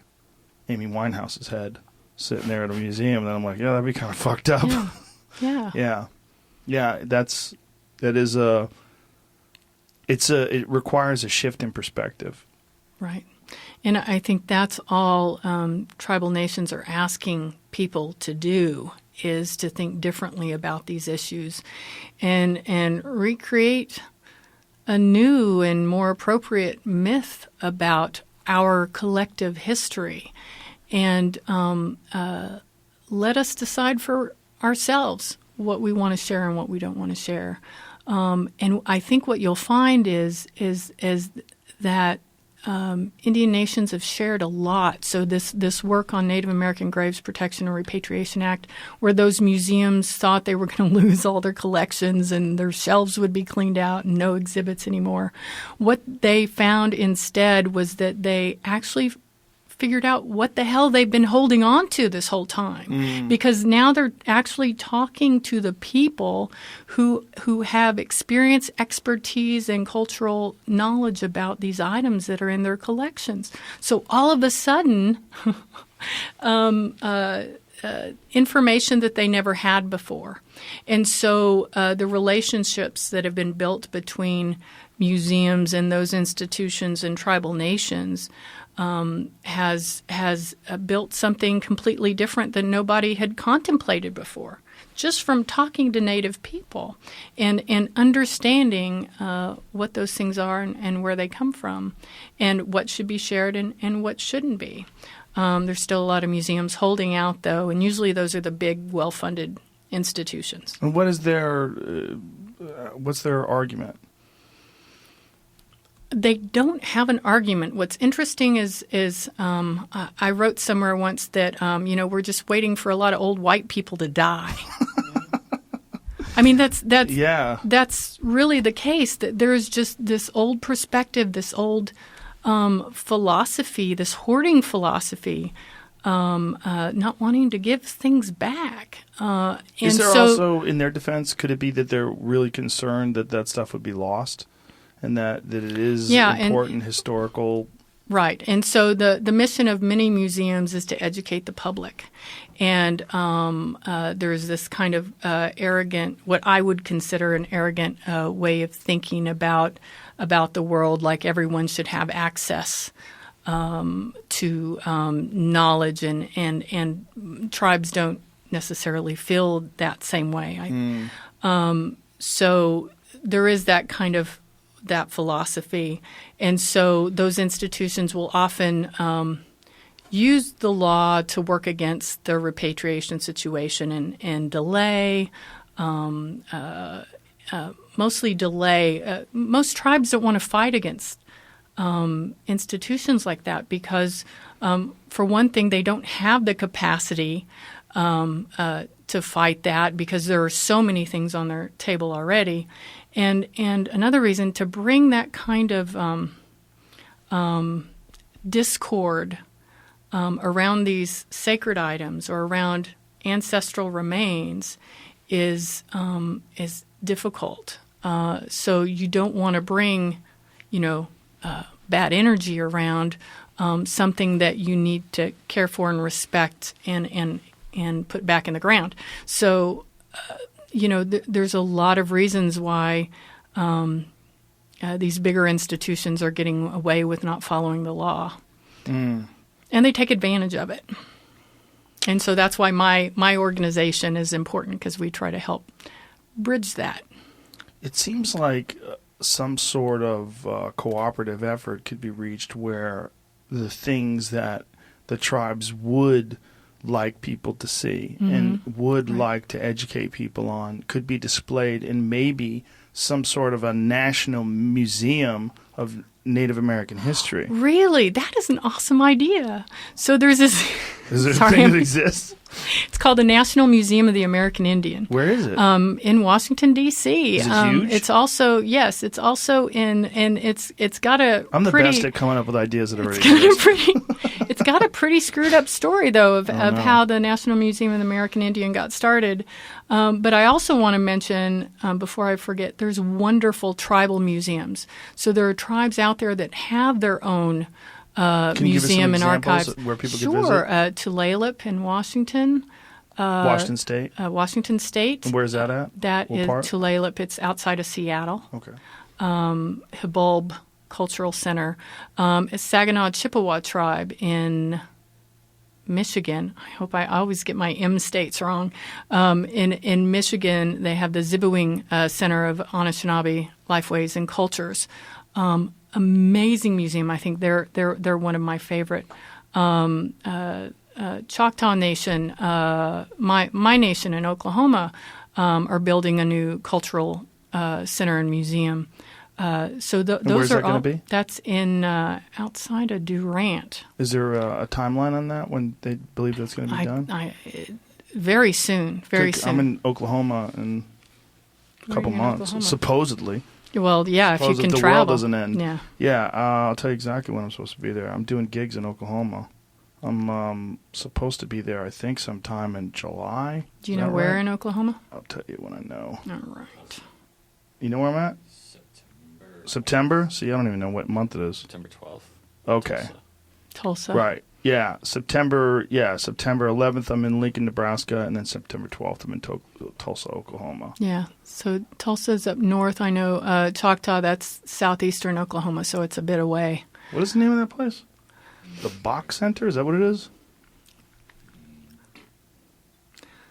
Amy Winehouse's head sitting there at a museum, and then I'm like, yeah, that'd be kind of fucked up. Yeah. It requires a shift in perspective. Right. And I think that's all tribal nations are asking people to do, is to think differently about these issues and recreate a new and more appropriate myth about our collective history, and let us decide for ourselves what we want to share and what we don't want to share. And I think what you'll find is that Indian nations have shared a lot. So this work on Native American Graves Protection and Repatriation Act, where those museums thought they were going to lose all their collections and their shelves would be cleaned out and no exhibits anymore, what they found instead was that they actually figured out what the hell they've been holding on to this whole time, because now they're actually talking to the people who have experience, expertise, and cultural knowledge about these items that are in their collections. So all of a sudden, information that they never had before. And so the relationships that have been built between museums and those institutions and tribal nations has built something completely different than nobody had contemplated before, just from talking to Native people and understanding what those things are and where they come from and what should be shared and what shouldn't be. There's still a lot of museums holding out, though, and usually those are the big, well-funded institutions. And what is what's their argument? They don't have an argument. What's interesting is I wrote somewhere once that we're just waiting for a lot of old white people to die. I mean, that's really the case. That there is just this old perspective, this old philosophy, this hoarding philosophy, not wanting to give things back. Is there also, in their defense, could it be that they're really concerned that stuff would be lost? And that it is important historical. Right. And so the mission of many museums is to educate the public. And there's this kind of arrogant, what I would consider an arrogant way of thinking about the world, like everyone should have access to knowledge, and tribes don't necessarily feel that same way. So there is that kind of that philosophy. And so those institutions will often use the law to work against the repatriation situation and delay, mostly delay. Most tribes don't want to fight against institutions like that because, for one thing, they don't have the capacity to fight that because there are so many things on their table already. And another reason, to bring that kind of discord around these sacred items or around ancestral remains is difficult. So you don't want to bring, bad energy around something that you need to care for and respect and put back in the ground. So, there's a lot of reasons why these bigger institutions are getting away with not following the law. And they take advantage of it. And so that's why my organization is important, because we try to help bridge that. It seems like some sort of cooperative effort could be reached where the things that the tribes would like people to see and would like to educate people on could be displayed in maybe some sort of a national museum of Native American history. Really? That is an awesome idea. So there's this... Is there a thing that exists? It's called the National Museum of the American Indian. Where is it? In Washington, D.C. Is it huge? It's also in, and it's got a I'm the pretty, best at coming up with ideas that already exist. It's got a pretty screwed up story, though, of how the National Museum of the American Indian got started. But I also want to mention, before I forget, there's wonderful tribal museums. So there are tribes out there that have their own museum and archives. Where people sure, could visit? Tulalip in Washington. Washington State? Washington State. And where's that at? That what is part? Tulalip. It's outside of Seattle. Okay. Hubulb Cultural Center. It's Saginaw Chippewa tribe in Michigan. I hope I always get my M states wrong. In Michigan, they have the Zibowing Center of Anishinaabe Lifeways and Cultures. Amazing museum. I think they're one of my favorite. Choctaw Nation, my nation in Oklahoma, are building a new cultural center and museum. So those where's are that going all. to be? That's in outside of Durant. Is there a timeline on that when they believe that's going to be done? Very soon. Very soon. I'm in Oklahoma in a couple months, Oklahoma? supposedly. Well, yeah, if you can the travel. world doesn't end. Yeah. Yeah, I'll tell you exactly when I'm supposed to be there. I'm doing gigs in Oklahoma. I'm supposed to be there, I think, sometime in July. Do you know where in Oklahoma? I'll tell you when I know. All right. You know where I'm at? September? See, I don't even know what month it is. September 12th. Okay. Tulsa. Right. Yeah, September 11th I'm in Lincoln, Nebraska, and then September 12th I'm in Tulsa, Oklahoma. Yeah, so Tulsa's up north. I know Choctaw, that's southeastern Oklahoma, so it's a bit away. What is the name of that place? The Bach Center? Is that what it is?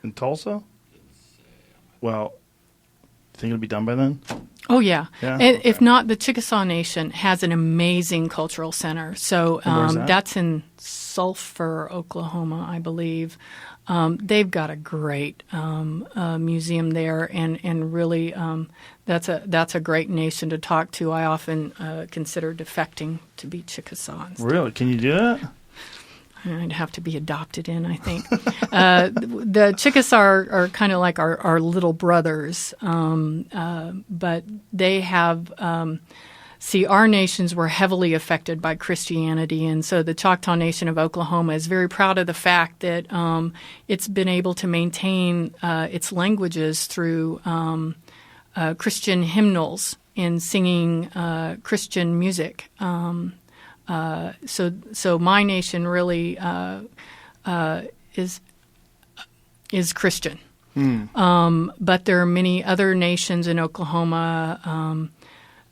In Tulsa? Well, think it'll be done by then? Oh, yeah. Yeah? And Okay. if not, the Chickasaw Nation has an amazing cultural center. So where's that? that's in Sulphur, Oklahoma, I believe. They've got a great museum there, and really that's a great nation to talk to. I often consider defecting to be Chickasaw instead. Really? Can you do that? I'd have to be adopted in, I think. The Chickasaw are kind of like our little brothers, but they have... our nations were heavily affected by Christianity, and so the Choctaw Nation of Oklahoma is very proud of the fact that it's been able to maintain its languages through Christian hymnals and singing Christian music. So my nation really is Christian. But there are many other nations in Oklahoma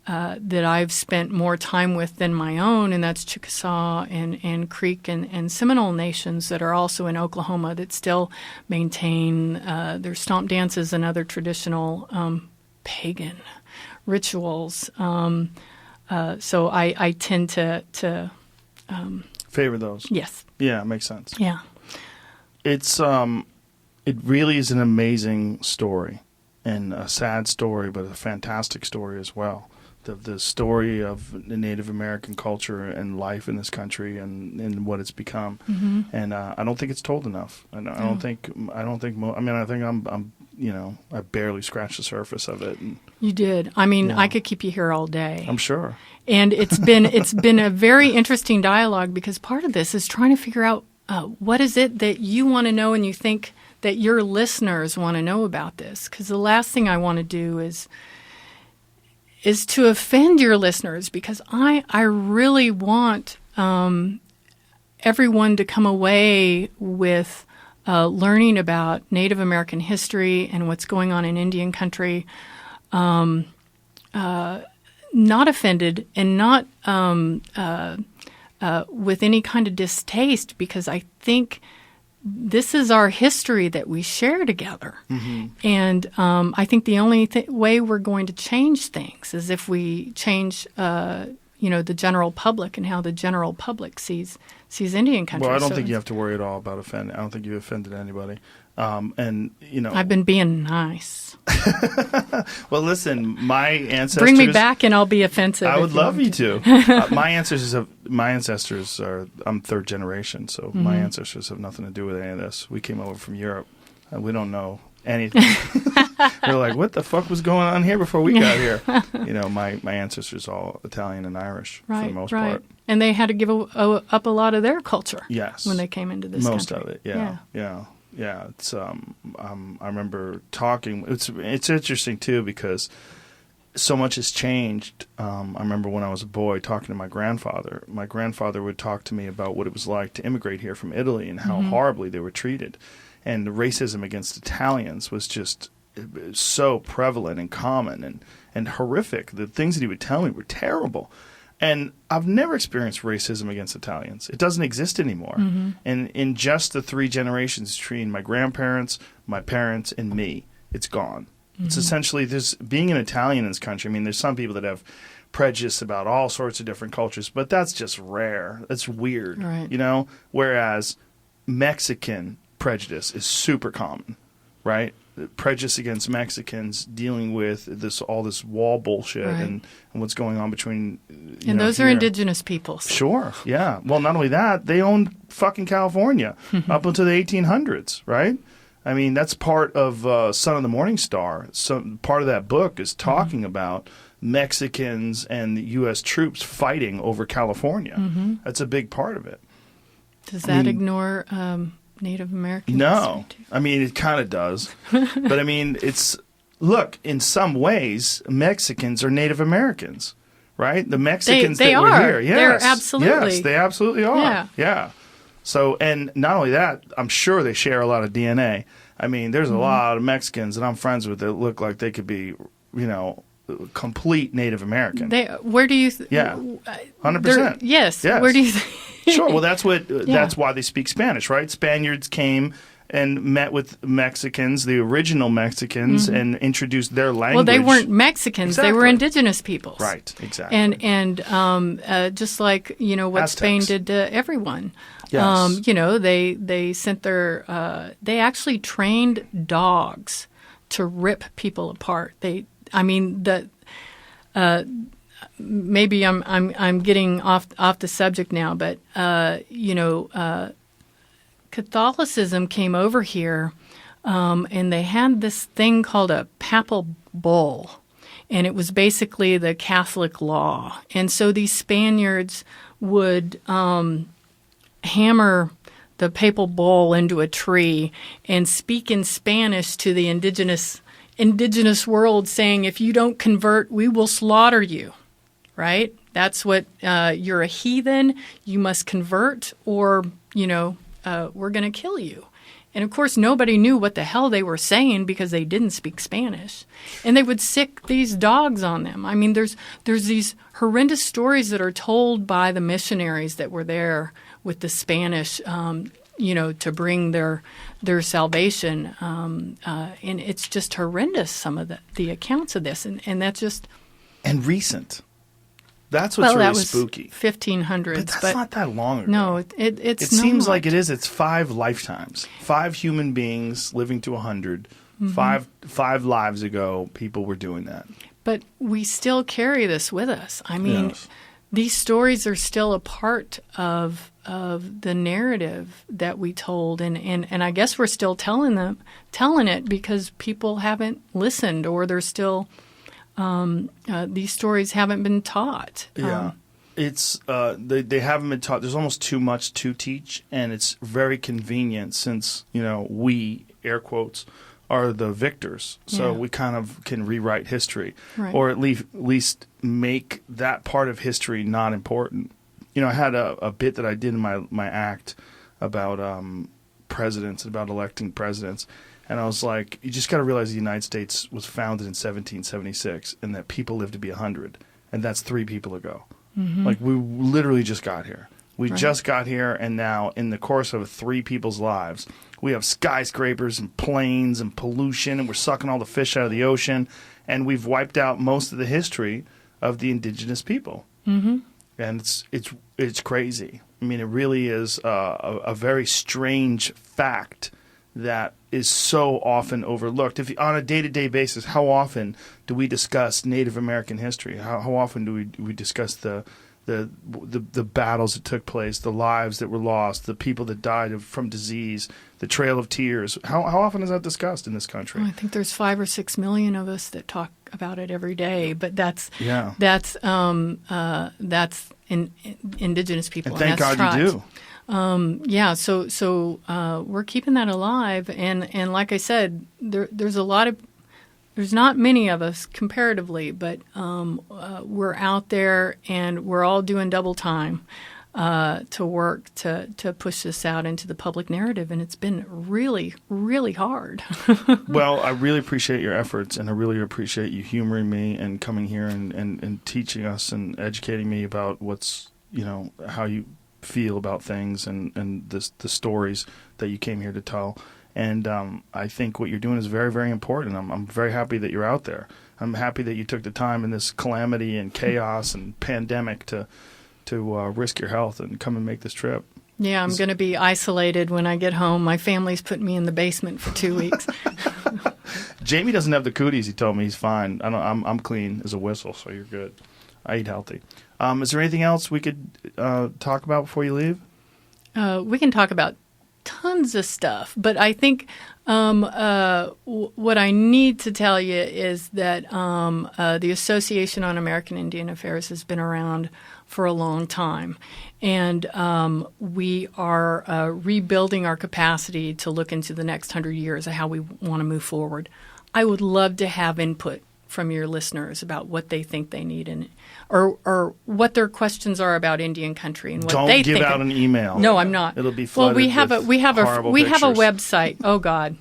that I've spent more time with than my own, and that's Chickasaw and Creek and Seminole nations that are also in Oklahoma that still maintain their stomp dances and other traditional pagan rituals. So I tend to favor those. yes. Yeah, it makes sense. Yeah. It's it really is an amazing story, and a sad story, but a fantastic story as well. The story of the Native American culture and life in this country and what it's become. Mm-hmm. And I don't think it's told enough. I don't think I'm I barely scratched the surface of it. And, You did. I mean, Yeah. I could keep you here all day. I'm sure. And it's been a very interesting dialogue, because part of this is trying to figure out what is it that you want to know and you think that your listeners want to know about this. Because the last thing I want to do is to offend your listeners, because I really want everyone to come away with learning about Native American history and what's going on in Indian country, not offended and not with any kind of distaste, because I think this is our history that we share together. Mm-hmm. And I think the only way we're going to change things is if we change the general public and how the general public sees Indian country. Well, I don't think you have to worry at all about offending. I don't think you offended anybody. I've been being nice. Well, listen, my ancestors. Bring me back, and I'll be offensive. I would love you to. My ancestors are. I'm third generation, so Mm-hmm. my ancestors have nothing to do with any of this. We came over from Europe, and we don't know anything. They're like, what the fuck was going on here before we got here? My ancestors all Italian and Irish for the most part. And they had to give up a lot of their culture. Yes, when they came into this most country. of it. Yeah. It's I remember talking. It's interesting too because so much has changed. I remember when I was a boy talking to my grandfather. My grandfather would talk to me about what it was like to immigrate here from Italy and how horribly they were treated, and the racism against Italians was just so prevalent and common and horrific. The things that he would tell me were terrible. And I've never experienced racism against Italians. It doesn't exist anymore. Mm-hmm. And in just the 3 generations between my grandparents, my parents, and me, it's gone. Mm-hmm. It's essentially this being an Italian in this country. I mean, there's some people that have prejudice about all sorts of different cultures, but that's just rare. That's weird, right. Whereas Mexican prejudice is super common, right? Prejudice against Mexicans, dealing with all this wall bullshit and what's going on between and those are indigenous peoples. Sure, yeah. Well, not only that, they owned fucking California up until the 1800s, right? I mean, that's part of Son of the Morning Star. So part of that book is talking about Mexicans and the U.S. troops fighting over California. Mm-hmm. That's a big part of it. Does that ignore Native Americans? No. I mean, it kind of does. But I mean, look, in some ways, Mexicans are Native Americans, right? The Mexicans they that are. were here. Yes. They're absolutely. Yes, they absolutely are. Yeah. So, and not only that, I'm sure they share a lot of DNA. I mean, there's a lot of Mexicans that I'm friends with that look like they could be, complete Native American. Where do you? 100%. Yes. Where do you? Sure. Well, that's why they speak Spanish, right? Spaniards came and met with Mexicans, the original Mexicans, and introduced their language. Well, they weren't Mexicans; exactly. They were indigenous peoples. Right. Exactly. And just like what Aztecs. Spain did to everyone. Yes. They sent they actually trained dogs to rip people apart. Maybe I'm getting off the subject now, but Catholicism came over here, and they had this thing called a papal bull, and it was basically the Catholic law. And so these Spaniards would hammer the papal bull into a tree and speak in Spanish to the indigenous world, saying, "If you don't convert, we will slaughter you." Right? That's what you're a heathen. You must convert, or we're going to kill you. And of course, nobody knew what the hell they were saying because they didn't speak Spanish, and they would sick these dogs on them. I mean, there's these horrendous stories that are told by the missionaries that were there with the Spanish, to bring their salvation, and it's just horrendous. Some of the accounts of this, and that's just recent. That's what's really was spooky. 1500s, but that's not that long ago. No, it's. It seems like it is. It's 5 lifetimes, 5 human beings living to 100. Mm-hmm. Five lives ago, people were doing that. But we still carry this with us. I mean, these stories are still a part of the narrative that we told, and I guess we're still telling it because people haven't listened, or they're still. These stories haven't been taught. Yeah, it's they haven't been taught. There's almost too much to teach, and it's very convenient since we, air quotes, are the victors. So we kind of can rewrite history, or at least make that part of history not important. I had a bit that I did in my act about presidents, about electing presidents. And I was like, you just got to realize the United States was founded in 1776 and that people lived to be 100. And that's 3 people ago. Mm-hmm. Like, we literally just got here. We just got here, and now in the course of 3 people's lives, we have skyscrapers and planes and pollution, and we're sucking all the fish out of the ocean, and we've wiped out most of the history of the indigenous people. Mm-hmm. And it's crazy. I mean, it really is a very strange fact that is so often overlooked. If on a day-to-day basis, how often do we discuss Native American history? How often do we discuss the battles that took place, the lives that were lost, the people that died from disease, the Trail of Tears? How often is that discussed in this country? Well, I think there's 5 or 6 million of us that talk about it every day, but that's indigenous people. And thank God tribes. you do. So we're keeping that alive, and like I said, there's not many of us comparatively, but we're out there and we're all doing double time to work to push this out into the public narrative, and it's been really, really hard. Well, I really appreciate your efforts, and I really appreciate you humoring me and coming here and teaching us and educating me about what's, how you feel about things and the stories that you came here to tell. And I think what you're doing is very, very important. I'm very happy that you're out there. I'm happy that you took the time in this calamity and chaos and pandemic to risk your health and come and make this trip. Yeah, I'm going to be isolated when I get home. My family's putting me in the basement for 2 weeks. Jamie doesn't have the cooties. He told me he's fine. I'm clean as a whistle, so you're good. I eat healthy. Is there anything else we could talk about before you leave? We can talk about tons of stuff, but I think what I need to tell you is that the Association on American Indian Affairs has been around for a long time, and we are rebuilding our capacity to look into the next 100 years of how we want to move forward. I would love to have input from your listeners about what they think they need or what their questions are about Indian country and what Don't they give think. out an email. No, I'm not. It'll be flooded. Well, we have a pictures. website. Oh God,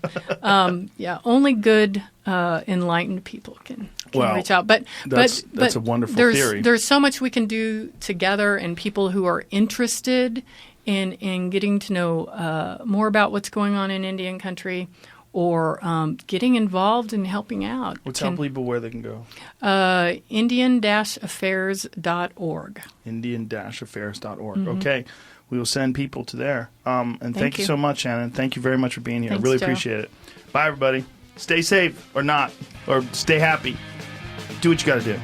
only good enlightened people can reach out. But that's a wonderful theory. There's so much we can do together, and people who are interested in getting to know more about what's going on in Indian country, or getting involved in helping out. Tell people where they can go. Indian-affairs.org. Indian-affairs.org. Mm-hmm. Okay. We will send people to there. And thank you so much, Shannon. Thank you very much for being here. Thanks, I really Joe. appreciate it. Bye, everybody. Stay safe or not, or stay happy. Do what you got to do.